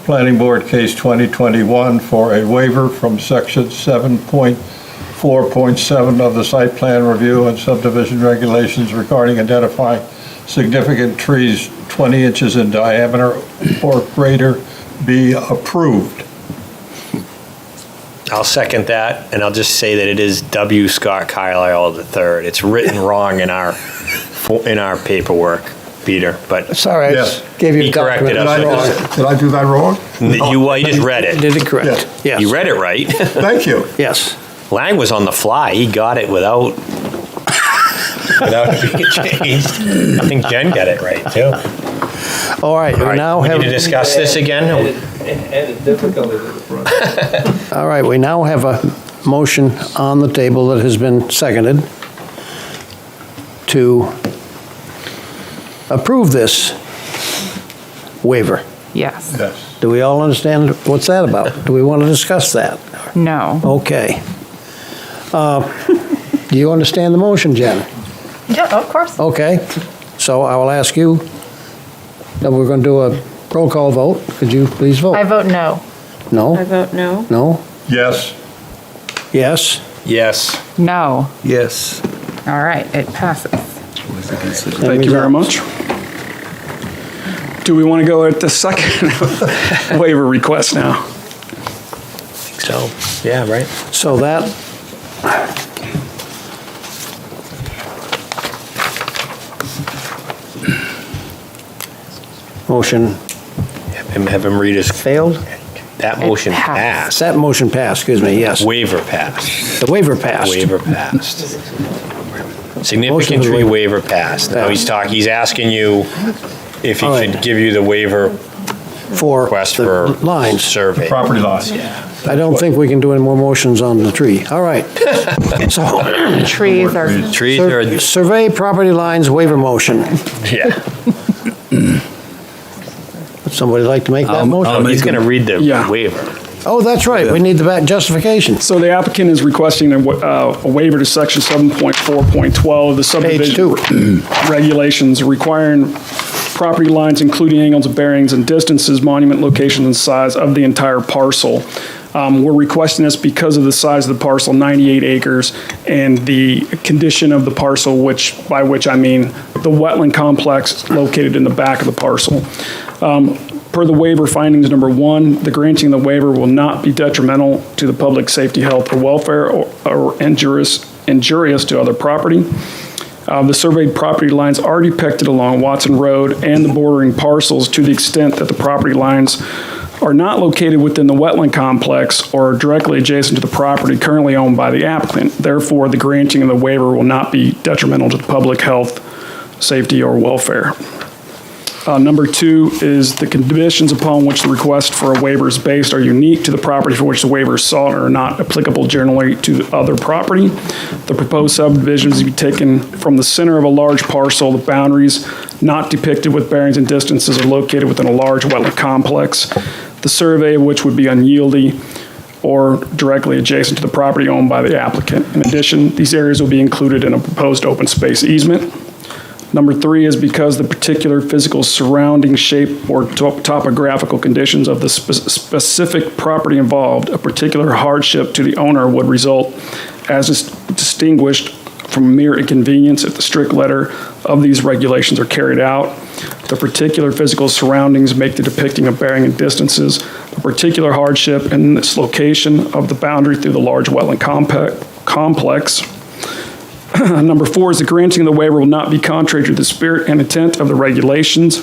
Planning Board Case 2021, for a waiver from Section 7.4.7 of the Site Plan Review and Subdivision Regulations regarding identifying significant trees 20 inches in diameter or greater be approved. I'll second that, and I'll just say that it is W. Scott Carlisle III. It's written wrong in our paperwork, Peter, but Sorry, I Yes. gave you He a corrected document. us. Did I do that wrong? you just read it. Did it correct? Yes. You read it right. Thank you. Yes. Lang was on the fly. He got it without it being changed. I think Jen got it right, too. All right, All we right, now we have. need to discuss this again? Added difficulty to the process. All right, we now have a motion on the table that has been seconded to approve this waiver. Yes. Yes. Do we all understand what's that about? Do we want to discuss that? No. Okay. Do you understand the motion, Jen? Yeah, of course. Okay, so I will ask you, that we're going to do a roll call vote. Could you please vote? I vote no. I No? vote no. No? Yes. Yes? Yes. No. Yes. All right, it passes. Thank you very much. Do we want to go at the second waiver request now? think so. Yeah, right? So that, motion Have him read his, failed? that motion passed. passed. That motion passed, excuse me, yes. Waiver passed. The waiver passed. Waiver passed. Motion Significant to tree waive. waiver passed. Now he's asking you if he All right. should give you the waiver For request the for lines. survey. Property line. I don't think we can do any more motions on the tree. All right. So, Trees are, Trees are, survey property lines waiver motion. yeah. Somebody like to make that motion? He's going to read the Yeah. waiver. Oh, that's right, we need the back justification. So the applicant is requesting a waiver to section 7.4.12 of the Page subdivision 2. regulations requiring property lines, including angles of bearings and distances, monument locations, and size of the entire parcel. We're requesting this because of the size of the parcel, 98 acres, and the condition of the parcel, by which I mean the wetland complex located in the back of the parcel. Per the waiver findings, number 1, the granting of the waiver will not be detrimental to the public safety, health, or welfare or injurious to other property. The surveyed property lines are depicted along Watson Road and the bordering parcels to the extent that the property lines are not located within the wetland complex or directly adjacent to the property currently owned by the applicant. Therefore, the granting of the waiver will not be detrimental to the public health, safety, or welfare. Number 2 is the conditions upon which the request for a waiver is based are unique to the property for which the waiver is sought and are not applicable generally to other property. The proposed subdivision is to be taken from the center of a large parcel. The boundaries not depicted with bearings and distances are located within a large wetland complex, the survey of which would be unyieldy or directly adjacent to the property owned by the applicant. In addition, these areas will be included in a proposed open space easement. Number 3 is because the particular physical surrounding shape or topographical conditions of the specific property involved, a particular hardship to the owner would result as distinguished from mere inconvenience if the strict letter of these regulations are carried out. The particular physical surroundings make the depicting of bearing and distances a particular hardship in this location of the boundary through the large wetland complex. Number 4 is the granting of the waiver will not be contrary to the spirit and intent of the regulations.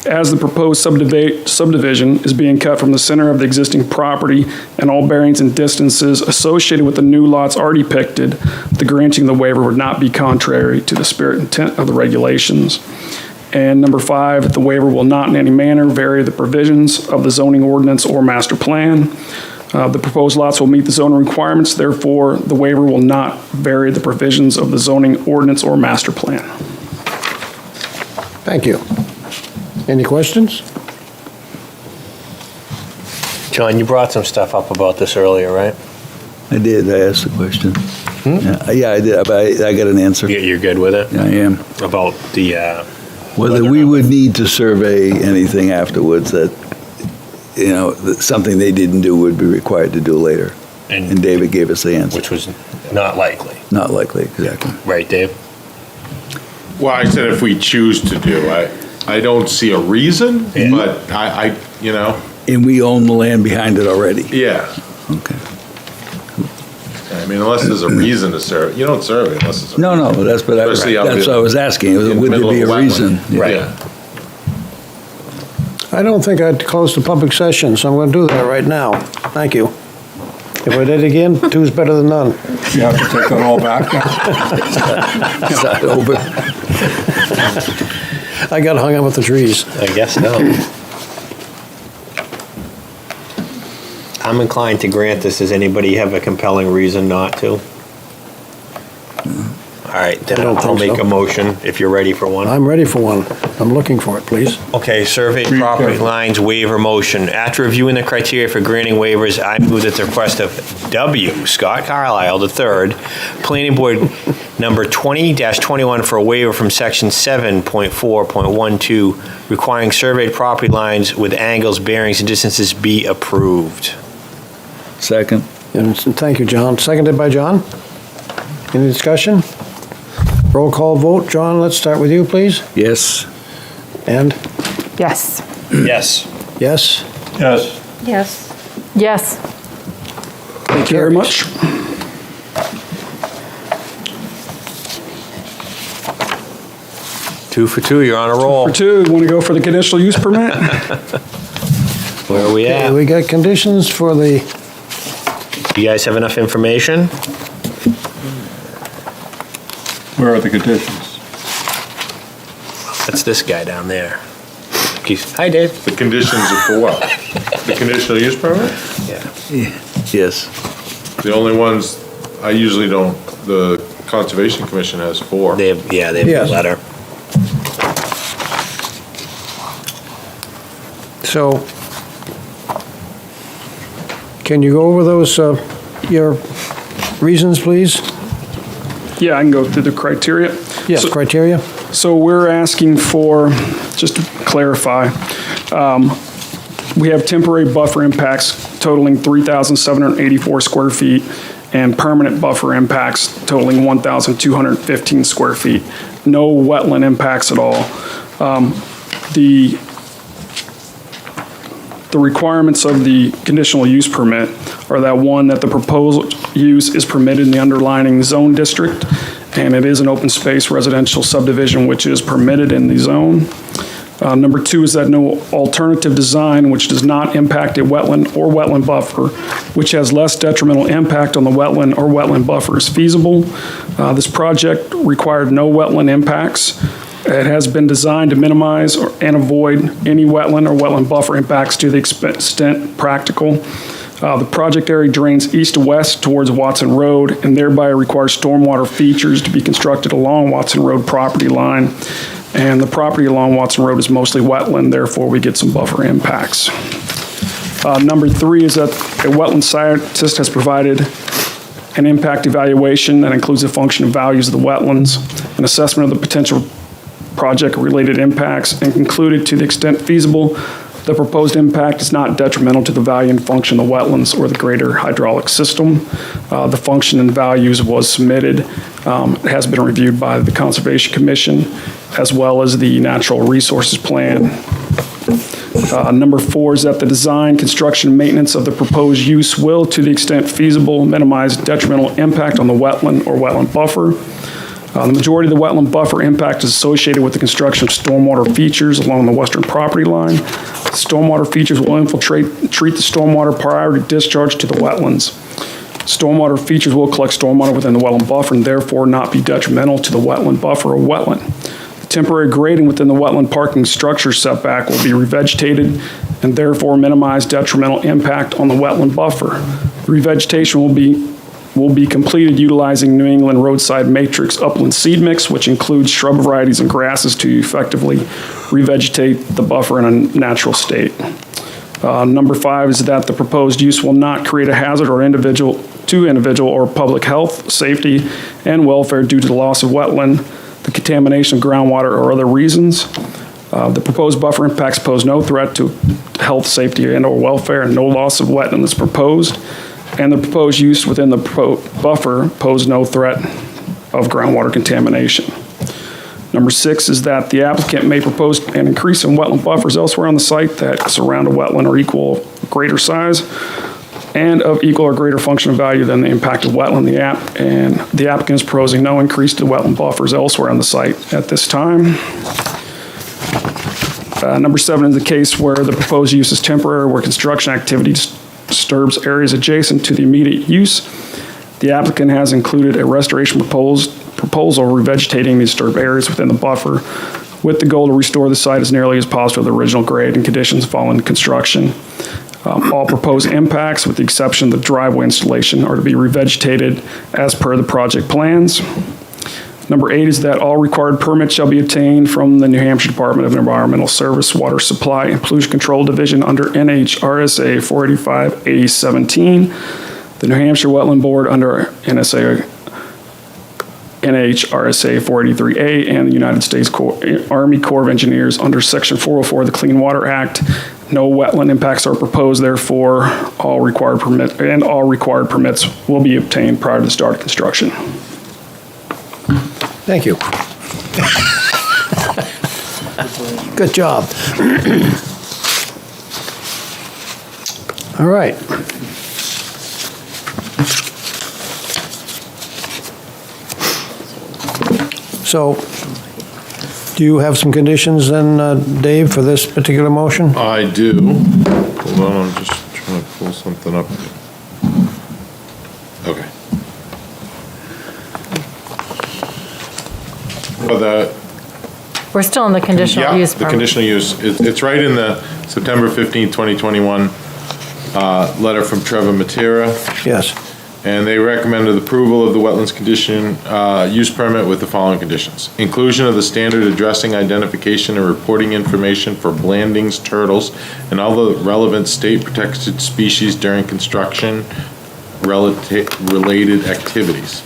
As the proposed subdivision is being cut from the center of the existing property and all bearings and distances associated with the new lots are depicted, the granting of the waiver would not be contrary to the spirit and intent of the regulations. And number 5, the waiver will not in any manner vary the provisions of the zoning ordinance or master plan. The proposed lots will meet the zoning requirements, therefore, the waiver will not vary the provisions of the zoning ordinance or master plan. Thank you. Any questions? John, you brought some stuff up about this earlier, right? I did, I asked the question. Yeah, I did, but I got an answer. You're good with it? Yeah, I am. About the, Whether we would need to survey anything afterwards that, something they didn't do would be required to do later. And David gave us the answer. which was not likely. Not likely, exactly. Right, Dave? Well, I said if we choose to do, I don't see a reason, but I. And we own the land behind it already. Yeah. Okay. I mean, unless there's a reason to serve it. You don't serve it unless there's a No, that's what Especially out I was asking. in the Would there middle be of a a reason? wetland. Right. I don't think I'd close the public session, so I'm going to do that right now. Thank you. If we did it again, 2 is better than none. You have to take that all back now? It's not over. I got hung up with the trees. I guess no. I'm inclined to grant this. Does anybody have a compelling reason not to? All right, then I don't I'll think make so. a motion if you're ready for one. I'm ready for one. I'm looking for it, please. Okay, survey property lines waiver motion. After reviewing the criteria for granting waivers, I move that the request of W. Scott Carlisle III, Planning Board number 20-21 for a waiver from section 7.4.12 requiring surveyed property lines with angles, bearings, and distances be approved. Second. And thank you, John. Seconded by John. Any discussion? Roll call vote. John, let's start with you, please. Yes. And? Yes. Yes. Yes? Yes. Yes. Yes. Thank you very much. Two for two, you're on a roll. For 2, want to go for the conditional use permit? Where are we Okay, at? we got conditions for the, You guys have enough information? Where are the conditions? That's this guy down there. Hi, Dave. The conditions are for what? The conditional use permit? Yeah. Yes. The only ones, I usually don't, the Conservation Commission has 4. They have Yes. a letter. So, can you go over those, your reasons, please? Yeah, I can go through the criteria. Yes, So- criteria? So we're asking for, just to clarify, we have temporary buffer impacts totaling 3,784 square feet and permanent buffer impacts totaling 1,215 square feet. No wetland impacts at all. The requirements of the conditional use permit are that, one, that the proposed use is permitted in the underlying zone district, and it is an open space residential subdivision which is permitted in the zone. Number two is that no alternative design which does not impact a wetland or wetland buffer, which has less detrimental impact on the wetland or wetland buffer is feasible. This project required no wetland impacts. It has been designed to minimize and avoid any wetland or wetland buffer impacts to the extent practical. The project area drains east to west towards Watson Road and thereby requires stormwater features to be constructed along Watson Road property line. And the property along Watson Road is mostly wetland, therefore we get some buffer impacts. Number three is that a wetland scientist has provided an impact evaluation that includes the function and values of the wetlands, an assessment of the potential project-related impacts, and concluded to the extent feasible, the proposed impact is not detrimental to the value and function of the wetlands or the greater hydraulic system. The function and values was submitted. It has been reviewed by the Conservation Commission as well as the Natural Resources Plan. Number four is that the design, construction, and maintenance of the proposed use will, to the extent feasible, minimize detrimental impact on the wetland or wetland buffer. The majority of the wetland buffer impact is associated with the construction of stormwater features along the western property line. Stormwater features will treat the stormwater prior to discharge to the wetlands. Stormwater features will collect stormwater within the wetland buffer and therefore not be detrimental to the wetland buffer or wetland. The temporary grading within the wetland parking structure setback will be revegetated and therefore minimize detrimental impact on the wetland buffer. The revegetation will be completed utilizing New England roadside matrix upland seed mix, which includes shrub varieties and grasses to effectively revegetate the buffer in a natural state. Number five is that the proposed use will not create a hazard or individual or public health, safety, and welfare due to the loss of wetland, the contamination of groundwater, or other reasons. The proposed buffer impacts pose no threat to health, safety, and/or welfare, and no loss of wetland is proposed. And the proposed use within the buffer pose no threat of groundwater contamination. Number six is that the applicant may propose an increase in wetland buffers elsewhere on the site that surround a wetland or equal or greater size and of equal or greater function and value than the impacted wetland. The applicant is proposing no increase to wetland buffers elsewhere on the site at this time. Number seven is the case where the proposed use is temporary, where construction activity disturbs areas adjacent to the immediate use. The applicant has included a restoration proposal revegetating the disturbed areas within the buffer with the goal to restore the site as nearly as possible to the original grade and conditions following construction. All proposed impacts, with the exception of the driveway installation, are to be revegetated as per the project plans. Number 8 is that all required permits shall be obtained from the New Hampshire Department of Environmental Service, Water Supply, and Pollution Control Division under NHRSA 485A17, the New Hampshire Wetland Board under NHRSA 483A, and the United States Army Corps of Engineers under Section 404 of the Clean Water Act. No wetland impacts are proposed, therefore, all required permits will be obtained prior to the start of construction. Thank you. Good job. All right. So, do you have some conditions then, Dave, for this particular motion? I do. Hold on, I'm just trying to pull something up. Okay. Well, We're still in the conditional use the permit. conditional use. It's right in the September 15, 2021 letter from Trevor Matera. Yes. And they recommended approval of the wetlands condition, use permit with the following conditions. Inclusion of the standard addressing identification and reporting information for Blanding's turtles and other relevant state protected species during construction related activities.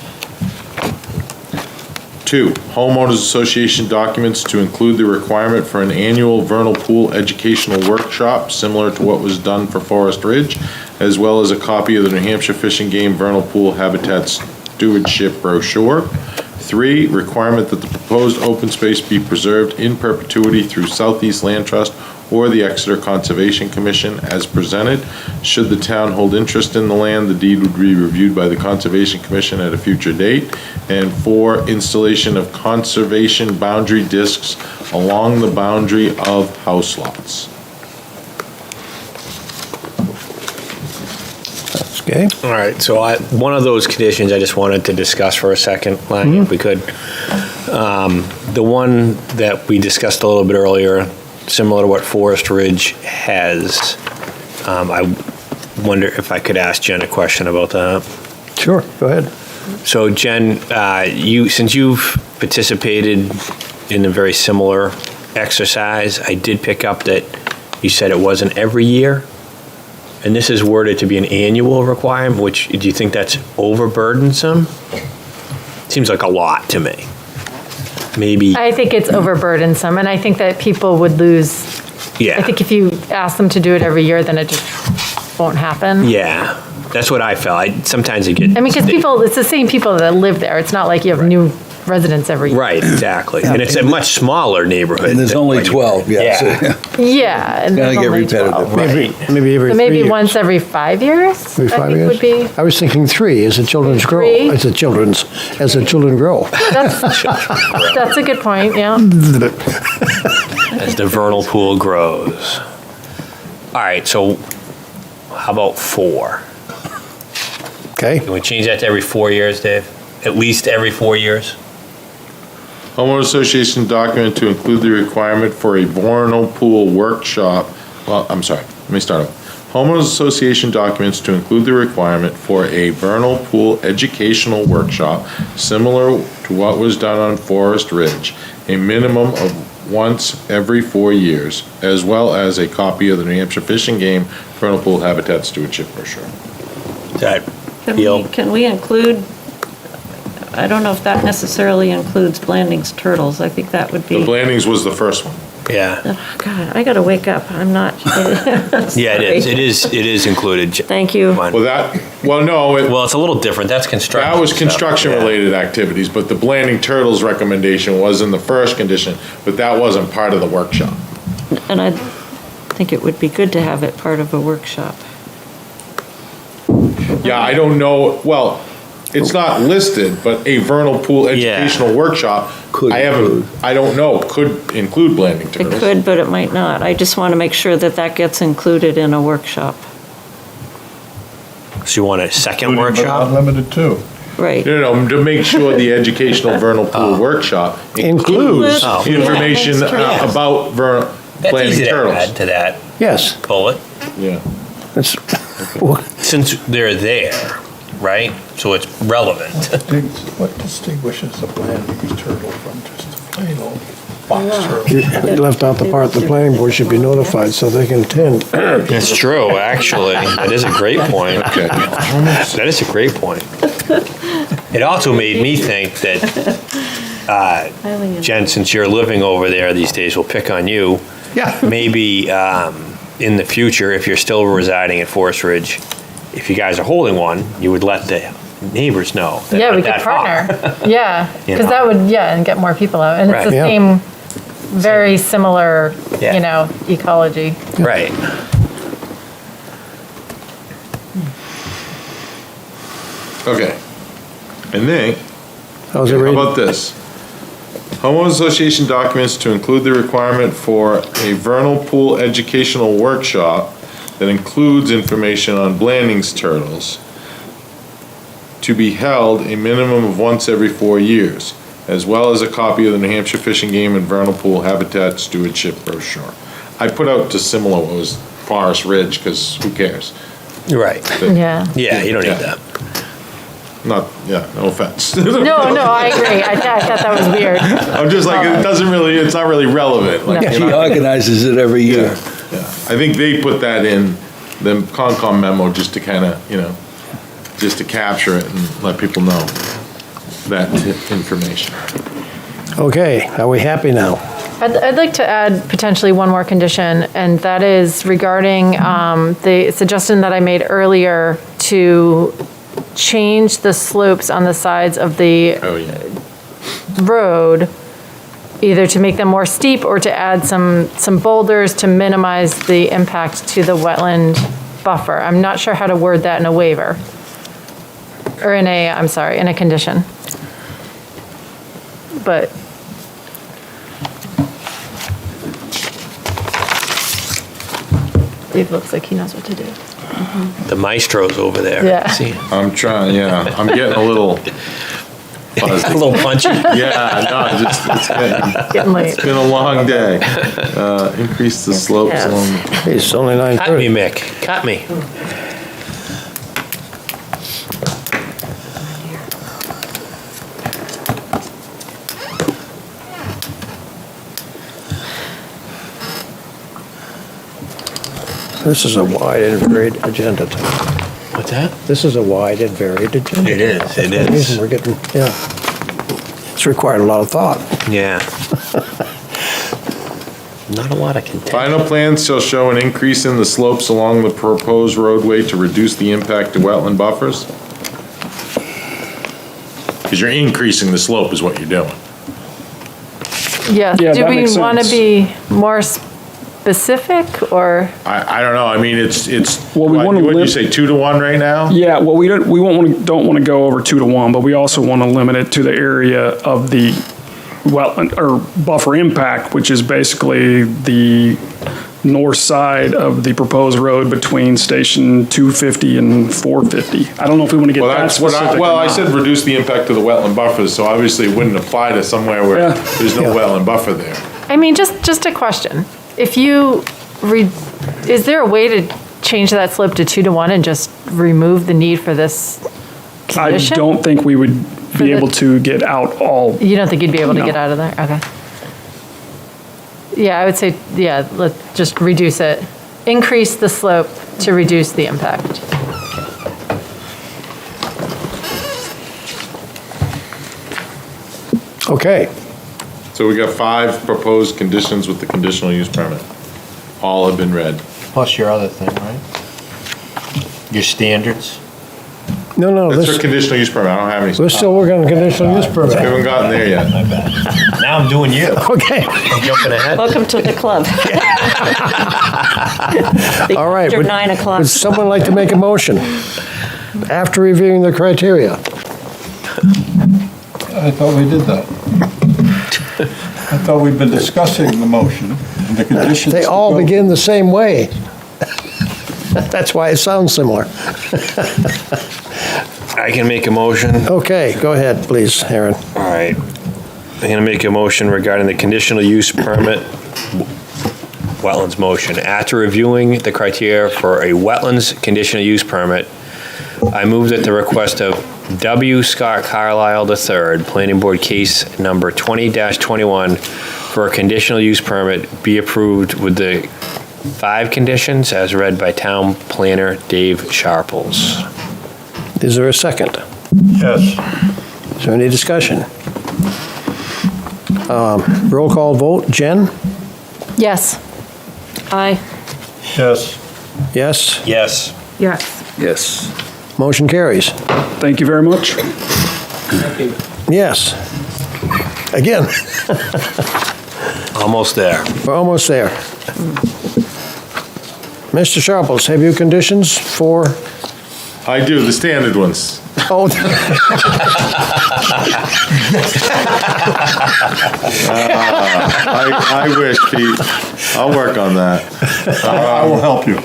2, homeowners association documents to include the requirement for an annual vernal pool educational workshop similar to what was done for Forest Ridge, as well as a copy of the New Hampshire Fish and Game Vernal Pool Habitat Stewardship Brochure. 3, requirement that the proposed open space be preserved in perpetuity through Southeast Land Trust or the Exeter Conservation Commission as presented. Should the town hold interest in the land, the deed would be reviewed by the Conservation Commission at a future date. And 4, installation of conservation boundary discs along the boundary of house lots. Okay. All right, so one of those conditions I just wanted to discuss for a second, Lang, if we could. The one that we discussed a little bit earlier, similar to what Forest Ridge has, I wonder if I could ask Jen a question about that. Sure, go ahead. So Jen, since you've participated in a very similar exercise, I did pick up that you said it wasn't every year, and this is worded to be an annual requirement, which, do you think that's overburdensome? Seems like a lot to me. Maybe. I think it's overburdensome, and I think that people would lose. Yeah. I think if you ask them to do it every year, then it just won't happen. Yeah, that's what I felt. Sometimes you get. I mean, because it's the same people that live there. It's not like you have new residents every year. Right, exactly. And it's a much smaller neighborhood. And there's only 12, yeah. so- Yeah. And Gotta there's get only repetitive. 12. Maybe every So 3 maybe years. once every 5 years, Every 5 I think years? would be. I was thinking 3 as the children grow. 3? As the children grow. That's a good point, yeah. As the vernal pool grows. All right, so how about 4? Okay. Can we change that to every 4 years, Dave? At least every 4 years? Homeowner association document to include the requirement for a vernal pool workshop. Well, I'm sorry, let me start over. Homeowners association documents to include the requirement for a vernal pool educational workshop similar to what was done on Forest Ridge, a minimum of once every 4 years, as well as a copy of the New Hampshire Fish and Game Vernal Pool Habitat Stewardship Brochure. Can we include, I don't know if that necessarily includes Blanding's turtles. I think that would The be, Blandings was the first one. Yeah. oh, God, I gotta wake up. I'm not. Yeah, it is. It is included. Thank you. Well, no, Well, it's a little different. That's construction. that was stuff. construction-related activities, but the Blanding Turtles recommendation was in the first condition, but that wasn't part of the workshop. And I think it would be good to have it part of a workshop. Yeah, I don't know, well, it's not listed, but a vernal pool educational workshop, I don't know, could include Blanding It Turtles. could, but it might not. I just want to make sure that that gets included in a workshop. So you want a second But workshop? not limited to. Right. No, to make sure the educational vernal pool workshop includes Oh. information Yeah, thanks, Chris. about That's Blanding easy to Turtles. add to that Yes. bullet. Yeah. That's- Since they're there, right? So it's relevant. What distinguishes a Blanding's turtle from just a plain old box turtle? You left out the part the planning board should be notified so they can attend. That's true, actually. That is a great point. Okay. That is a great point. It also made me think that, Jen, since you're living over there these days, we'll pick on you. Yeah. Maybe in the future, if you're still residing at Forest Ridge, if you guys are holding one, you would let the neighbors know. that Yeah, we not could that far. partner. Yeah, You because know. that would, and get more people out. And it's Right. the Yeah. same, very similar, Yeah. ecology. Right. Okay. And then, How's it how read? about this? Homeowners Association documents to include the requirement for a vernal pool educational workshop that includes information on Blanding's turtles to be held a minimum of once every 4 years, as well as a copy of the New Hampshire Fish and Game and Vernal Pool Habitat Stewardship Brochure. I put out just similar what was Forest Ridge, because who cares? Right. Yeah. Yeah, you don't need that. Not, yeah, no offense. No, I agree. I thought that was weird. I'm just like, it's not really relevant. Like, No. you're He not- organizes it every year. Yeah. I think they put that in the Concom memo just to kind of, just to capture it and let people know that information. Okay, are we happy now? I'd like to add potentially one more condition, and that is regarding the suggestion that I made earlier to change the slopes on the sides of the Oh, yeah. road, either to make them more steep or to add some boulders to minimize the impact to the wetland buffer. I'm not sure how to word that in a waiver, or in a condition. But Dave looks like he knows what to do. The maestro's over there. Yeah. See? I'm trying, I'm getting a little fuzzy. A little punchy. Yeah, no, it's Getting late. been a long day. Increase the slopes Yes. along. It's only Cut me, 9:30. Mick. Cut me. This is a wide and varied agenda. What's that? This is a wide and varied agenda. It is, it That's the is. reason we're getting, yeah. It's required a lot of thought. Yeah. Not a lot of content. Final plans shall show an increase in the slopes along the proposed roadway to reduce the impact to wetland buffers. Because you're increasing the slope is what you're doing. Yeah, Yeah, do that we makes want to sense. be more specific, or? I don't know, I mean, it's, Well, we wanna what do you lim- say, 2-to-1 right now? Yeah, well, we don't want to go over 2-to-1, but we also want to limit it to the area of the wetland or buffer impact, which is basically the north side of the proposed road between station 250 and 450. I don't know if we want to get Well, that that's what specific. well, or I not. said reduce the impact to the wetland buffers, so obviously it wouldn't apply to somewhere where Yeah. there's no wetland buffer there. I mean, just a question. If you, is there a way to change that slope to 2-to-1 and just remove the need for this I condition? don't think we would be the- able to get out all. You don't think you'd be able to No. get out of there? Okay. Yeah, I would say, let's just reduce it. Increase the slope to reduce the impact. Okay, So we got 5 proposed conditions with the conditional use permit. All have been read. Plus your other thing, right? Your standards. no, That's for this, conditional use permit, I don't have any. we're still working on conditional use We permit. haven't gotten there yet. My bad. Now I'm doing you. Okay, I'm jumping ahead. Welcome to the club. all right. After would- 9 o'clock. Would someone like to make a motion after reviewing the criteria? I thought we did that. I thought we'd been discussing the motion and the conditions. They to all go. begin the same way. That's why it sounds similar. I can make a motion. Okay, go ahead, please, Aaron. All right. I'm going to make a motion regarding the conditional use permit, wetlands motion. After reviewing the criteria for a wetlands conditional use permit, I move that the request of W. Scott Carlisle III, Planning Board Case Number 20-21, for a conditional use permit be approved with the 5 conditions as read by Town Planner Dave Sharples. Is there a second? Yes. Is there any discussion? Roll call vote, Jen? Yes. Aye. Yes. Yes? Yes. Yes. Yes. Motion carries. Thank you very much. Yes. Again, Almost there. we're almost there. Mr. Sharples, have you conditions for, I do, the standard ones. oh, I wish, Pete. I'll work on that. I will help you.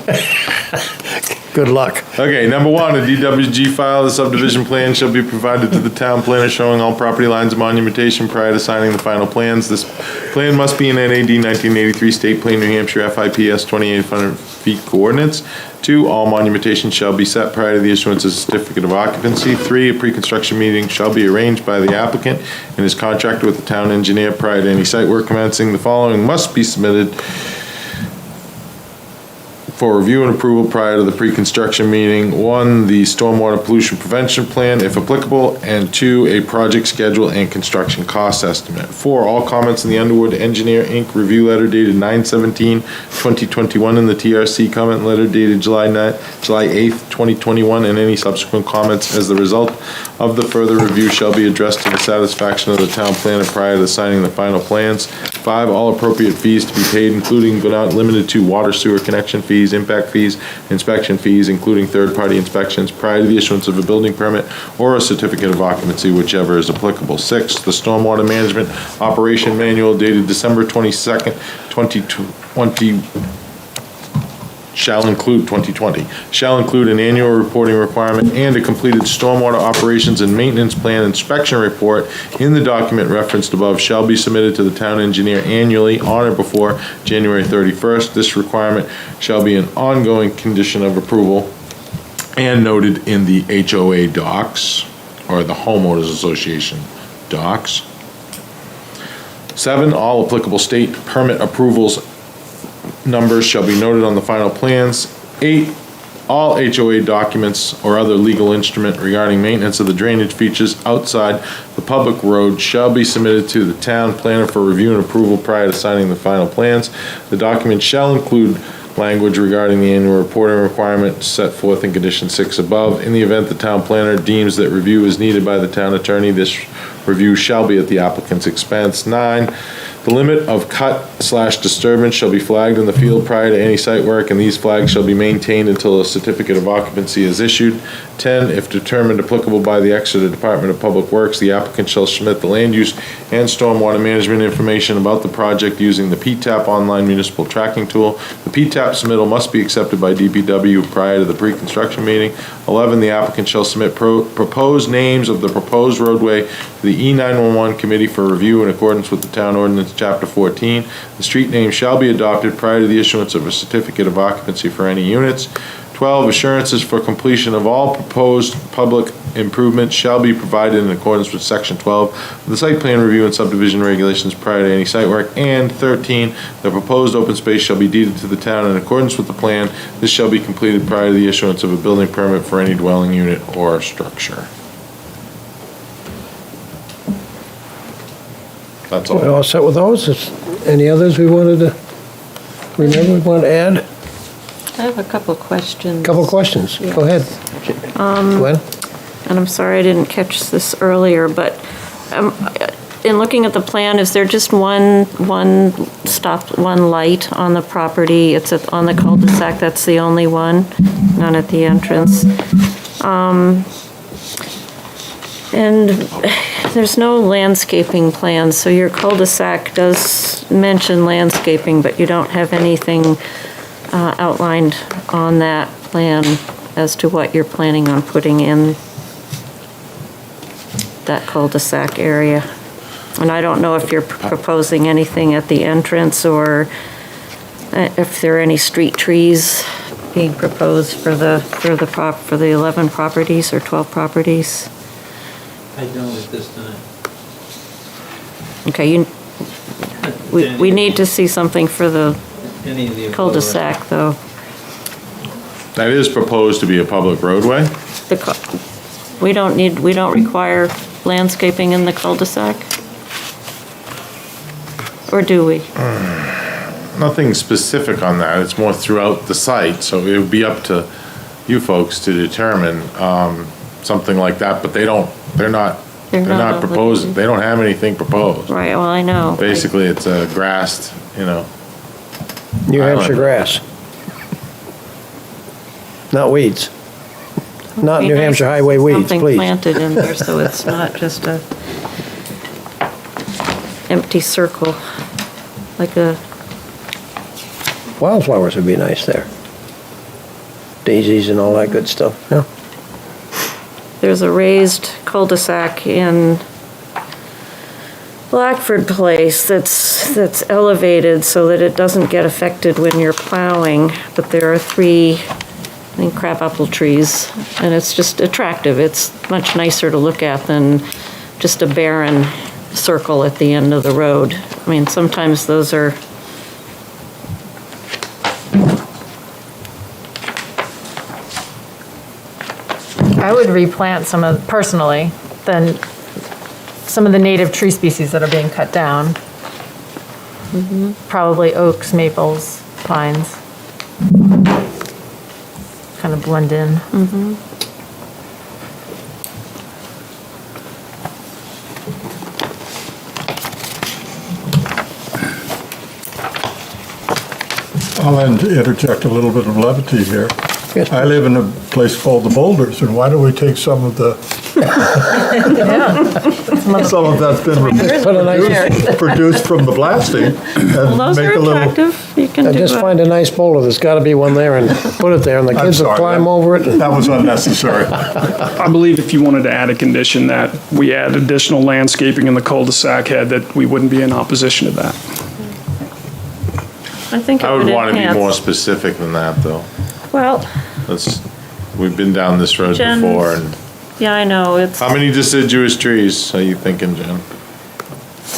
good luck. Okay, number 1, a DWG file, the subdivision plan shall be provided to the town planner showing all property lines of monumentation prior to signing the final plans. This plan must be in NAD 1983 State Plan, New Hampshire, FIPS 2800 feet coordinates. 2, all monumentation shall be set prior to the issuance of certificate of occupancy. 3, a pre-construction meeting shall be arranged by the applicant and his contractor with the town engineer prior to any site work commencing. The following must be submitted for review and approval prior to the pre-construction meeting. 1, the stormwater pollution prevention plan, if applicable, and 2, a project schedule and construction cost estimate. 4, all comments in the Underwood Engineer, Inc. review letter dated 9/17/2021 and the TRC comment letter dated July 8th, 2021, and any subsequent comments as the result of the further review shall be addressed to the satisfaction of the town planner prior to signing the final plans. 5, all appropriate fees to be paid, including but not limited to water sewer connection fees, impact fees, inspection fees, including third-party inspections prior to the issuance of a building permit or a certificate of occupancy, whichever is applicable. 6, the stormwater management operation manual dated December 22nd, 2020 shall include an annual reporting requirement and a completed stormwater operations and maintenance plan inspection report in the document referenced above shall be submitted to the town engineer annually on or before January 31st. This requirement shall be an ongoing condition of approval and noted in the HOA docs, or the homeowners association docs. 7, all applicable state permit approvals numbers shall be noted on the final plans. 8, all HOA documents or other legal instrument regarding maintenance of the drainage features outside the public road shall be submitted to the town planner for review and approval prior to signing the final plans. The document shall include language regarding the annual reporting requirement set forth in condition 6 above. In the event the town planner deems that review is needed by the town attorney, this review shall be at the applicant's expense. 9, the limit of cut/disturbance shall be flagged in the field prior to any site work, and these flags shall be maintained until a certificate of occupancy is issued. 10, if determined applicable by the Exeter Department of Public Works, the applicant shall submit the land use and stormwater management information about the project using the PTAP online municipal tracking tool. The PTAP submittal must be accepted by DPW prior to the pre-construction meeting. 11, the applicant shall submit proposed names of the proposed roadway to the E911 committee for review in accordance with the town ordinance chapter 14. The street name shall be adopted prior to the issuance of a certificate of occupancy for any units. 12, assurances for completion of all proposed public improvements shall be provided in accordance with section 12 of the site plan review and subdivision regulations prior to any site work. And 13, the proposed open space shall be deeded to the town in accordance with the plan. This shall be completed prior to the issuance of a building permit for any dwelling unit or structure. That's We all. all set with those? Any others we wanted to add? I have a couple of questions. Couple of questions. Go ahead. Gwen? And I'm sorry I didn't catch this earlier, but in looking at the plan, is there just one light on the property? It's on the cul-de-sac, that's the only one? None at the entrance? And there's no landscaping plans, so your cul-de-sac does mention landscaping, but you don't have anything outlined on that plan as to what you're planning on putting in that cul-de-sac area. And I don't know if you're proposing anything at the entrance or if there are any street trees being proposed for the 11 properties or 12 properties. I don't at this time. Okay, we need to see something for the Any of the cul-de-sac, though. That is proposed to be a public roadway? We don't require landscaping in the cul-de-sac? Or do we? Nothing specific on that. It's more throughout the site, so it would be up to you folks to determine something like that, but they're not proposing, they don't have anything proposed. Right, well, I know. Basically, it's a grassed, New Hampshire island. grass. Not weeds. Not Be New nice Hampshire to highway see weeds, something please. planted in there, so it's not just a empty circle, like a, Wildflowers would be nice there. Daisies and all that good stuff, yeah. there's a raised cul-de-sac in Blackford Place that's elevated so that it doesn't get affected when you're plowing, but there are 3 think crabapple trees, and it's just attractive. It's much nicer to look at than just a barren circle at the end of the road. I mean, sometimes those are, I would replant personally, then some of the native tree species that are being cut down. Probably oaks, maples, pines. Kind of blend in. I'll interject a little bit of levity here. I live in a place called the Boulders, and why don't we take some of the, some of that's been produced from the blasting well, and those make are a little. attractive. You can And do just a- find a nice boulder, there's gotta be one there, and put it there, and the I'm kids will sorry, climb that- over it. and- That was unnecessary. I believe if you wanted to add a condition that we add additional landscaping in the cul-de-sac head, that we wouldn't be in opposition to that. I think it I would want to be enhance- more specific than that, though. Well, We've been down this road Jen- before, and yeah, I know, it's, how many deciduous trees are you thinking, Jen?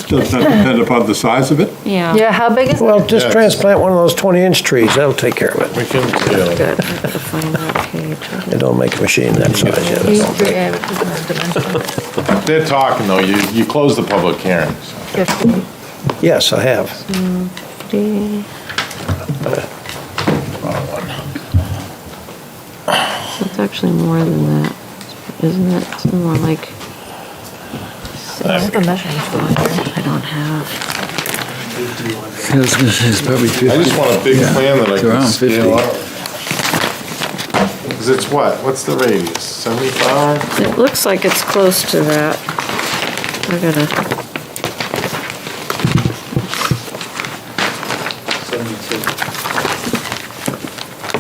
Does that depend upon the size of it? yeah. Yeah, how big is it? Well, just Yeah. transplant one of those 20-inch trees, that'll take care of it. We can, yeah. Good, I gotta find that page. They don't make a machine that size yet. Yeah, but it doesn't have dimensions. They're talking, though, you close the public hearing. 50. Yes, I have. 50. It's actually more than that, isn't it? It's more like, I have the measurements for it. I don't have. I was gonna say it's probably 50. I just want a big plan that I It's can around scale 50. out. Because it's what? What's the radius? 75? It looks like it's close to that. I gotta,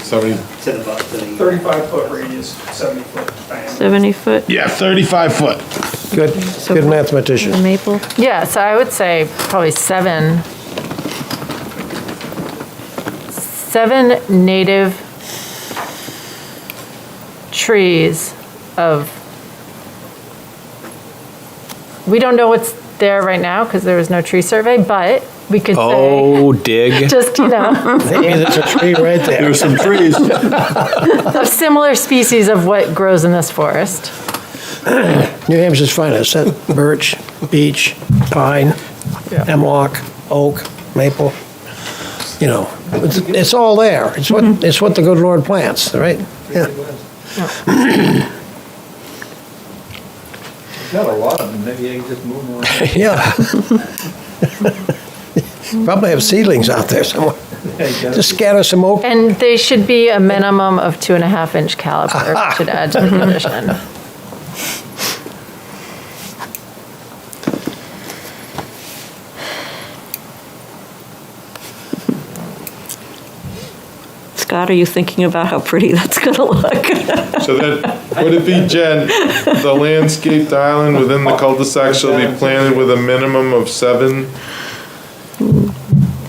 70? 35-foot radius, 70-foot diameter. 70 foot Yeah, 35 foot. Good, good mathematician. the maple. Yeah, so I would say probably seven native trees of, we don't know what's there right now because there was no tree survey, but we could say, Oh, dig. just, Maybe there's a tree right there. There's some trees. of similar species of what grows in this forest. New Hampshire's finest, birch, beech, pine, hemlock, oak, maple. You know, it's all there. It's what the good Lord plants, right? Yeah. Got a lot of them, maybe I can just move them. Yeah. Probably have seedlings out there somewhere. Just scatter some oak. And they should be a minimum of 2.5-inch caliber, should add to the condition. Scott, are you thinking about how pretty that's gonna look? So then, would it be, Jen, the landscaped island within the cul-de-sac shall be planted with a minimum of 7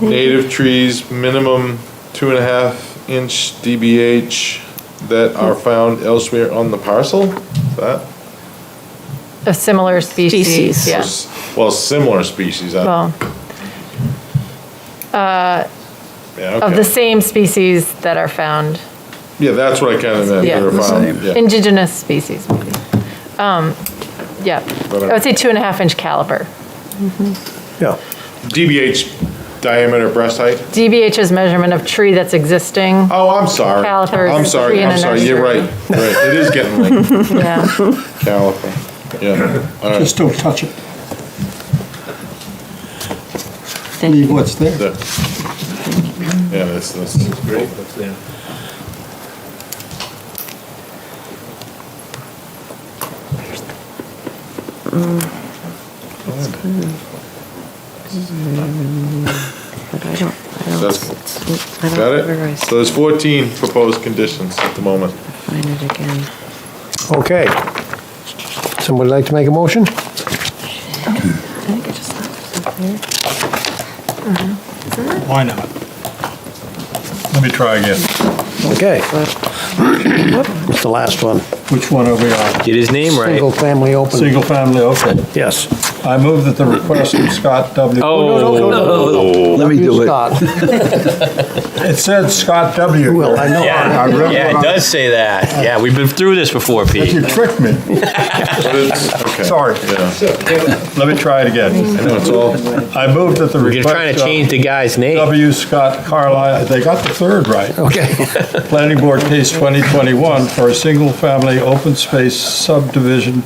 native trees, minimum 2.5-inch DBH that are found elsewhere on the parcel? Is that? Of similar species, yeah. Well, similar species. Well, Yeah, of the okay. same species that are found, Yeah, that's what I kind of meant. Yeah. that are found, Same. yeah. indigenous species, maybe. Yeah, I would say 2.5-inch caliber. Yeah. DBH, diameter breast height? DBH is measurement of tree that's existing. Oh, I'm sorry. Calipers, I'm sorry, tree in I'm a sorry, you're nursery. right, right, it is getting late, Yeah, caliper, yeah, all right. Just don't touch it. Leave what's there. There. Yeah, that's great. But I don't, That's- I don't, Got where do I it? So there's 14 proposed conditions at the moment. find it again? Okay. Somebody like to make a motion? I think I just left it up there. Why not? Let me try again. Okay. It's the last one. Which one are we on? Get his name right. Single family open. Single family, okay. Yes. I move that the request of Scott W. Oh, Let me do it. Scott. It said Scott W. Well, I know. yeah, I read yeah, what it I- does say that. Yeah, we've been through this before, You Pete. tricked me. Sorry. Let me try it again. I move that the You're request trying to change the guy's name. W. Scott Carlisle, they got the third right. Okay. Planning Board Case 2021 for a single-family open space subdivision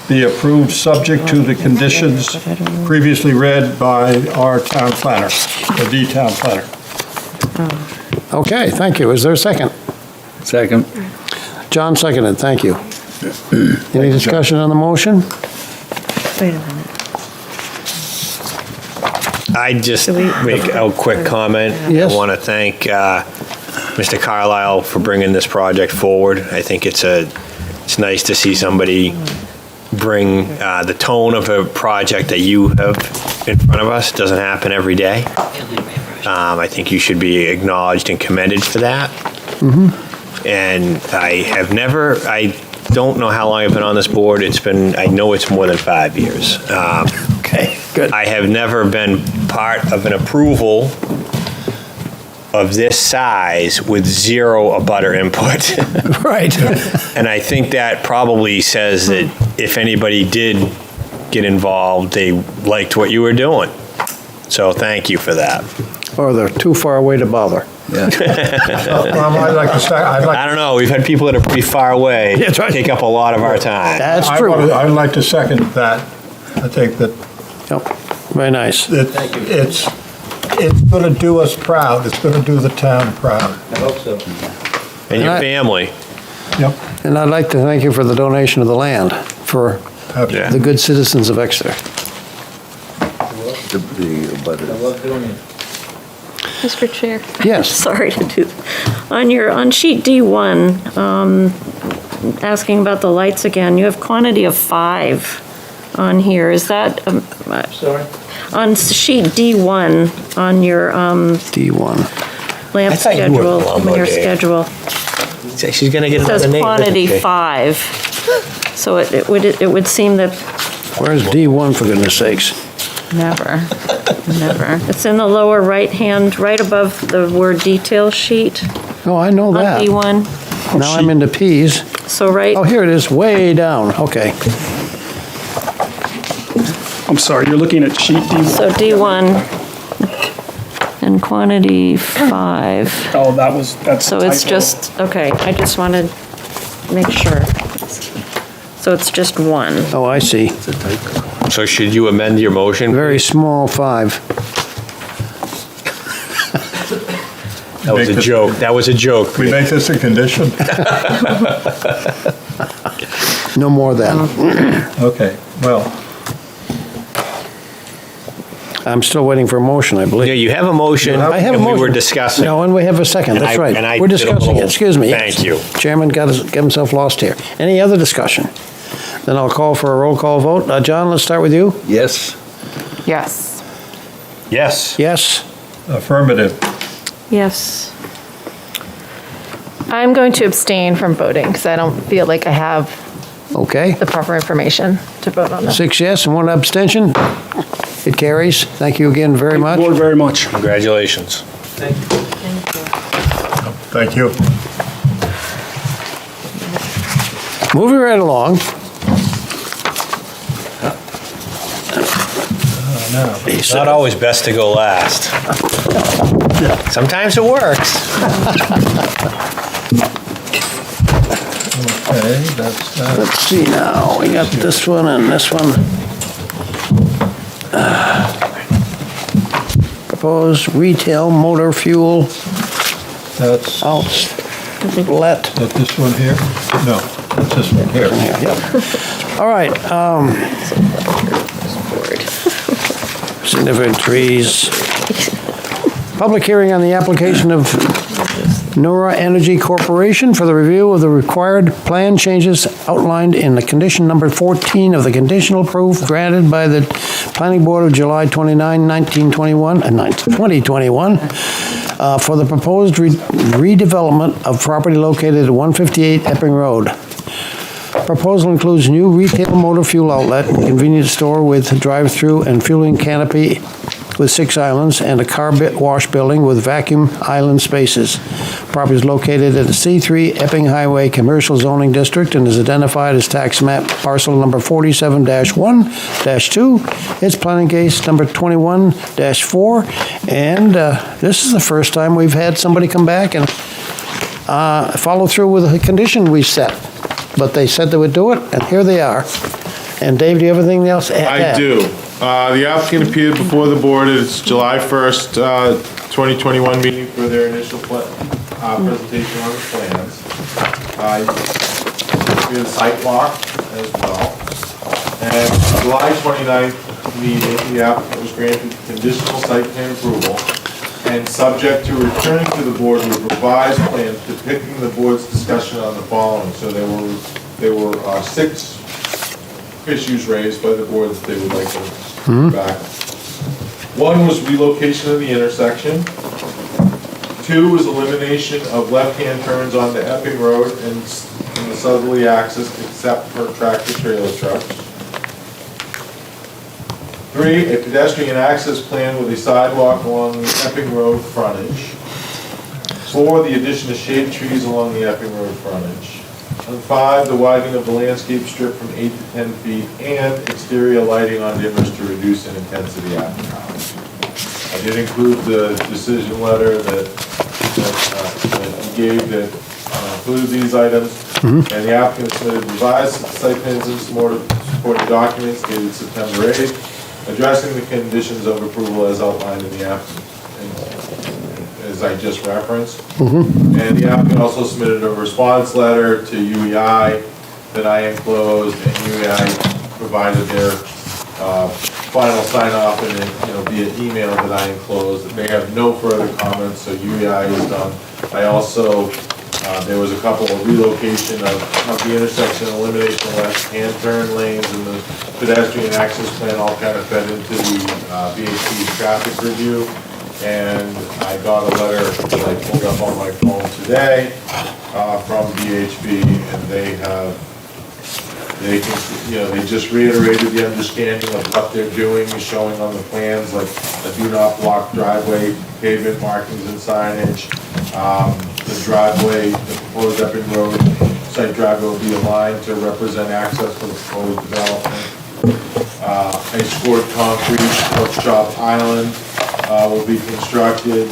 be approved subject to the conditions previously read by our town planner, the D-town planner. Okay, thank you. Is there a second? Second. John seconded, thank you. Any discussion on the motion? Wait a minute. I just make a quick comment. Yes. I want to thank Mr. Carlisle for bringing this project forward. I think it's nice to see somebody bring the tone of a project that you have in front of us. It doesn't happen every day. I think you should be acknowledged and commended for that. And I don't know how long I've been on this board. I know it's more than 5 years. Okay, good. I have never been part of an approval of this size with zero abutter input. Right. And I think that probably says that if anybody did get involved, they liked what you were doing. So thank you for that. Or they're too far away to bother. I'd like to start, I don't know, we've had people that are pretty far away That's right. take up a lot of our time. That's true. I'd like to second that. I think that Yep, very nice. it's going to do us proud. It's going to do the town proud. I hope so. And your Right. family. Yep. And I'd like to thank you for the donation of the land for Yeah. the good citizens of Exeter. I love doing it. Mr. Chair? Yes. Sorry to do, on sheet D1, asking about the lights again, you have quantity of 5 on here. Is that, Sorry? on sheet D1, on your D1. lamp I thought you were schedule, along on your with Dave. schedule? She's gonna get It says another name. quantity doesn't she? 5. So it would seem that Where's D1, for goodness sakes? Never, never. it's in the lower right hand, right above the word detail sheet Oh, I know on that. D1. Now I'm into Ps. So right, Oh, here it is, way down, okay. I'm sorry, you're looking at sheet D. so D1 and quantity 5. Oh, that's. So it's typo. just, okay, I just wanted to make sure. So it's just 1. Oh, I see. So should you amend your motion? Very small 5. That was a joke. That was a joke. We make this a condition? No more than. Okay, well, I'm still waiting for a motion, I Yeah, believe. you have a motion. I have a and motion. we were discussing. No, and we have a second, And that's I- right. and I We're did a discussing little- it, excuse me. Thank you. Chairman got himself lost here. Any other discussion? Then I'll call for a roll call vote. John, let's start with you. Yes. Yes. Yes. Yes? affirmative. Yes. I'm going to abstain from voting because I don't feel like I have Okay. the proper information to vote on this. 6 yes and 1 abstention. It carries. Thank you again very much. Board very much. Congratulations. Thank you. Moving right along. It's not always best to go last. Sometimes it works. Okay, that's that. Let's see now. We got this one and this one. Proposed retail motor fuel That's, outlet. that this one here? No, that's this one here. All right. Significant trees. Public hearing on the application of Nora Energy Corporation for the review of the required plan changes outlined in the condition number 14 of the conditional proof granted by the Planning Board of July 29, 2021, for the proposed redevelopment of property located at 158 Epping Road. Proposal includes new retail motor fuel outlet, convenience store with drive-through and fueling canopy with 6 islands, and a car wash building with vacuum island spaces. Property is located at the C3 Epping Highway Commercial Zoning District and is identified as tax map parcel number 47-1-2. It's planning case number 21-4, and this is the first time we've had somebody come back and follow through with a condition we set. But they said they would do it, and here they are. And Dave, do you have anything else to add? I do. The applicant appeared before the board at its July 1st, 2021 meeting for their initial presentation on the plans. We had a site walk as well. And July 29th meeting, the applicant was granted conditional site plan approval and subject to returning to the board with revised plans depicting the board's discussion on the following. So there were 6 issues raised by the board that they would like to back. 1 was relocation of the intersection. 2 was elimination of left-hand turns onto Epping Road and the southerly axis except for tractor trailer trucks. 3, a pedestrian access plan with a sidewalk along the Epping Road frontage. 4, the addition of shade trees along the Epping Road frontage. And 5, the widening of the landscape strip from 8 to 10 feet and exterior lighting on dimmers to reduce in intensity after hours. I did include the decision letter that you gave that included these items. And the applicant submitted revised site plans and supporting documents dated September 8th, addressing the conditions of approval as outlined in the applicant, as I just referenced. And the applicant also submitted a response letter to UEI that I enclosed, and UEI provided their final sign off and via email that I enclosed. They have no further comments, so UEI is done. I also, there was a couple of relocation of the intersection, elimination of left-hand turn lanes, and the pedestrian access plan all kind of fed into the VHB's traffic review. And I got a letter that I pulled up on my phone today from VHB, and they just reiterated the understanding of what they're doing, showing on the plans, like a do not block driveway, pavement markings and signage. The driveway, the proposed Epping Road site driveway will be aligned to represent access for the proposed development. A scored concrete workshop island will be constructed,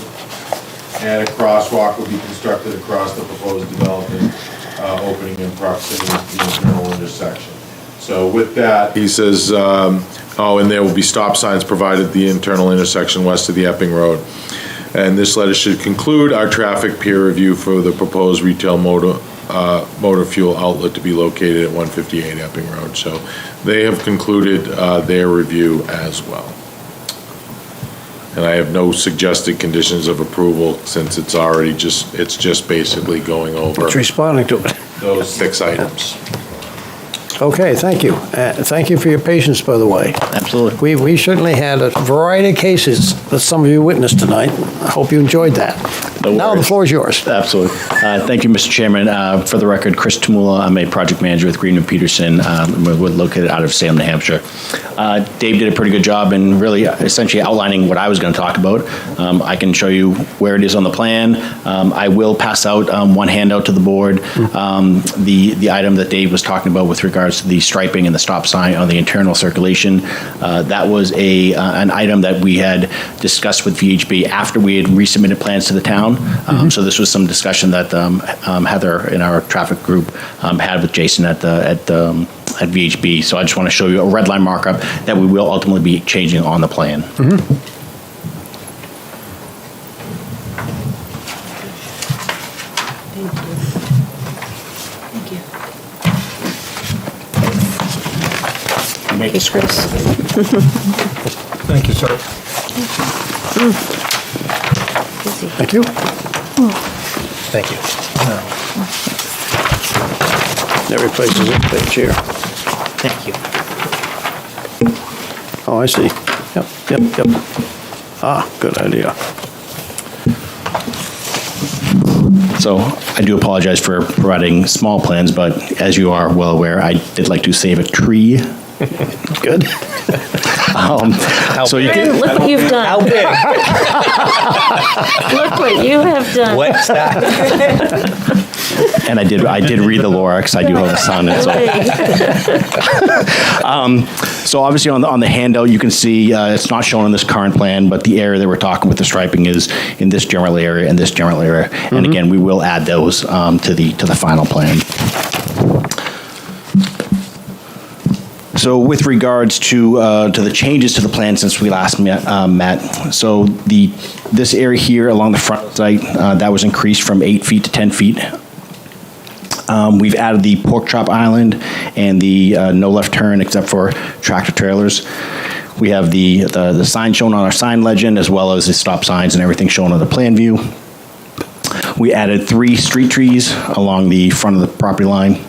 and a crosswalk will be constructed across the proposed development, opening in proximity to the internal intersection. So with that, he says, and there will be stop signs provided at the internal intersection west of the Epping Road. And this letter should conclude our traffic peer review for the proposed retail motor fuel outlet to be located at 158 Epping Road. So they have concluded their review as well. And I have no suggested conditions of approval since it's just basically going over. It's responding to it. Those 6 items. Okay, thank you. Thank you for your patience, by the way. Absolutely. We certainly had a variety of cases that some of you witnessed tonight. I hope you enjoyed that. Now the floor is yours. Absolutely. Thank you, Mr. Chairman. For the record, Chris Tamula, I'm a project manager with Green & Peterson. We're located out of Salem, New Hampshire. Dave did a pretty good job in really essentially outlining what I was going to talk about. I can show you where it is on the plan. I will pass out one handout to the board. The item that Dave was talking about with regards to the striping and the stop sign on the internal circulation, that was an item that we had discussed with VHB after we had resubmitted plans to the town. So this was some discussion that Heather in our traffic group had with Jason at VHB. So I just want to show you a red line markup that we will ultimately be changing on the plan. Thanks, Chris. Thank you, sir. Thank you. Thank you. That replaces it, page here. Thank you. Oh, I see. Yep. Ah, good idea. So I do apologize for providing small plans, but as you are well aware, I did like to save a tree. Good. So you can. Look what you've done. How big? Look what you have done. What's that? And I did read the Lorax. I do have a son. And so obviously on the handout, you can see it's not shown in this current plan, but the area that we're talking with the striping is in this general area and this general area. And again, we will add those to the final plan. So with regards to the changes to the plan since we last met, so this area here along the front site, that was increased from 8 feet to 10 feet. We've added the pork chop island and the no left turn except for tractor trailers. We have the sign shown on our sign legend as well as the stop signs and everything shown on the plan view. We added 3 street trees along the front of the property line.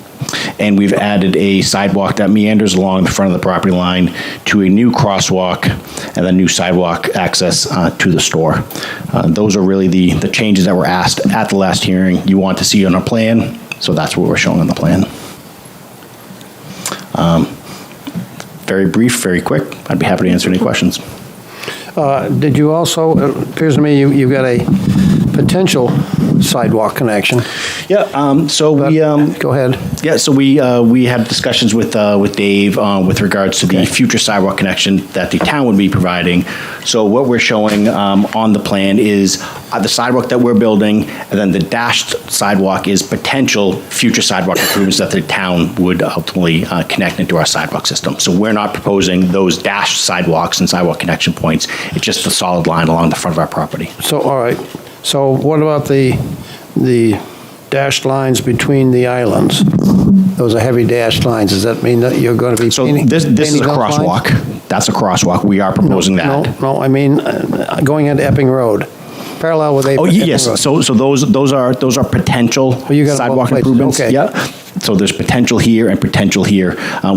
And we've added a sidewalk that meanders along the front of the property line to a new crosswalk and a new sidewalk access to the store. Those are really the changes that were asked at the last hearing you want to see on our plan, so that's what we're showing on the plan. Very brief, very quick. I'd be happy to answer any questions. Did you also, it appears to me you've got a potential sidewalk connection. Yeah, so we... Go ahead. Yeah, so we had discussions with Dave with regards to the future sidewalk connection that the town would be providing. So what we're showing on the plan is the sidewalk that we're building, and then the dashed sidewalk is potential future sidewalk improvements that the town would ultimately connect into our sidewalk system. So we're not proposing those dashed sidewalks and sidewalk connection points. It's just a solid line along the front of our property. So, all right. So what about the dashed lines between the islands? Those are heavy dashed lines. Does that mean that you're going to be painting? So this is a those lines? crosswalk. That's a crosswalk. We are proposing that. No, I mean, going into Epping Road, parallel with Epping Road. Yes, so those are potential you got sidewalk both places. improvements. Okay. Yeah. So there's potential here and potential here.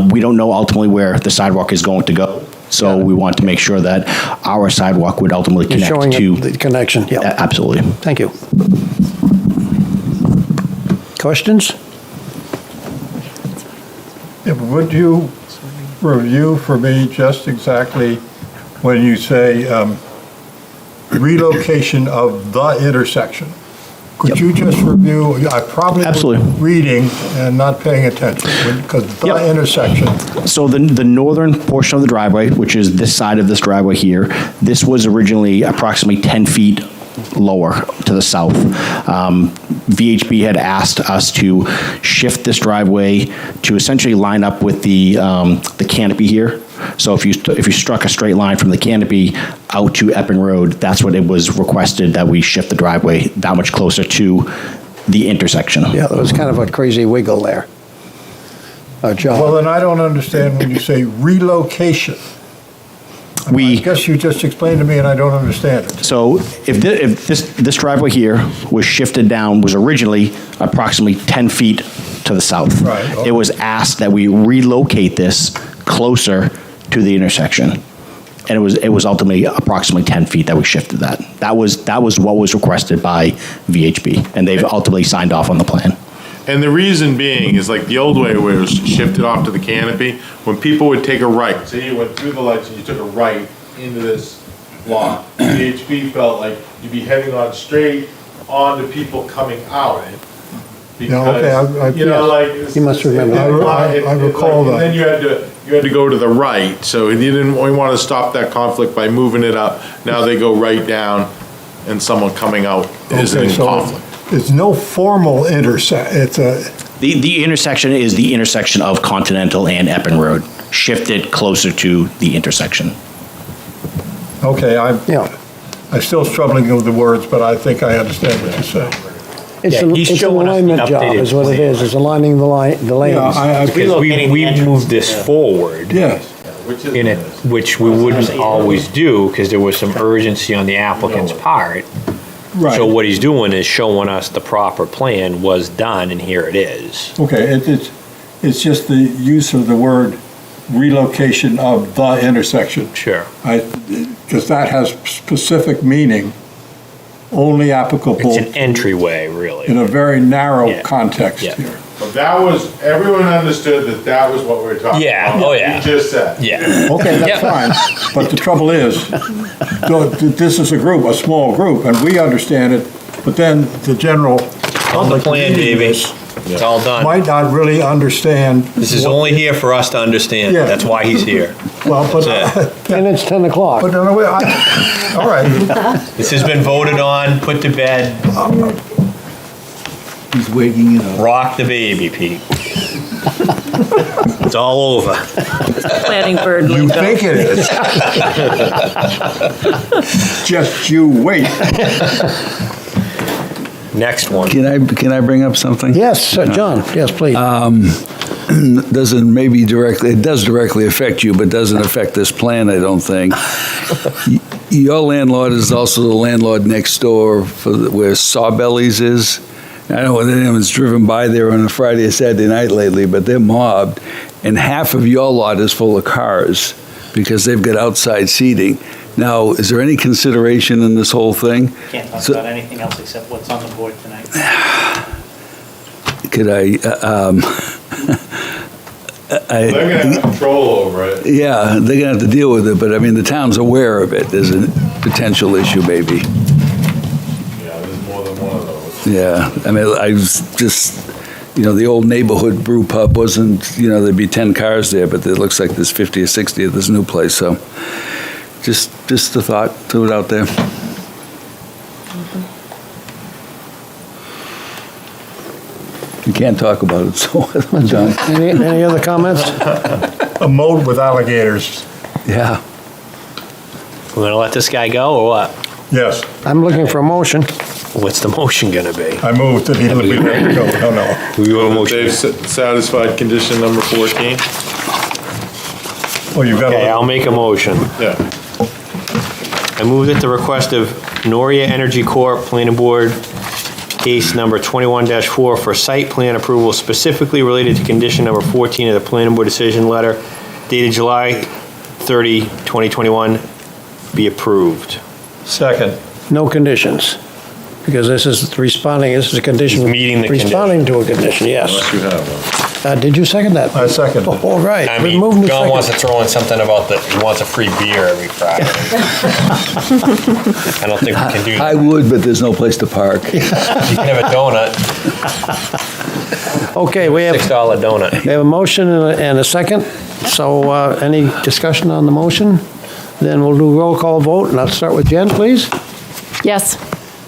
We don't know ultimately where the sidewalk is going to go. So we want to make sure that our sidewalk would ultimately You're connect showing to. the connection, yeah. Absolutely. Thank you. Questions? Would you review for me just exactly when you say relocation of the intersection? Could you just review, I probably was reading and not paying attention, because the intersection. So the northern portion of the driveway, which is this side of this driveway here, this was originally approximately 10 feet lower to the south. VHB had asked us to shift this driveway to essentially line up with the canopy here. So if you struck a straight line from the canopy out to Epping Road, that's what it was requested, that we shift the driveway that much closer to the intersection. Yeah, there was kind of a crazy wiggle there. John? Well, then I don't understand when you say relocation. I guess you just explained to me and I don't understand it. So if this driveway here was shifted down, was originally approximately 10 feet to the south. Right, okay. It was asked that we relocate this closer to the intersection. And it was ultimately approximately 10 feet that we shifted that. That was what was requested by VHB, and they've ultimately signed off on the plan. And the reason being is like the old way where it was shifted off to the canopy, when people would take a right, say you went through the lights and you took a right into this lot, VHB felt like you'd be heading on straight onto people coming out. Because, you know, like. You must remember. I recall that. And then you had to go to the right, so we want to stop that conflict by moving it up. Now they go right down and someone coming out isn't in conflict. It's no formal it's a... The intersection is the intersection of Continental and Epping Road, shifted closer to the intersection. Okay, I'm still struggling with the words, but I think I understand what you're saying. It's an alignment job, is what it is. It's aligning the lanes. Because we moved this forward. Yes. Which we wouldn't always do, because there was some urgency on the applicant's part. Right. So what he's doing is showing us the proper plan was done, and here it is. Okay, it's just the use of the word relocation of the intersection. Sure. Because that has specific meaning only applicable It's an entryway, really. in a very narrow Yeah. context Yeah. here. But that was, everyone understood that that was what we were talking Yeah, about. oh, yeah. You just said. Yeah. Okay, Yeah. that's fine, but the trouble is, this is a group, a small group, and we understand it, but then the general On the public plan, reading Davey. this It's all done. might not really understand. This is what- only here for us to understand. Yeah. That's why he's here. Well, but, That's And it's 10 o'clock. but, all right. This has been voted on, put to bed. He's waking it up. Rock the baby, Pete. It's all over. Planning bird You lingo. think it is. Just you wait. Next one. Can I bring up something? Yes, John, yes, please. Doesn't maybe directly, it does directly affect you, but doesn't affect this plan, I don't think. Your landlord is also the landlord next door where Sawbellies is. I don't know whether anyone's driven by there on a Friday or Saturday night lately, but they're mobbed, and half of your lot is full of cars because they've got outside seating. Now, is there any consideration in this whole thing? Can't talk So- about anything else except what's on the board tonight. Could I, They're gonna have control over it. yeah, they're gonna have to deal with it, but I mean, the town's aware of it. There's a potential issue, maybe. Yeah, there's more than one of those. Yeah, I mean, I was just, the old neighborhood brew pub wasn't, there'd be 10 cars there, but it looks like there's 50 or 60 at this new place, so just a thought, threw it out there. You can't talk about it, so, John. Any other comments? A moat with alligators. Yeah. We're gonna let this guy go, or what? Yes, I'm looking for a motion. What's the motion gonna be? I moved that he let me go. No. We have a motion. They've satisfied condition number 14? Oh, you've got Okay, to. I'll make a motion. Yeah. I move at the request of Noria Energy Corp., Planning Board, case number 21-4 for site plan approval specifically related to condition number 14 of the Planning Board decision letter dated July 30, 2021, be approved. Second. No conditions, because this is responding, this is a condition. He's meeting the condition. Responding to a condition, yes. You have one. Did you second that? I second. Oh, all right. I Been mean, moved and John wants to seconded. throw in something about he wants a free beer every Friday. I don't think we can do I that. would, but there's no place to park. You can have a donut, Okay, we have $6 donut. We have a motion and a second, so any discussion on the motion? Then we'll do roll call vote, and I'll start with Jen, please. Yes.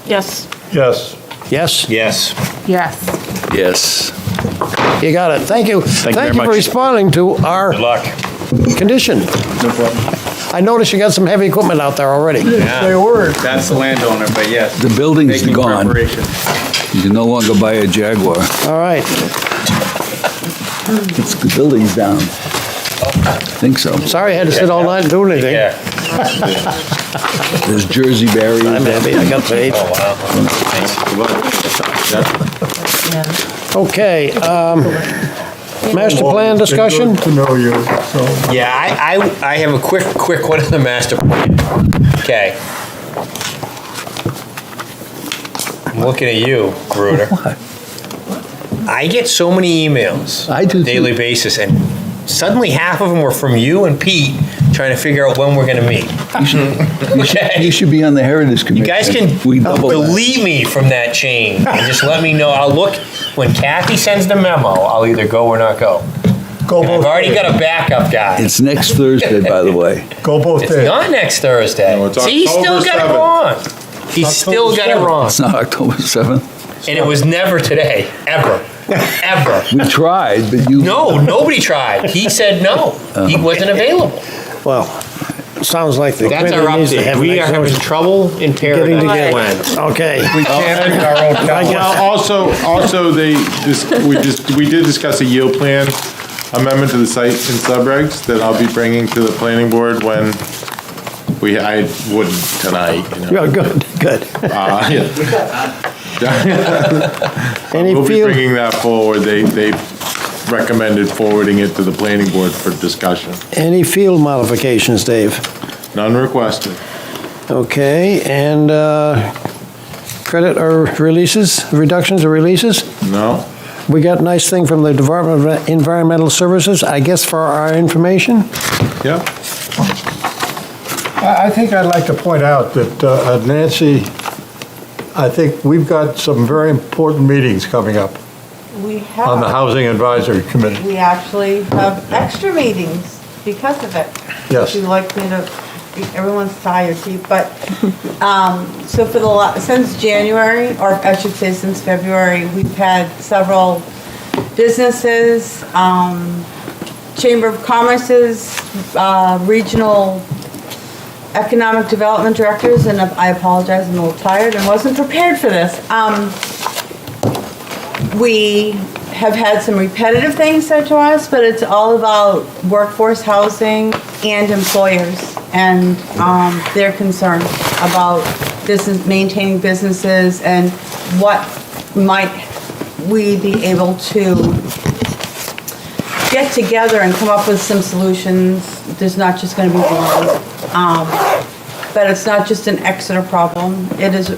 Yes. Yes. Yes, Yes. Yes. Yes. you got it. Thank you. you very Thank you for much. responding to our Good luck. condition. No problem. I noticed you got some heavy equipment out there already. They were. That's the landowner, but yes. The building's making gone. preparation. You can no longer buy a Jaguar. All right, The building's down. I think so. sorry I had to sit all night and do anything. Yeah. There's Jersey barriers. I'm happy, I got paid. Oh, wow. Okay, master plan discussion? Good to know you, so. Yeah, I have a quick one on the master plan. Okay. I'm looking at you, Gruder. I get so many emails. I do too. Daily basis, and suddenly half of them were from you and Pete trying to figure out when we're gonna meet. You should be on the Heritage Commission. You guys can We double that. delete me from that chain and just let me know. I'll look, when Kathy sends the memo, I'll either go or not go. Go And I've both already days. got a backup guy. It's next Thursday, by the way. Go both It's days. not next Thursday. No, it's See, he still October got it 7th. wrong. He still got it wrong. It's not October 7th. And it was never today, ever, ever. We tried, but you... No, nobody tried. He said no. He wasn't available. Well, sounds like the That's our committee needs to have update. an We are having exhaustive trouble in getting paradise. together. Okay. We can't make our own calendar. Well, also, we did discuss a yield plan amendment to the site and subregs that I'll be bringing to the planning board when I wouldn't tonight, you know. Yeah, good, good. Any We'll be field, bringing that forward. They recommended forwarding it to the planning board for discussion. any field modifications, Dave? None requested. Okay, and credit or releases, reductions or releases? No. We got a nice thing from the Department of Environmental Services, I guess for our information. Yeah. I think I'd like to point out that Nancy, I think we've got some very important meetings coming up We have. on the Housing Advisory Committee. We actually have extra meetings because of it. Yes. If you'd like me to, everyone's tired, Keith, but, so for since January, or I should say since February, we've had several businesses, Chamber of Commerce's, regional economic development directors, and I apologize, I'm a little tired and wasn't prepared for this. We have had some repetitive things said to us, but it's all about workforce housing and employers and their concerns about maintaining businesses and what might we be able to get together and come up with some solutions. There's not just going to be one. But it's not just an Exeter problem. It is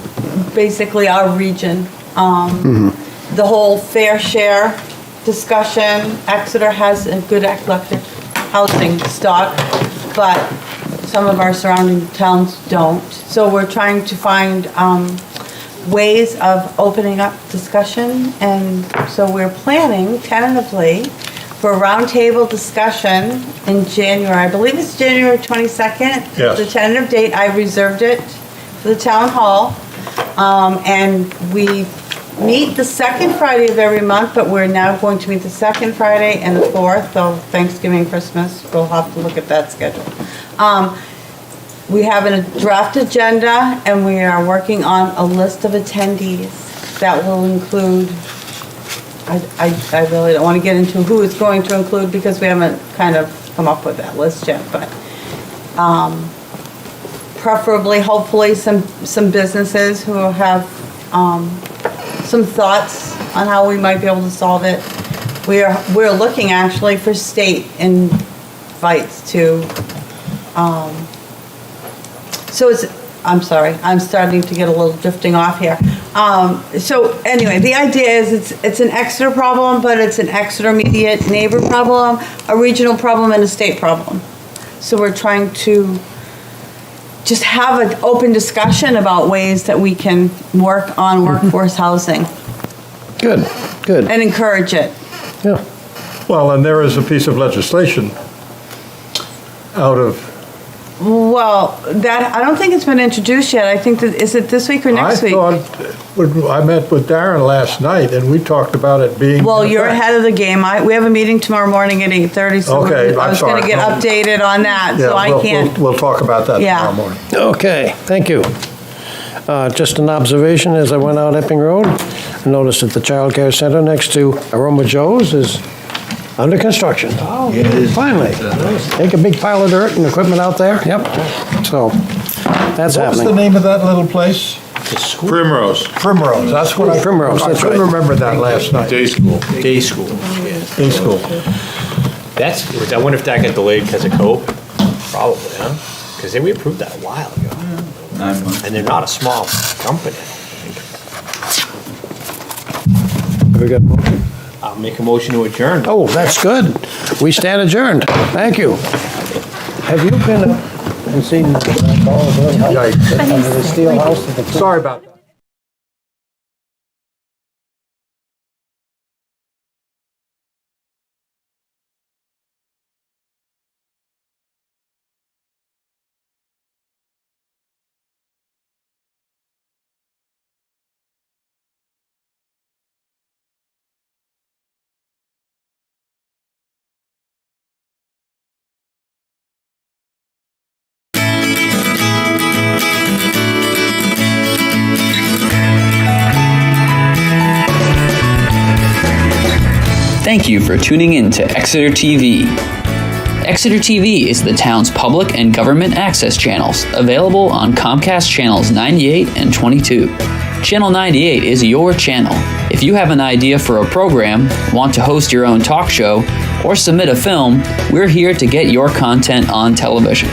basically our region. The whole fair share discussion, Exeter has a good eclectic housing stock, but some of our surrounding towns don't. So we're trying to find ways of opening up discussion, and so we're planning tentatively for a roundtable discussion in January. I believe it's January 22nd. Yes. The tentative date, I reserved it for the town hall. And we meet the second Friday of every month, but we're now going to meet the second Friday and the fourth, so Thanksgiving, Christmas, we'll have to look at that schedule. We have a draft agenda, and we are working on a list of attendees that will include, I really don't want to get into who it's going to include because we haven't kind of come up with that list yet, but preferably, hopefully, some businesses who have some thoughts on how we might be able to solve it. We're looking actually for state invites to, so I'm sorry, I'm starting to get a little drifting off here. So anyway, the idea is it's an Exeter problem, but it's an Exeter immediate neighbor problem, a regional problem, and a state problem. So we're trying to just have an open discussion about ways that we can work on workforce housing. Good, good. And encourage it. Yeah. Well, and there is a piece of legislation out of, Well, I don't think it's been introduced yet. I think is it this week or next week? I met with Darren last night, and we talked about it being. Well, you're ahead of the game. We have a meeting tomorrow morning at 8:30, so Okay, I was going to get updated on that, so I can't. We'll talk about that Yeah. tomorrow morning. Okay, thank you. Just an observation, as I went out Epping Road, I noticed that the child care center next to Aroma Joe's is under construction. Oh, finally. Take a big pile of dirt and equipment out there. Yep. So, that's What was the happening. name of that little place? Primrose. Primrose, that's what I. Primrose, that's I couldn't right. remember that last night. Day school. Day school. Day school. I wonder if that got delayed because of COPE? Probably, huh? Because we approved that a while ago. 9 months. And they're not a small company. Have we got a motion? I'll make a motion to adjourn. Oh, that's good. We stand adjourned. Thank you. Have you been up and seen the house under the steel house? Sorry about that. Thank you for tuning in to Exeter TV. Exeter TV is the town's public and government access channels, available on Comcast channels 98 and 22. Channel 98 is your channel. If you have an idea for a program, want to host your own talk show, or submit a film, we're here to get your content on television.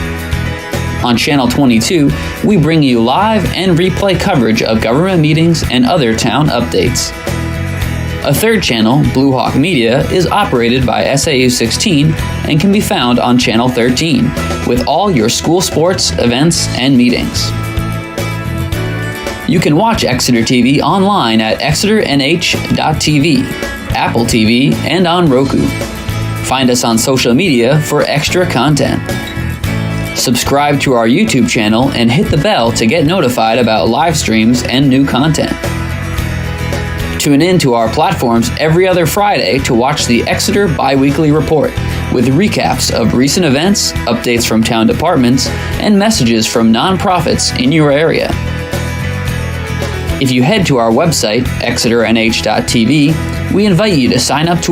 On Channel 22, we bring you live and replay coverage of government meetings and other town updates. A third channel, Blue Hawk Media, is operated by SAU 16 and can be found on Channel 13, with all your school sports, events, and meetings. You can watch Exeter TV online at exeternh.tv, Apple TV, and on Roku. Find us on social media for extra content. Subscribe to our YouTube channel and hit the bell to get notified about live streams and new content. Tune in to our platforms every other Friday to watch the Exeter Biweekly Report, with recaps of recent events, updates from town departments, and messages from nonprofits in your area. If you head to our website, exeternh.tv, we invite you to sign up to